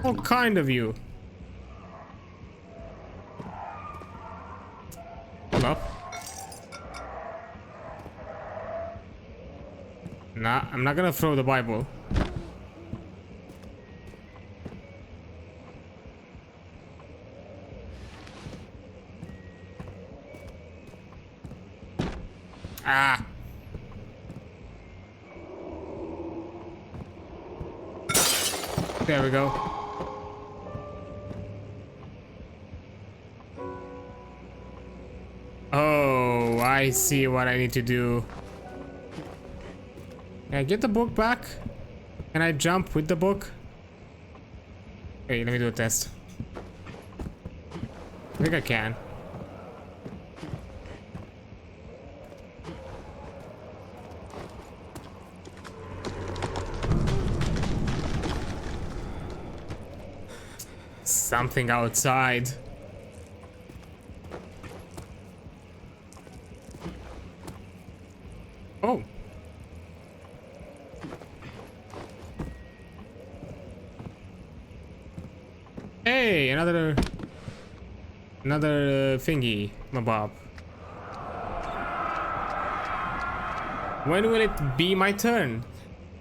How kind of you. Hold up. Nah, I'm not gonna throw the Bible. Ah. There we go. Oh, I see what I need to do. Can I get the book back? Can I jump with the book? Wait, let me do a test. I think I can. Something outside. Oh. Hey, another thingy, mabob. When will it be my turn?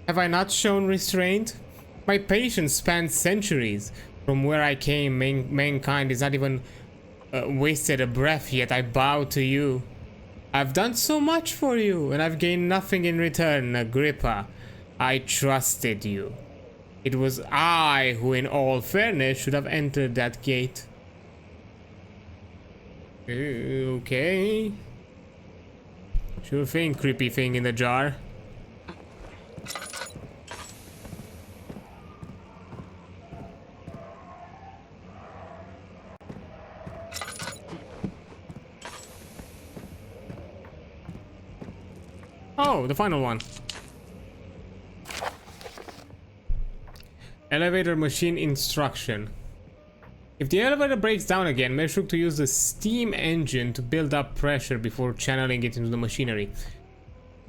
Have I not shown restraint? My patience spans centuries. From where I came, mankind is not even wasted a breath, yet I bow to you. I've done so much for you, and I've gained nothing in return, Agrippa. I trusted you. It was I who, in all fairness, should have entered that gate. Okay. Sure thing, creepy thing in the jar. Oh, the final one. Elevator machine instruction. If the elevator breaks down again, make sure to use the steam engine to build up pressure before channeling it into the machinery.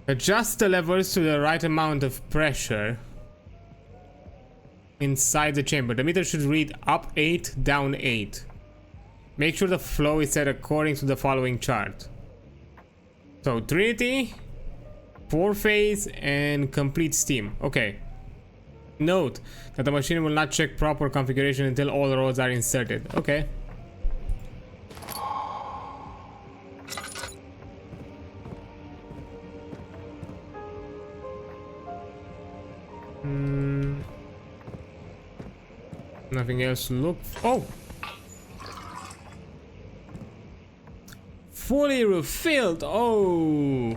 Adjust the levers to the right amount of pressure inside the chamber. The meter should read up 8, down 8. Make sure the flow is set according to the following chart. So, Trinity, 4-phase, and complete steam. Okay. Note that the machine will not check proper configuration until all rods are inserted. Okay. Nothing else to look. Oh! Fully refilled. Oh!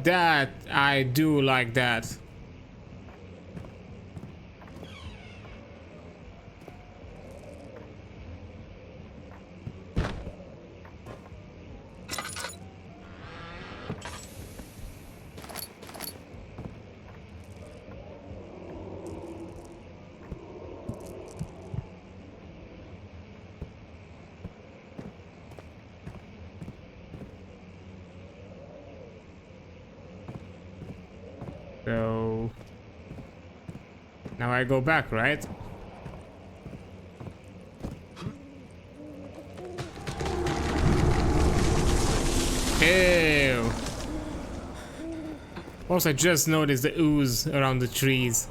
That I do like that. So now I go back, right? Ew. Also, I just noticed the ooze around the trees.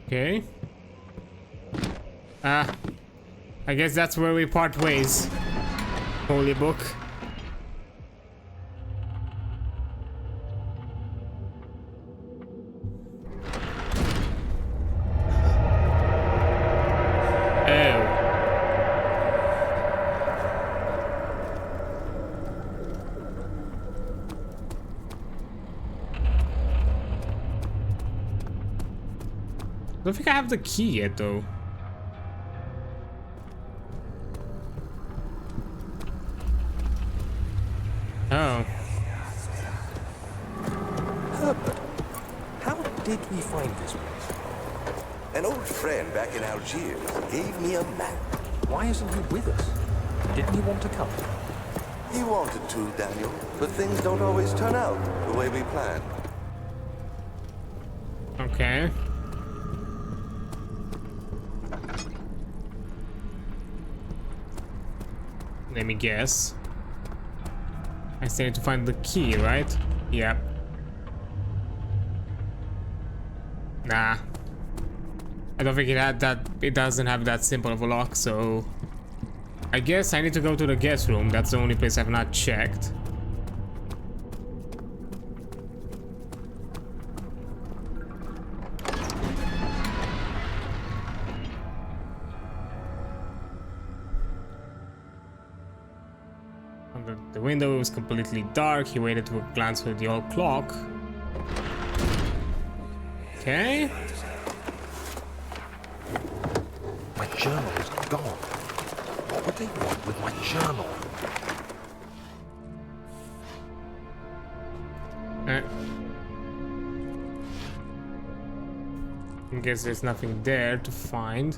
Okay. I guess that's where we part ways. Holy book. I don't think I have the key yet, though. Oh. Herbert, how did we find this place? An old friend back in Algiers gave me a map. Why isn't he with us? Didn't he want to come? He wanted to, Daniel, but things don't always turn out the way we planned. Okay. Let me guess. I still need to find the key, right? Yep. Nah. I don't think it had that. It doesn't have that simple of a lock, so I guess I need to go to the guest room. That's the only place I've not checked. The window was completely dark. He waited to glance through the old clock. Okay. My journal is gone. What would they want with my journal? I guess there's nothing there to find.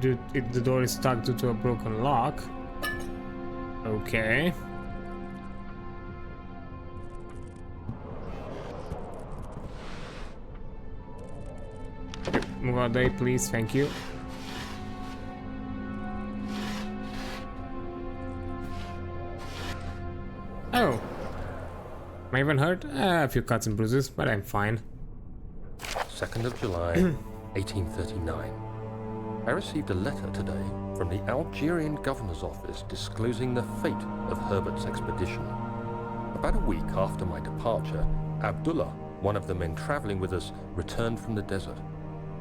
The door is stuck due to a broken lock. Okay. Move out there, please. Thank you. Oh. Am I even hurt? A few cuts and bruises, but I'm fine. 2nd of July, 1839. I received a letter today from the Algerian governor's office disclosing the fate of Herbert's expedition. About a week after my departure, Abdullah, one of the men traveling with us, returned from the desert.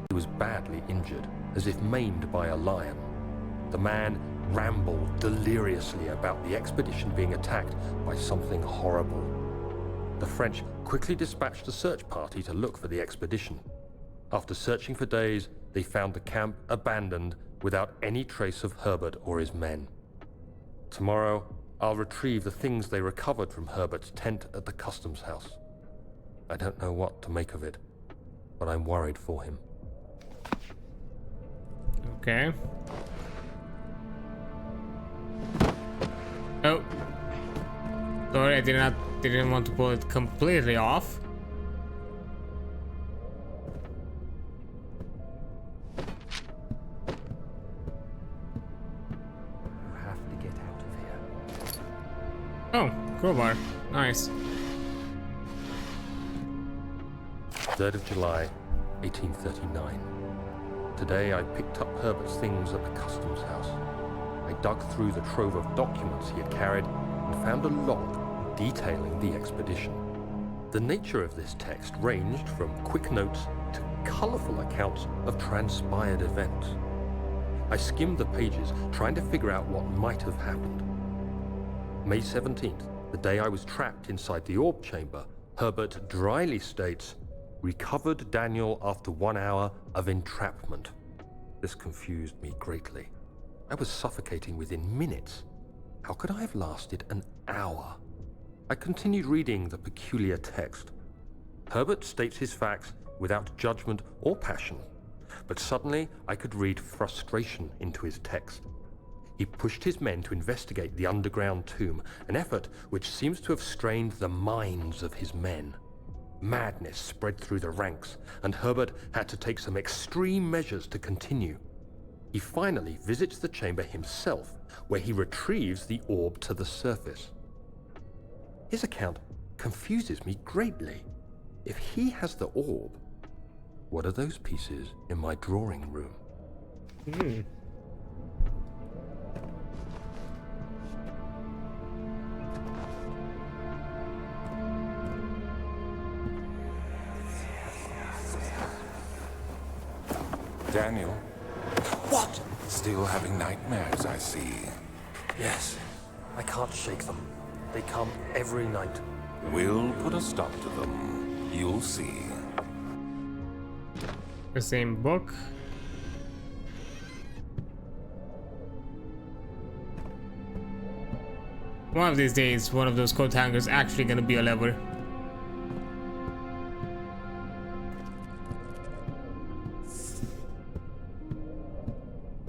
He was badly injured, as if maimed by a lion. The man rambled deliriously about the expedition being attacked by something horrible. The French quickly dispatched a search party to look for the expedition. After searching for days, they found the camp abandoned without any trace of Herbert or his men. Tomorrow, I'll retrieve the things they recovered from Herbert's tent at the customs house. I don't know what to make of it, but I'm worried for him. Okay. Oh. Sorry, I didn't want to pull it completely off. Oh, crowbar. Nice. 3rd of July, 1839. Today I picked up Herbert's things at the customs house. I dug through the trove of documents he had carried and found a log detailing the expedition. The nature of this text ranged from quick notes to colorful accounts of transpired events. I skimmed the pages, trying to figure out what might have happened. May 17th, the day I was trapped inside the orb chamber, Herbert dryly states, "Recovered Daniel after 1 hour of entrapment." This confused me greatly. I was suffocating within minutes. How could I have lasted an hour? I continued reading the peculiar text. Herbert states his facts without judgment or passion, but suddenly I could read frustration into his text. He pushed his men to investigate the underground tomb, an effort which seems to have strained the minds of his men. Madness spread through the ranks, and Herbert had to take some extreme measures to continue. He finally visits the chamber himself, where he retrieves the orb to the surface. His account confuses me greatly. If he has the orb, what are those pieces in my drawing room? Daniel, What? still having nightmares, I see. Yes, I can't shake them. They come every night. We'll put a stop to them. You'll see. The same book. One of these days, one of those coat hangers actually gonna be a lever.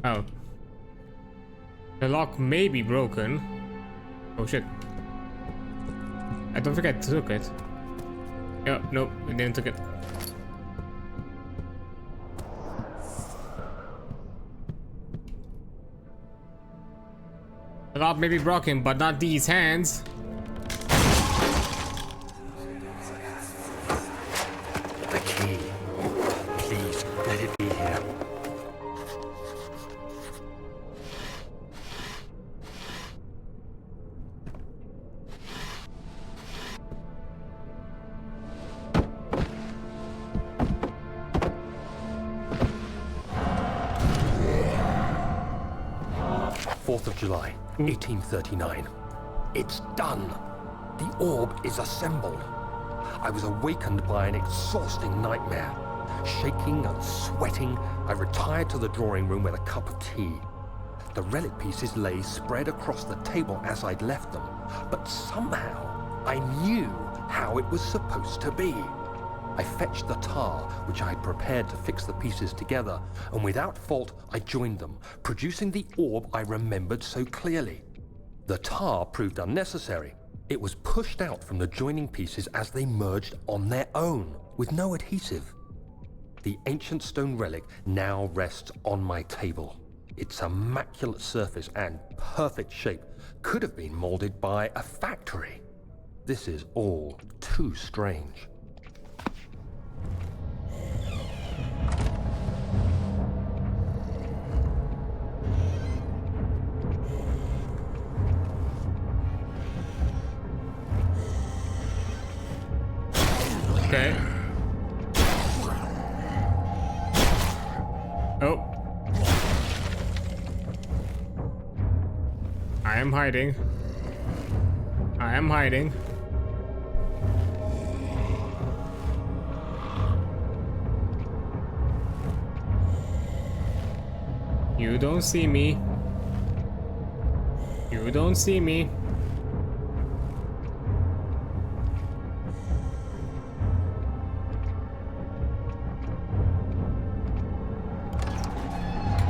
Oh. The lock may be broken. Oh shit. I don't think I took it. Oh, nope, I didn't took it. A lot may be broken, but not these hands. The key. Please, let it be here. July, 1839. It's done. The orb is assembled. I was awakened by an exhausting nightmare. Shaking and sweating, I retired to the drawing room with a cup of tea. The relic pieces lay spread across the table as I'd left them, but somehow I knew how it was supposed to be. I fetched the tar, which I had prepared to fix the pieces together, and without fault I joined them, producing the orb I remembered so clearly. The tar proved unnecessary. It was pushed out from the joining pieces as they merged on their own, with no adhesive. The ancient stone relic now rests on my table. Its immaculate surface and perfect shape could have been molded by a factory. This is all too strange. Okay. Oh. I am hiding. I am hiding. You don't see me. You don't see me.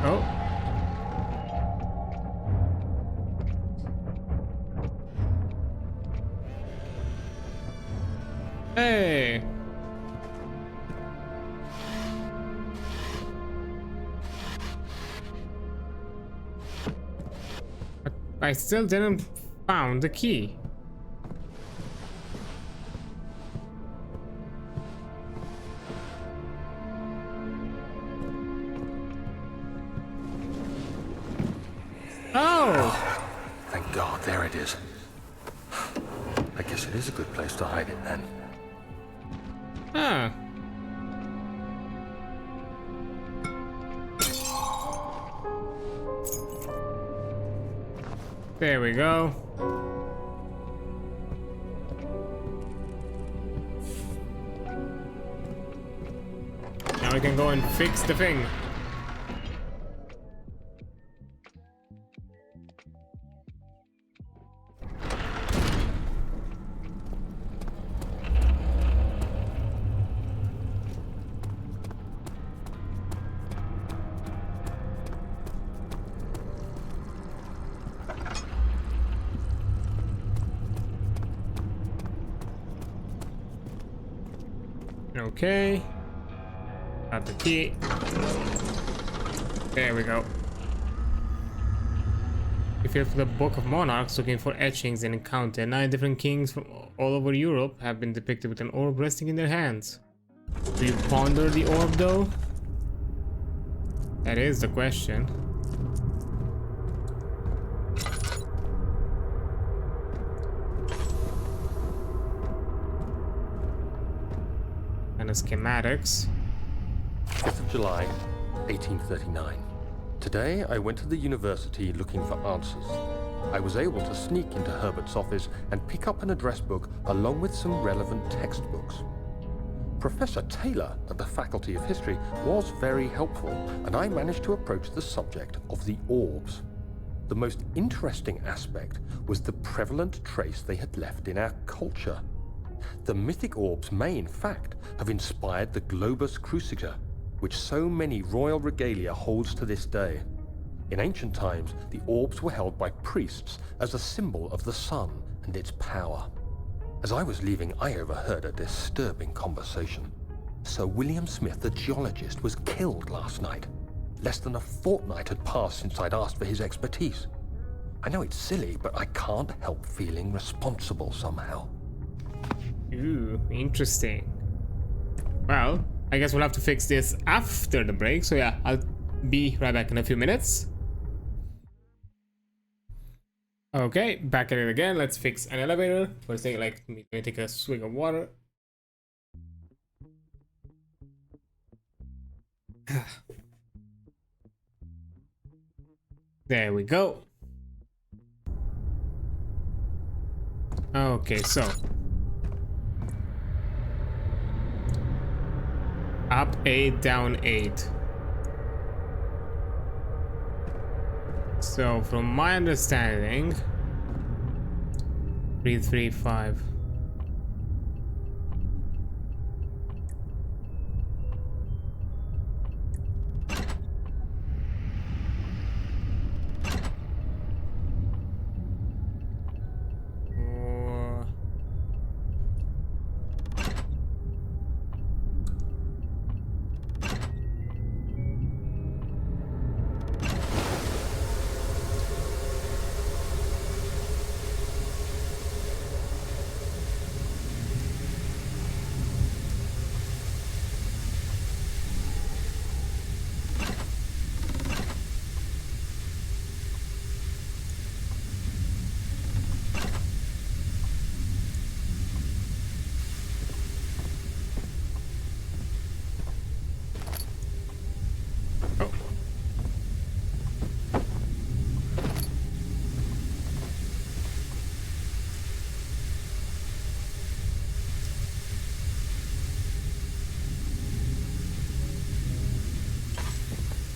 Oh. Hey. But I still didn't found the key. Oh! Thank God, there it is. I guess it is a good place to hide it then. Huh. There we go. Now we can go and fix the thing. Okay. Got the key. There we go. If you're for the Book of Monarchs looking for etchings and encounter, 9 different kings from all over Europe have been depicted with an orb resting in their hands. Do you ponder the orb though? That is the question. And the schematics. 5th of July, 1839. Today, I went to the university looking for answers. I was able to sneak into Herbert's office and pick up an address book along with some relevant textbooks. Professor Taylor at the Faculty of History was very helpful, and I managed to approach the subject of the orbs. The most interesting aspect was the prevalent trace they had left in our culture. The mythic orbs may, in fact, have inspired the globus cruciger, which so many royal regalia holds to this day. In ancient times, the orbs were held by priests as a symbol of the sun and its power. As I was leaving, I overheard a disturbing conversation. Sir William Smith, the geologist, was killed last night. Less than a fortnight had passed since I'd asked for his expertise. I know it's silly, but I can't help feeling responsible somehow. Ooh, interesting. Well, I guess we'll have to fix this after the break. So yeah, I'll be right back in a few minutes. Okay, back at it again. Let's fix an elevator. First thing, like, let me take a swig of water. There we go. Okay, so up 8, down 8. So from my understanding, 3, 3, 5.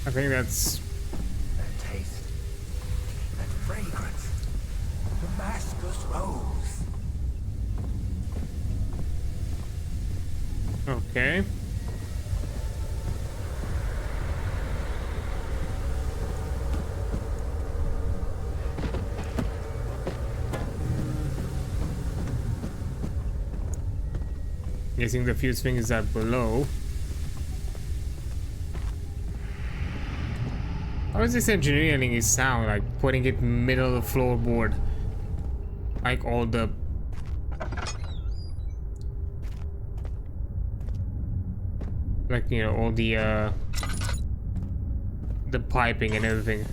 I think that's That taste, that fragrance, Damascus rose. okay. Guessing the fuse fingers are below. How is this engineering sound? Like putting it middle of the floorboard, like all the all the piping and everything.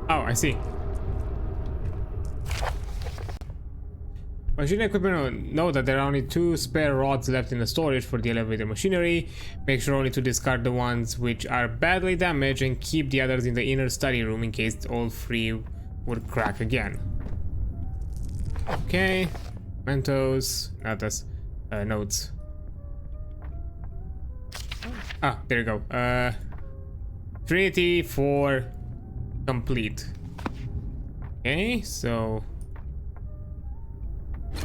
Oh, I see. Machinery equipment, note that there are only 2 spare rods left in the storage for the elevator machinery. Make sure only to discard the ones which are badly damaged and keep the others in the inner study room in case all 3 would crack again. Okay, Mentos, that's notes. Ah, there you go. Trinity 4 complete. Okay, so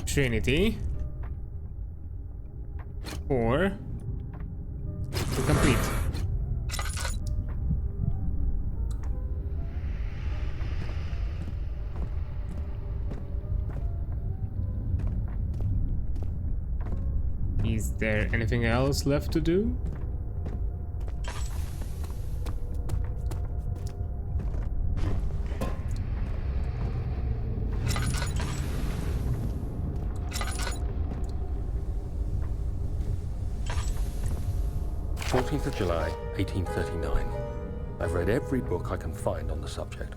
Trinity 4 to complete. Is there anything else left to do? Of July, 1839. I've read every book I can find on the subject.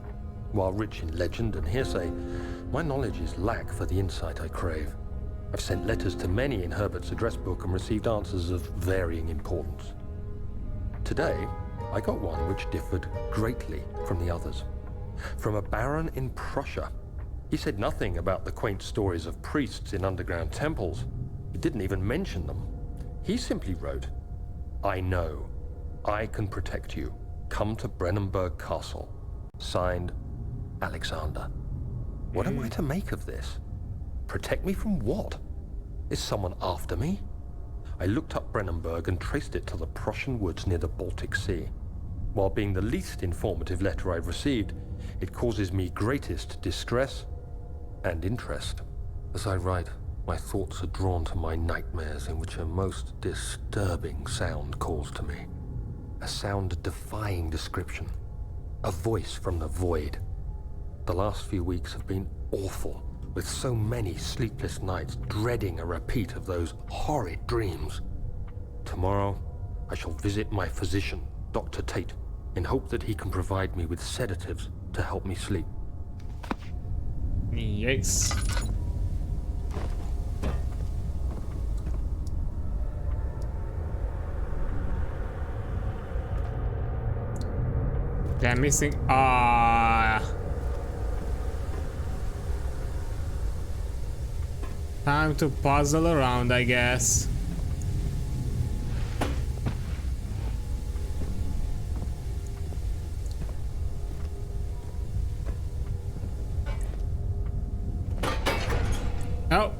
While rich in legend and hearsay, my knowledge is lack for the insight I crave. I've sent letters to many in Herbert's address book and received answers of varying importance. Today, I got one which differed greatly from the others. From a baron in Prussia. He said nothing about the quaint stories of priests in underground temples. He didn't even mention them. He simply wrote, I know. I can protect you. Come to Brennenburg Castle. Signed, Alexander. What am I to make of this? Protect me from what? Is someone after me? I looked up Brennenburg and traced it to the Prussian woods near the Baltic Sea. While being the least informative letter I've received, it causes me greatest distress and interest. As I write, My thoughts are drawn to my nightmares in which a most disturbing sound calls to me. A sound defying description. A voice from the void. The last few weeks have been awful, with so many sleepless nights dreading a repeat of those horrid dreams. Tomorrow, I shall visit my physician, Dr. Tate, in hope that he can provide me with sedatives to help me sleep. Yikes. They're missing. Time to puzzle around, I guess. Oh,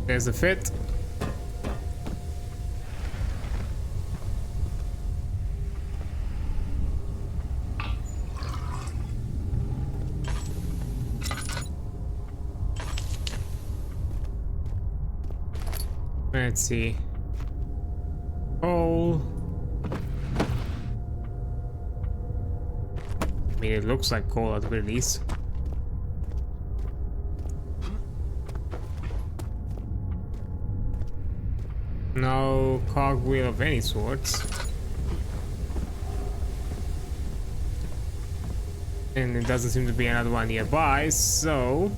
there's a fit. Let's see. Oh, I mean, it looks like coal at the very least. No cogwheel of any sorts. And it doesn't seem to be another one nearby, so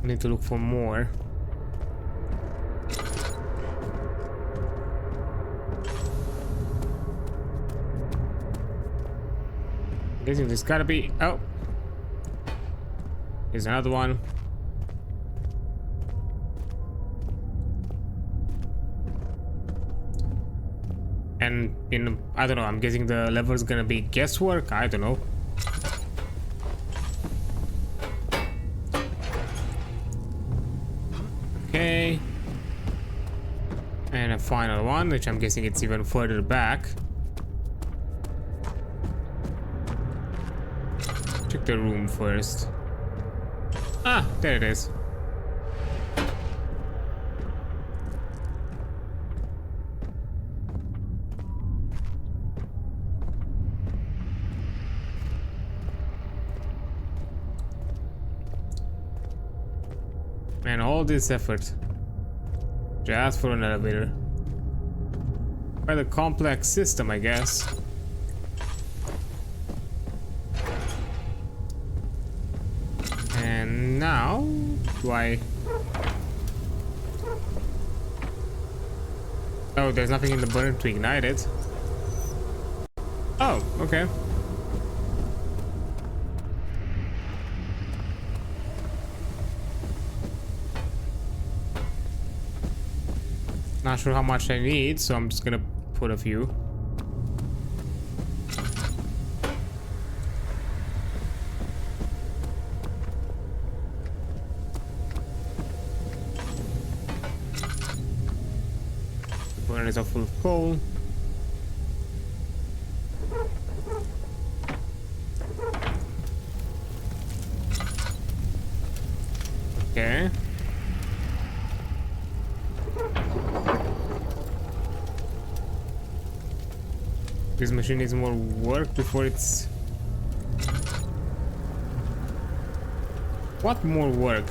I need to look for more. I'm guessing there's gotta be. Oh, here's another one. And I don't know, I'm guessing the level's gonna be guesswork, I don't know. Okay. And a final one, which I'm guessing it's even further back. Check the room first. Ah, there it is. And all this effort just for an elevator. Quite a complex system, I guess. And now, do I... Oh, there's nothing in the burner to ignite it. Oh, okay. Not sure how much I need, so I'm just gonna put a few. The burner is all full of coal. Okay. This machine needs more work before it's... What more work?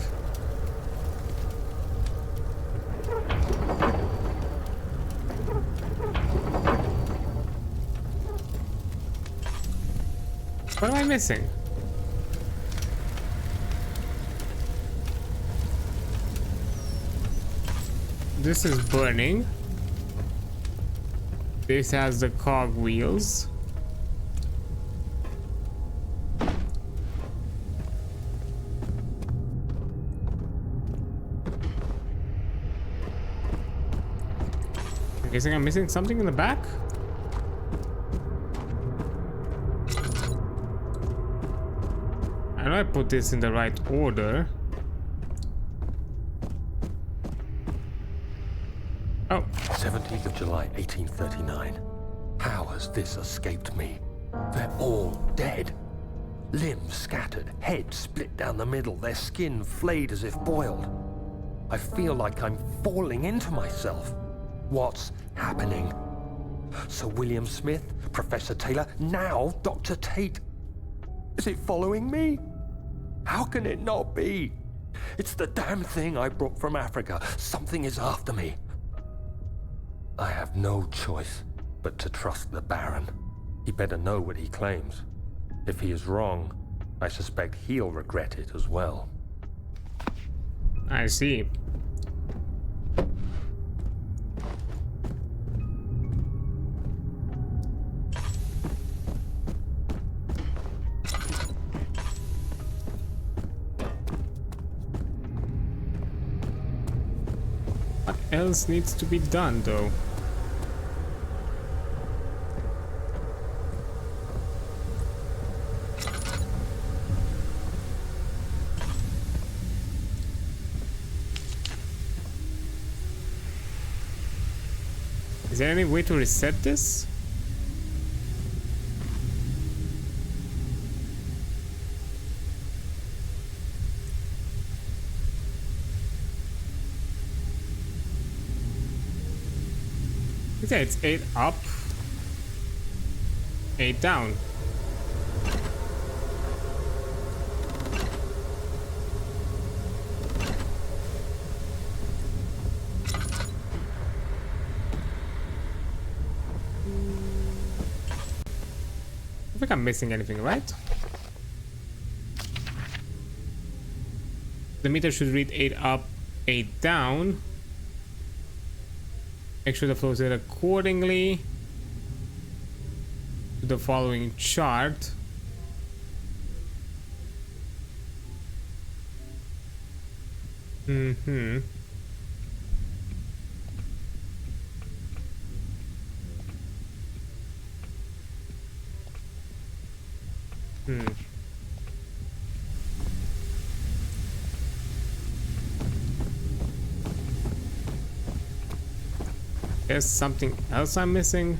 What am I missing? This is burning. This has the cog wheels. I'm guessing I'm missing something in the back. I know I put this in the right order. Oh. 17th of July, 1839. How has this escaped me? They're all dead. Limbs scattered, heads split down the middle, their skin flayed as if boiled. I feel like I'm falling into myself. What's happening? Sir William Smith, Professor Taylor, now Dr. Tate. Is it following me? How can it not be? It's the damn thing I brought from Africa. Something is after me. I have no choice but to trust the Baron. He better know what he claims. If he is wrong, I suspect he'll regret it as well. I see. What else needs to be done, though? Is there any way to reset this? Okay, it's 8 up, 8 down. I think I'm missing anything, right? The meter should read 8 up, 8 down. Make sure the flow is set accordingly to the following chart. There's something else I'm missing.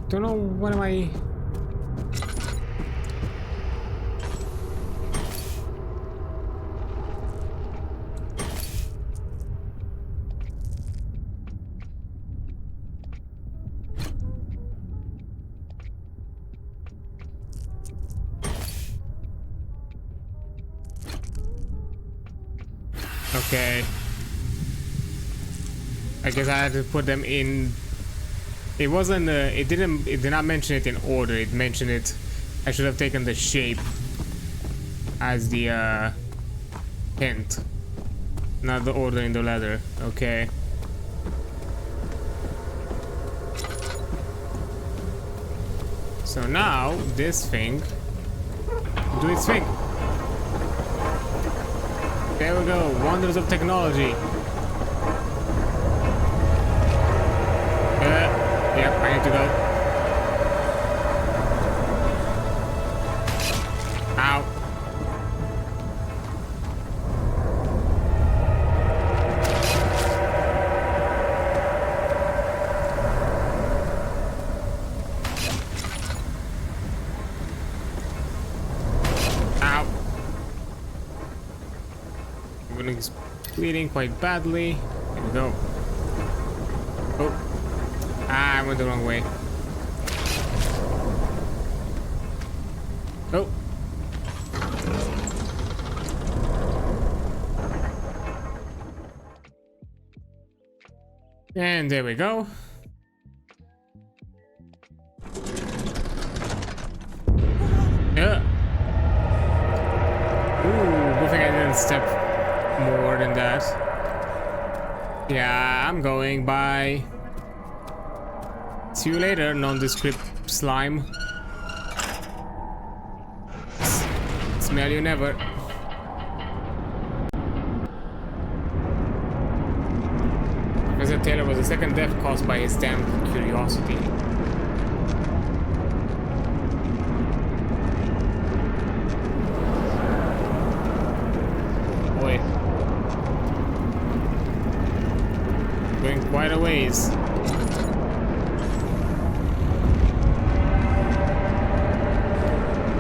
Don't know what am I. Okay. I guess I had to put them in. It wasn't. It did not mention it in order. It mentioned it. I should have taken the shape as the hint, not the order in the letter. Okay. So now this thing do its thing. There we go. Wonders of technology. Yep, I need to go. Ow. Ow. Everything's bleeding quite badly. Here we go. Oh. Ah, I went the wrong way. Oh. And there we go. Yeah. Ooh, good thing I didn't step more than that. Yeah, I'm going by. See you later, nondescript slime. Smell you never. Professor Taylor was the second death caused by his damn curiosity. Boy. Going quite a ways.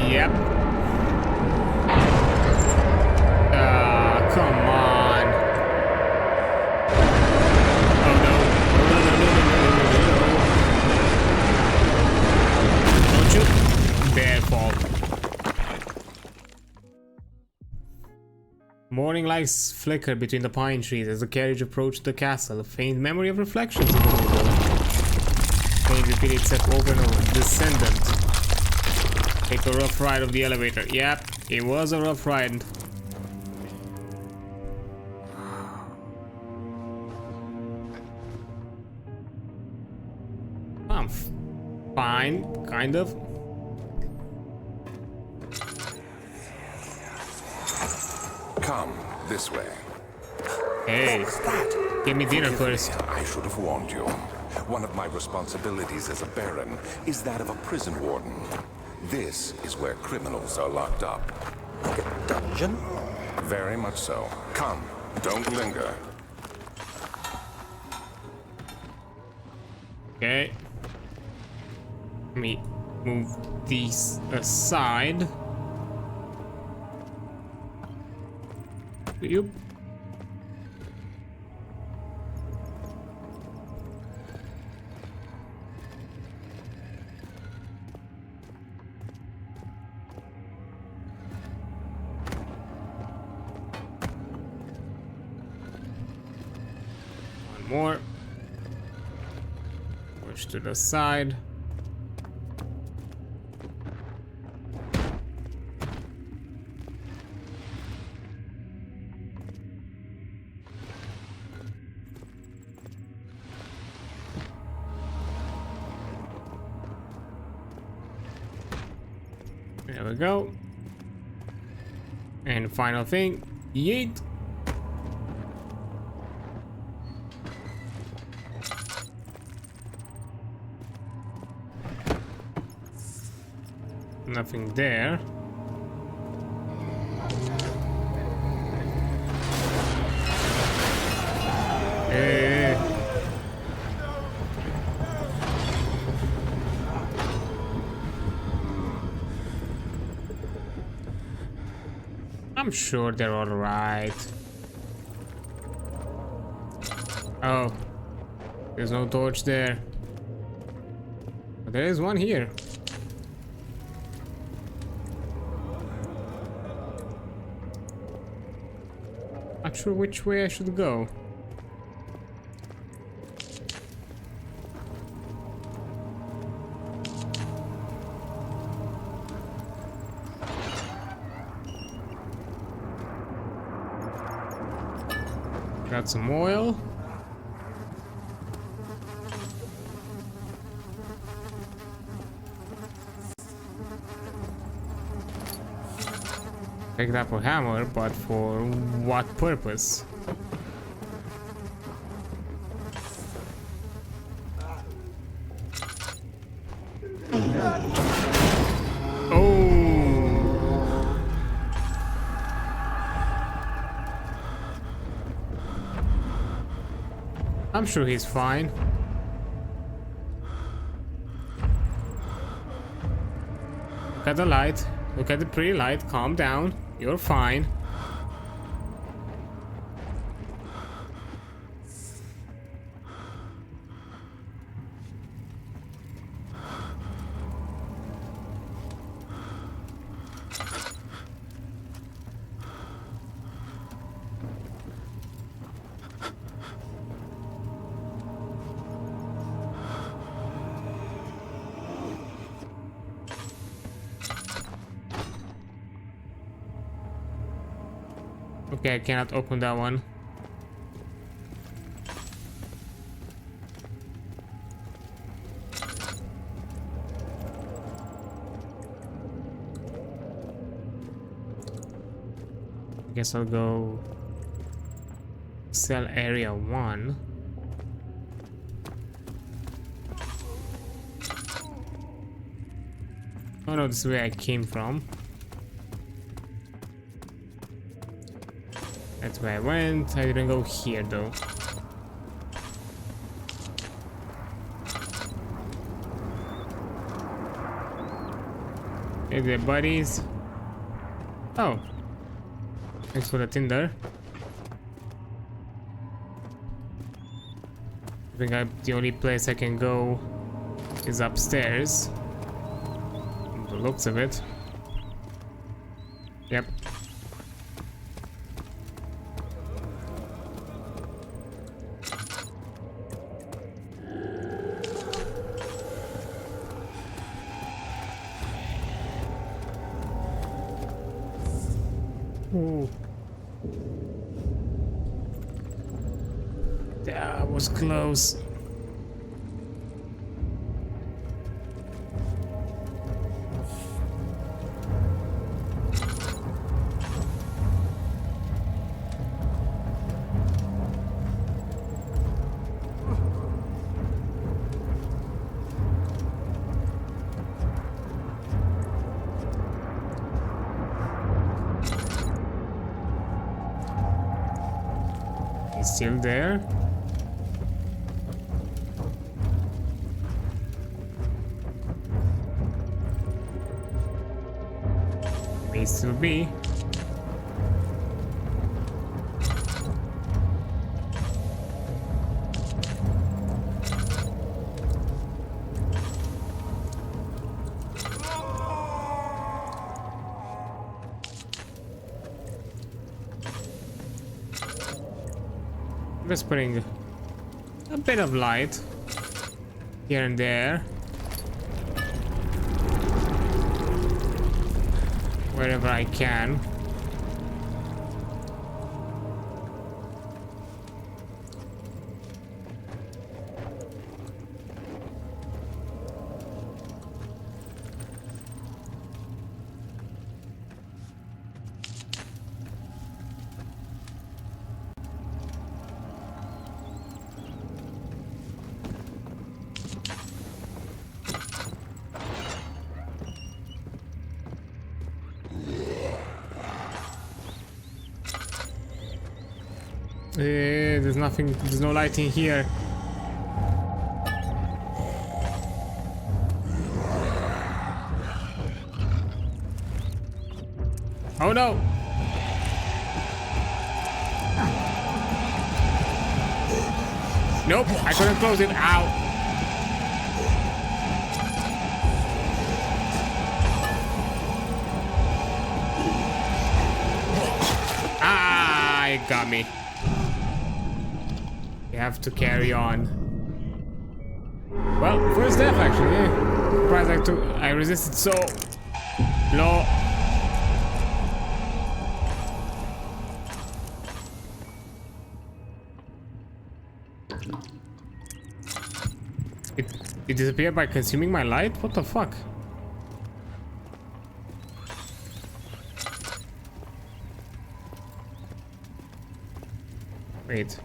Yep. Come on. Oh no. Don't you dare fall. Morning lights flickered between the pine trees as the carriage approached the castle. A faint memory of reflections in the window. Faint repeated itself over and over. Descendant. Take a rough ride of the elevator. Yep, it was a rough ride. I'm fine, kind of. Come this way. Hey, give me dinner first. I should have warned you. One of my responsibilities as a baron is that of a prison warden. This is where criminals are locked up. Like a dungeon? Very much so. Come, don't linger. Okay. Let me move these aside. Yep. More. Push to the side. There we go. And final thing, yeet. Nothing there. Hey. I'm sure they're all right. Oh, there's no torch there. But there is one here. Not sure which way I should go. Got some oil. Take that for hammer, but for what purpose? Oh! I'm sure he's fine. Look at the light. Look at the pretty light. Calm down. You're fine. Okay, I cannot open that one. guess I'll go cell area 1. Oh no, this is where I came from. That's where I went. I didn't go here though. Hey there, buddies. Oh. Thanks for the tinder. I think the only place I can go is upstairs. From the looks of it. Yep. Ooh. That was close. He's still there. May still be. Just putting a bit of light here and there wherever I can. There's nothing, there's no lighting here. Oh no! Nope, I couldn't close it. Ow! Ah, it got me. You have to carry on. Well, first death actually. Surprised I resisted so low. It disappeared by consuming my light? What the fuck? Wait.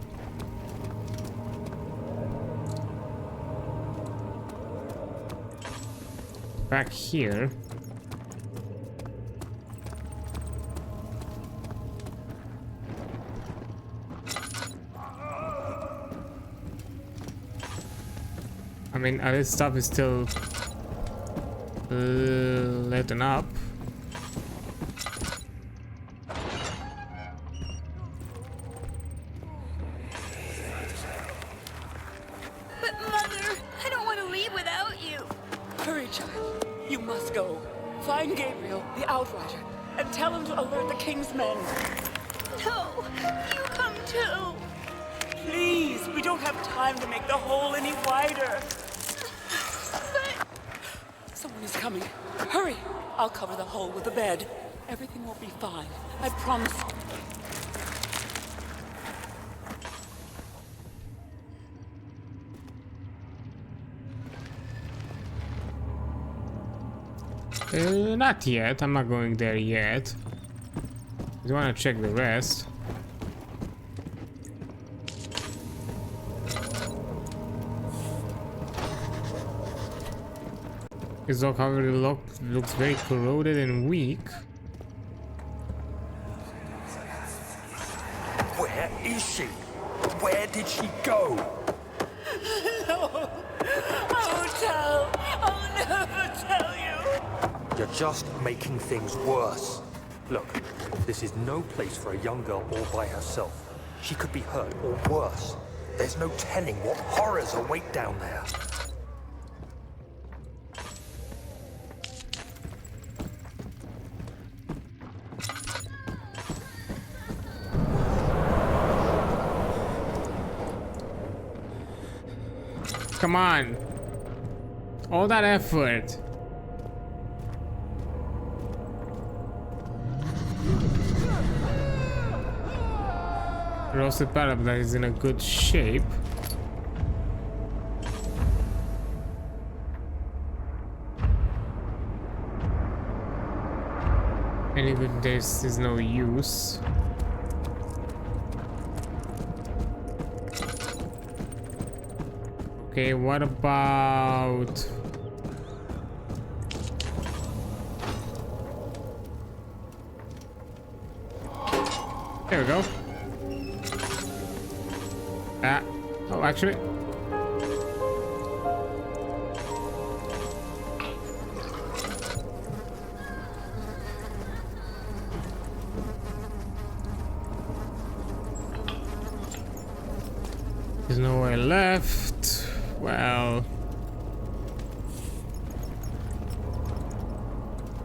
Back here. I mean, this stuff is still letting up. But Mother, I don't want to leave without you. Hurry, child. You must go. Find Gabriel, the Outrider, and tell him to alert the King's men. No, you come too. Please, we don't have time to make the hole any wider. But Someone is coming. Hurry! I'll cover the hole with a bed. Everything will be fine. I promise. Not yet. I'm not going there yet. You want to check the rest. His dog, however, looks very corroded and weak. Where is she? Where did she go? No, I won't tell. I'll never tell you. You're just making things worse. Look, this is no place for a young girl all by herself. She could be hurt or worse. There's no telling what horrors await down there. Come on. All that effort. Roasted parrot is in a good shape. And even this is no use. Okay, what about... There we go. Oh, actually. There's nowhere left. Well,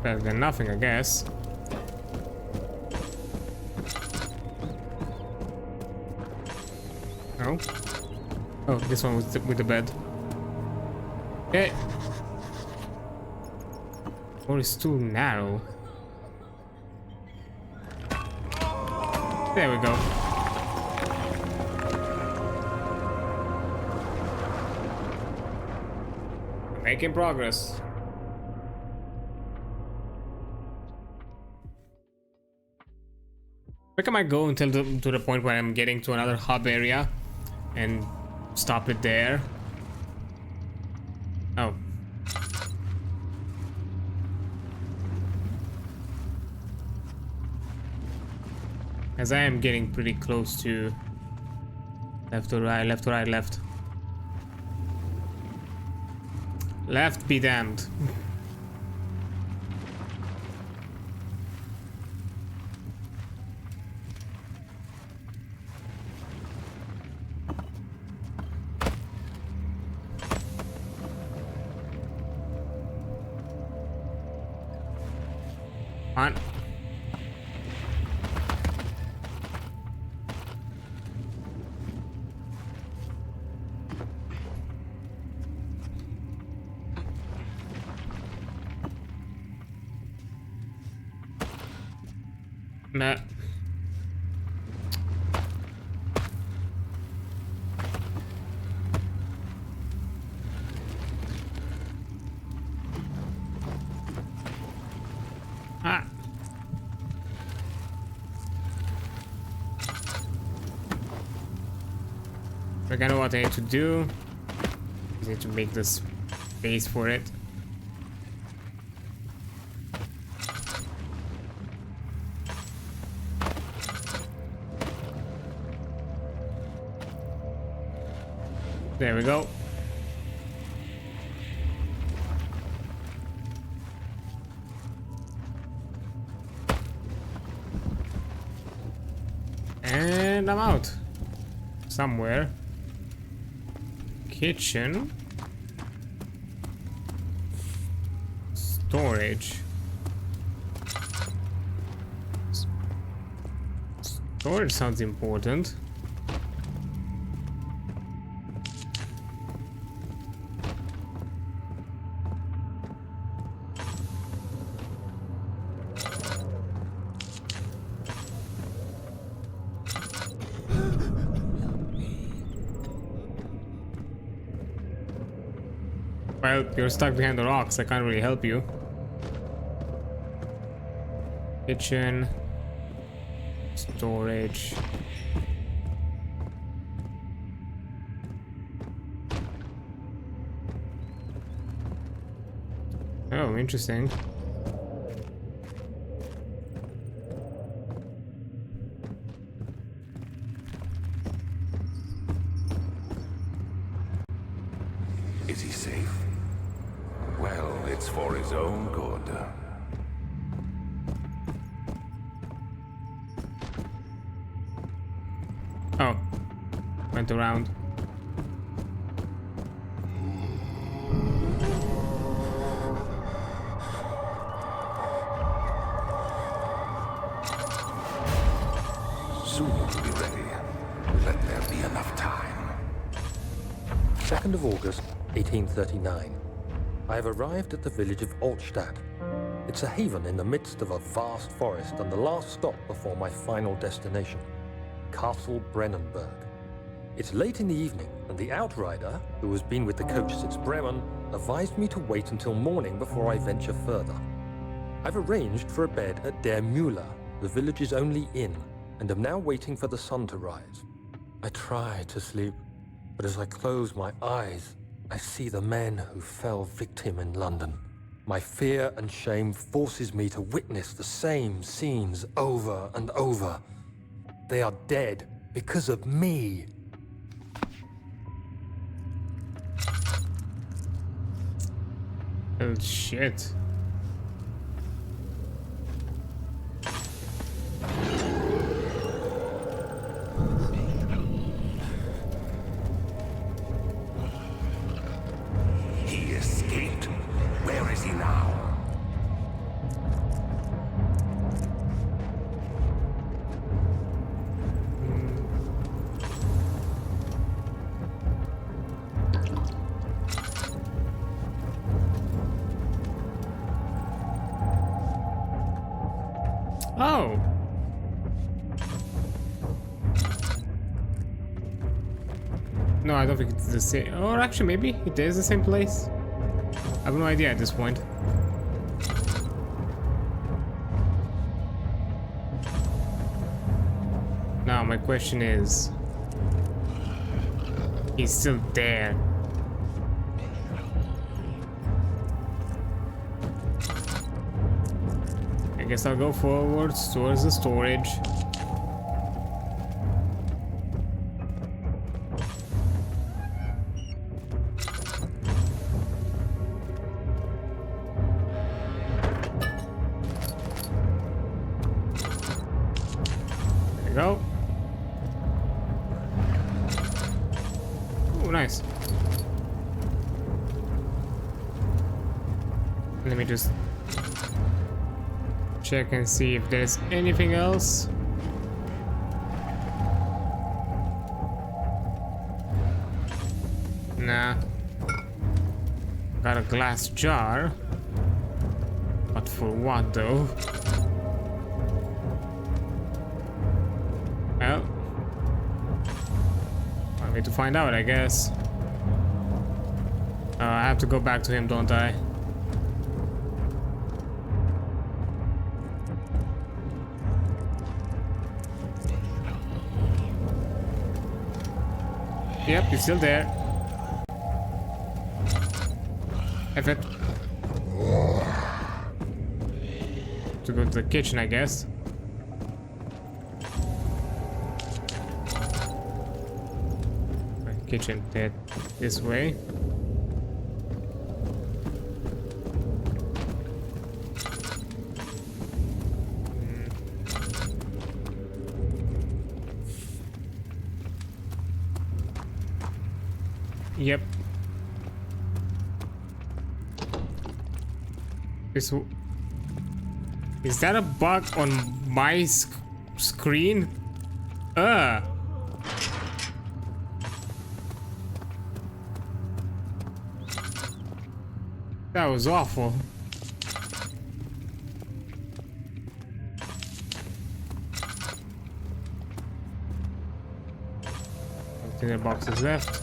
better than nothing, I guess. No? Oh, this one was with the bed. Okay. Or it's too narrow. There we go. Making progress. Where can I go until to the point where I'm getting to another hub area and stop it there? Oh. As I am getting pretty close to left to right, left to right, left. Left be damned. On. Nah. Ah. I know what I need to do. I need to make this space for it. There we go. And I'm out. Somewhere. Kitchen. Storage. Storage sounds important. Well, you're stuck behind the rocks. I can't really help you. Kitchen. Storage. Oh, interesting. Is he safe? Well, it's for his own good. Oh, went around. Soon you'll be ready. Let there be enough time. 2nd of August, 1839. I have arrived at the village of Altstadt. It's a haven in the midst of a vast forest and the last stop before my final destination, Castle Brennenburg. It's late in the evening, and the outrider, who has been with the coach since Bremen, advised me to wait until morning before I venture further. I've arranged for a bed at Der Müller, the village's only inn, and am now waiting for the sun to rise. I try to sleep, but as I close my eyes, I see the men who fell victim in London. My fear and shame forces me to witness the same scenes over and over. They are dead because of me. Oh shit. He escaped? Where is he now? Oh. No, I don't think it's the same. Or actually, maybe it is the same place. I have no idea at this point. Now, my question is, he's still there. I guess I'll go forwards towards the storage. There you go. Oh, nice. Let me just check and see if there's anything else. Nah. Got a glass jar. But for what though? Well, I need to find out, I guess. I have to go back to him, don't I? Yep, he's still there. F it. To go to the kitchen, I guess. Kitchen, that this way. Yep. Is that a bug on my screen? That was awful. Container boxes left.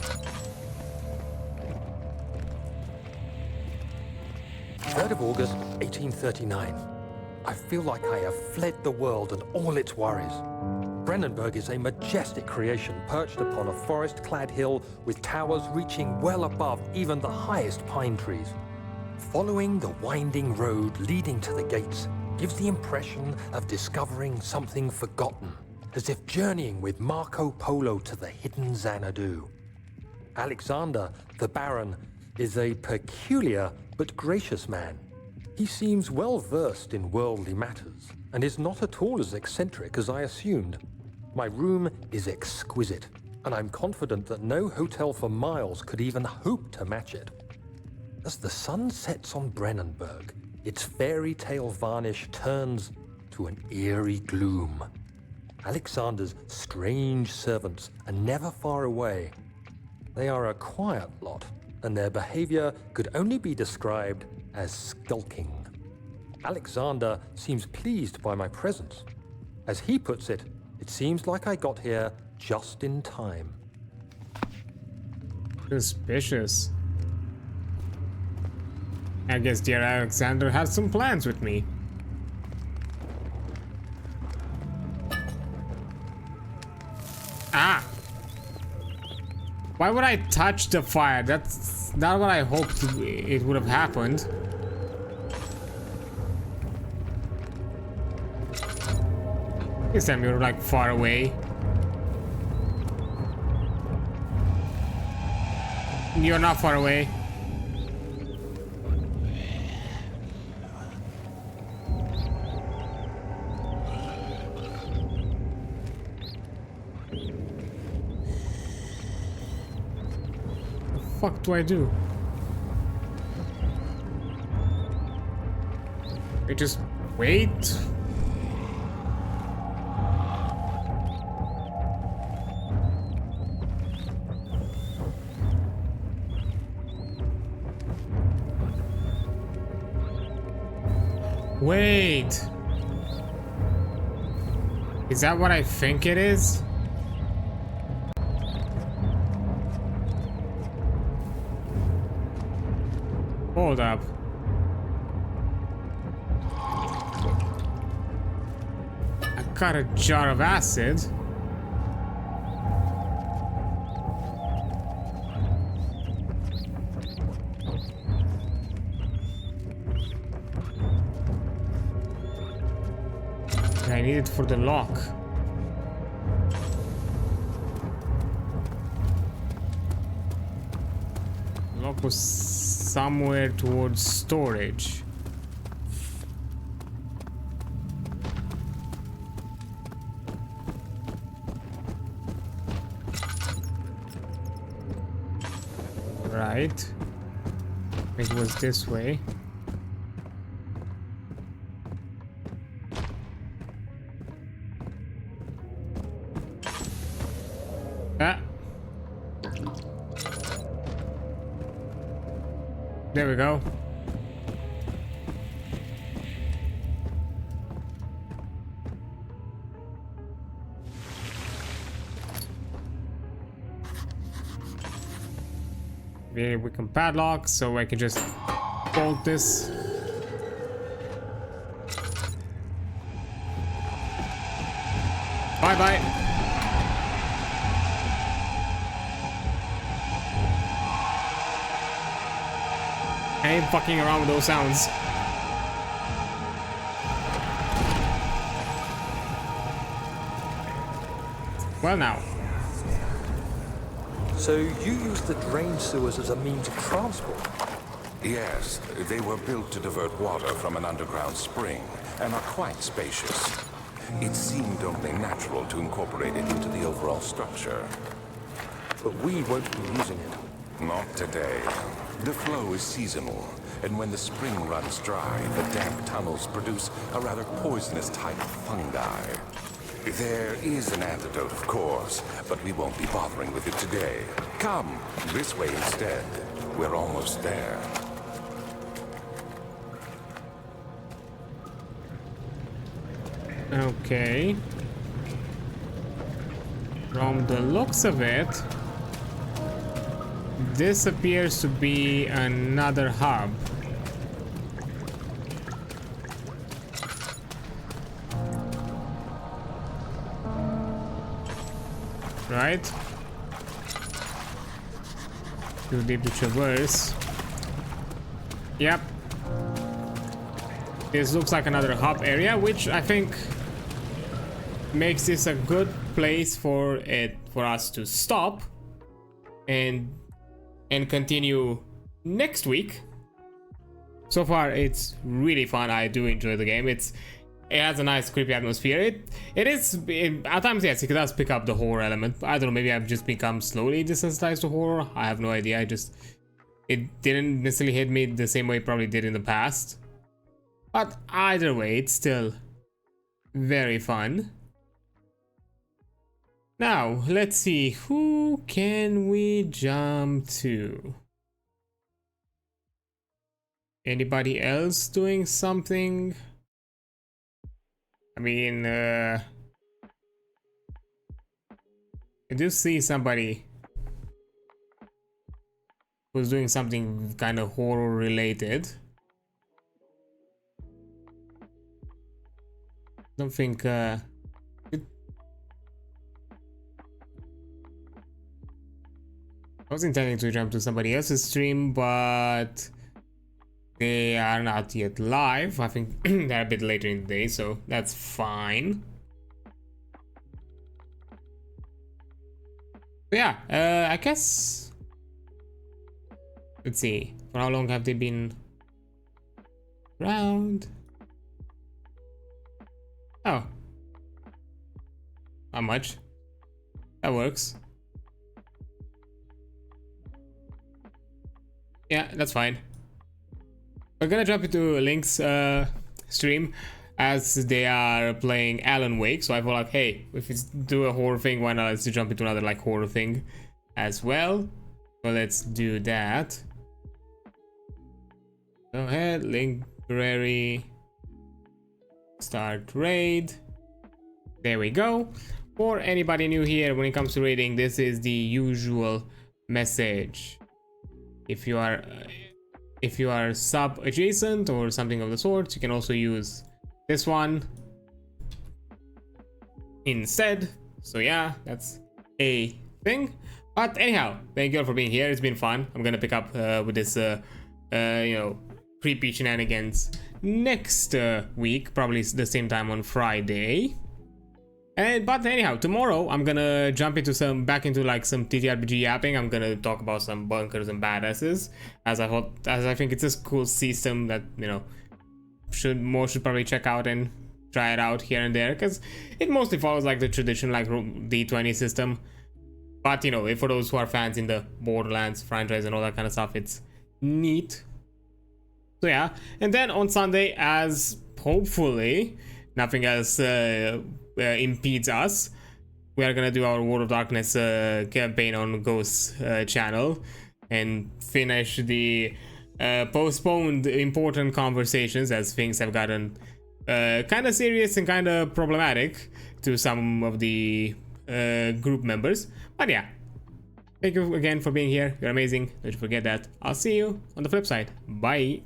3rd of August, 1839. I feel like I have fled the world and all its worries. Brennenburg is a majestic creation perched upon a forest-clad hill with towers reaching well above even the highest pine trees. Following the winding road leading to the gates gives the impression of discovering something forgotten, as if journeying with Marco Polo to the hidden Xanadu. Alexander, the Baron, is a peculiar but gracious man. He seems well versed in worldly matters and is not at all as eccentric as I assumed. My room is exquisite, and I'm confident that no hotel for miles could even hope to match it. As the sun sets on Brennenburg, its fairy tale varnish turns to an eerie gloom. Alexander's strange servants are never far away. They are a quiet lot, and their behavior could only be described as skulking. Alexander seems pleased by my presence. As he puts it, it seems like I got here just in time. Suspicious. I guess dear Alexander has some plans with me. Ah! Why would I touch the fire? That's not what I hoped it would have happened. This time you're like far away. You're not far away. What the fuck do I do? I just wait. Wait. Is that what I think it is? Hold up. I got a jar of acid. I need it for the lock. The lock was somewhere towards storage. Right. It was this way. Ah. There we go. Maybe we can padlock so I can just bolt this. Bye bye. I ain't fucking around with those sounds. Well now. So you use the drain sewers as a means of transport? Yes, they were built to divert water from an underground spring and are quite spacious. It seemed only natural to incorporate it into the overall structure. But we won't be using it. Not today. The flow is seasonal, and when the spring runs dry, the damp tunnels produce a rather poisonous type of fungi. There is an antidote, of course, but we won't be bothering with it today. Come, this way instead. We're almost there. Okay. From the looks of it, this appears to be another hub. right? Too deep to traverse. Yep. This looks like another hub area, which I think makes this a good place for us to stop and continue next week. So far, it's really fun. I do enjoy the game. It has a nice creepy atmosphere. It is at times, yes, it does pick up the horror element. I don't know, maybe I've just become slowly desensitized to horror. I have no idea. It didn't necessarily hit me the same way it probably did in the past. But either way, it's still very fun. Now, let's see, who can we jump to? Anybody else doing something? I mean, I do see somebody who's doing something kind of horror related. Don't think I was intending to jump to somebody else's stream, but they are not yet live. I think they're a bit later in the day, so that's fine. But yeah, I guess. Let's see. For how long have they been around? Oh. Not much. That works. Yeah, that's fine. We're gonna jump into Link's stream as they are playing Alan Wake, so I feel like, hey, if it's do a horror thing, why not let's jump into another like horror thing as well. So let's do that. Go ahead, Link Library, start raid. There we go. For anybody new here, when it comes to raiding, this is the usual message. If you are sub adjacent or something of the sort, you can also use this one instead. So yeah, that's a thing. But anyhow, thank you all for being here. It's been fun. I'm gonna pick up with this you know, creepy shenanigans next week, probably the same time on Friday. But anyhow, tomorrow I'm gonna jump into back into like some TTRPG yapping. I'm gonna talk about some bunkers and badasses, as I think it's a cool system that, you know, should probably check out and try it out here and there, because it mostly follows like the traditional like D20 system. But you know, for those who are fans in the Borderlands franchise and all that kind of stuff, it's neat. So yeah, and then on Sunday, as hopefully nothing else impedes us, we are gonna do our World of Darkness campaign on Ghost channel and finish the postponed important conversations, as things have gotten kind of serious and kind of problematic to some of the group members. But yeah, thank you again for being here. You're amazing. Don't forget that. I'll see you on the flip side. Bye.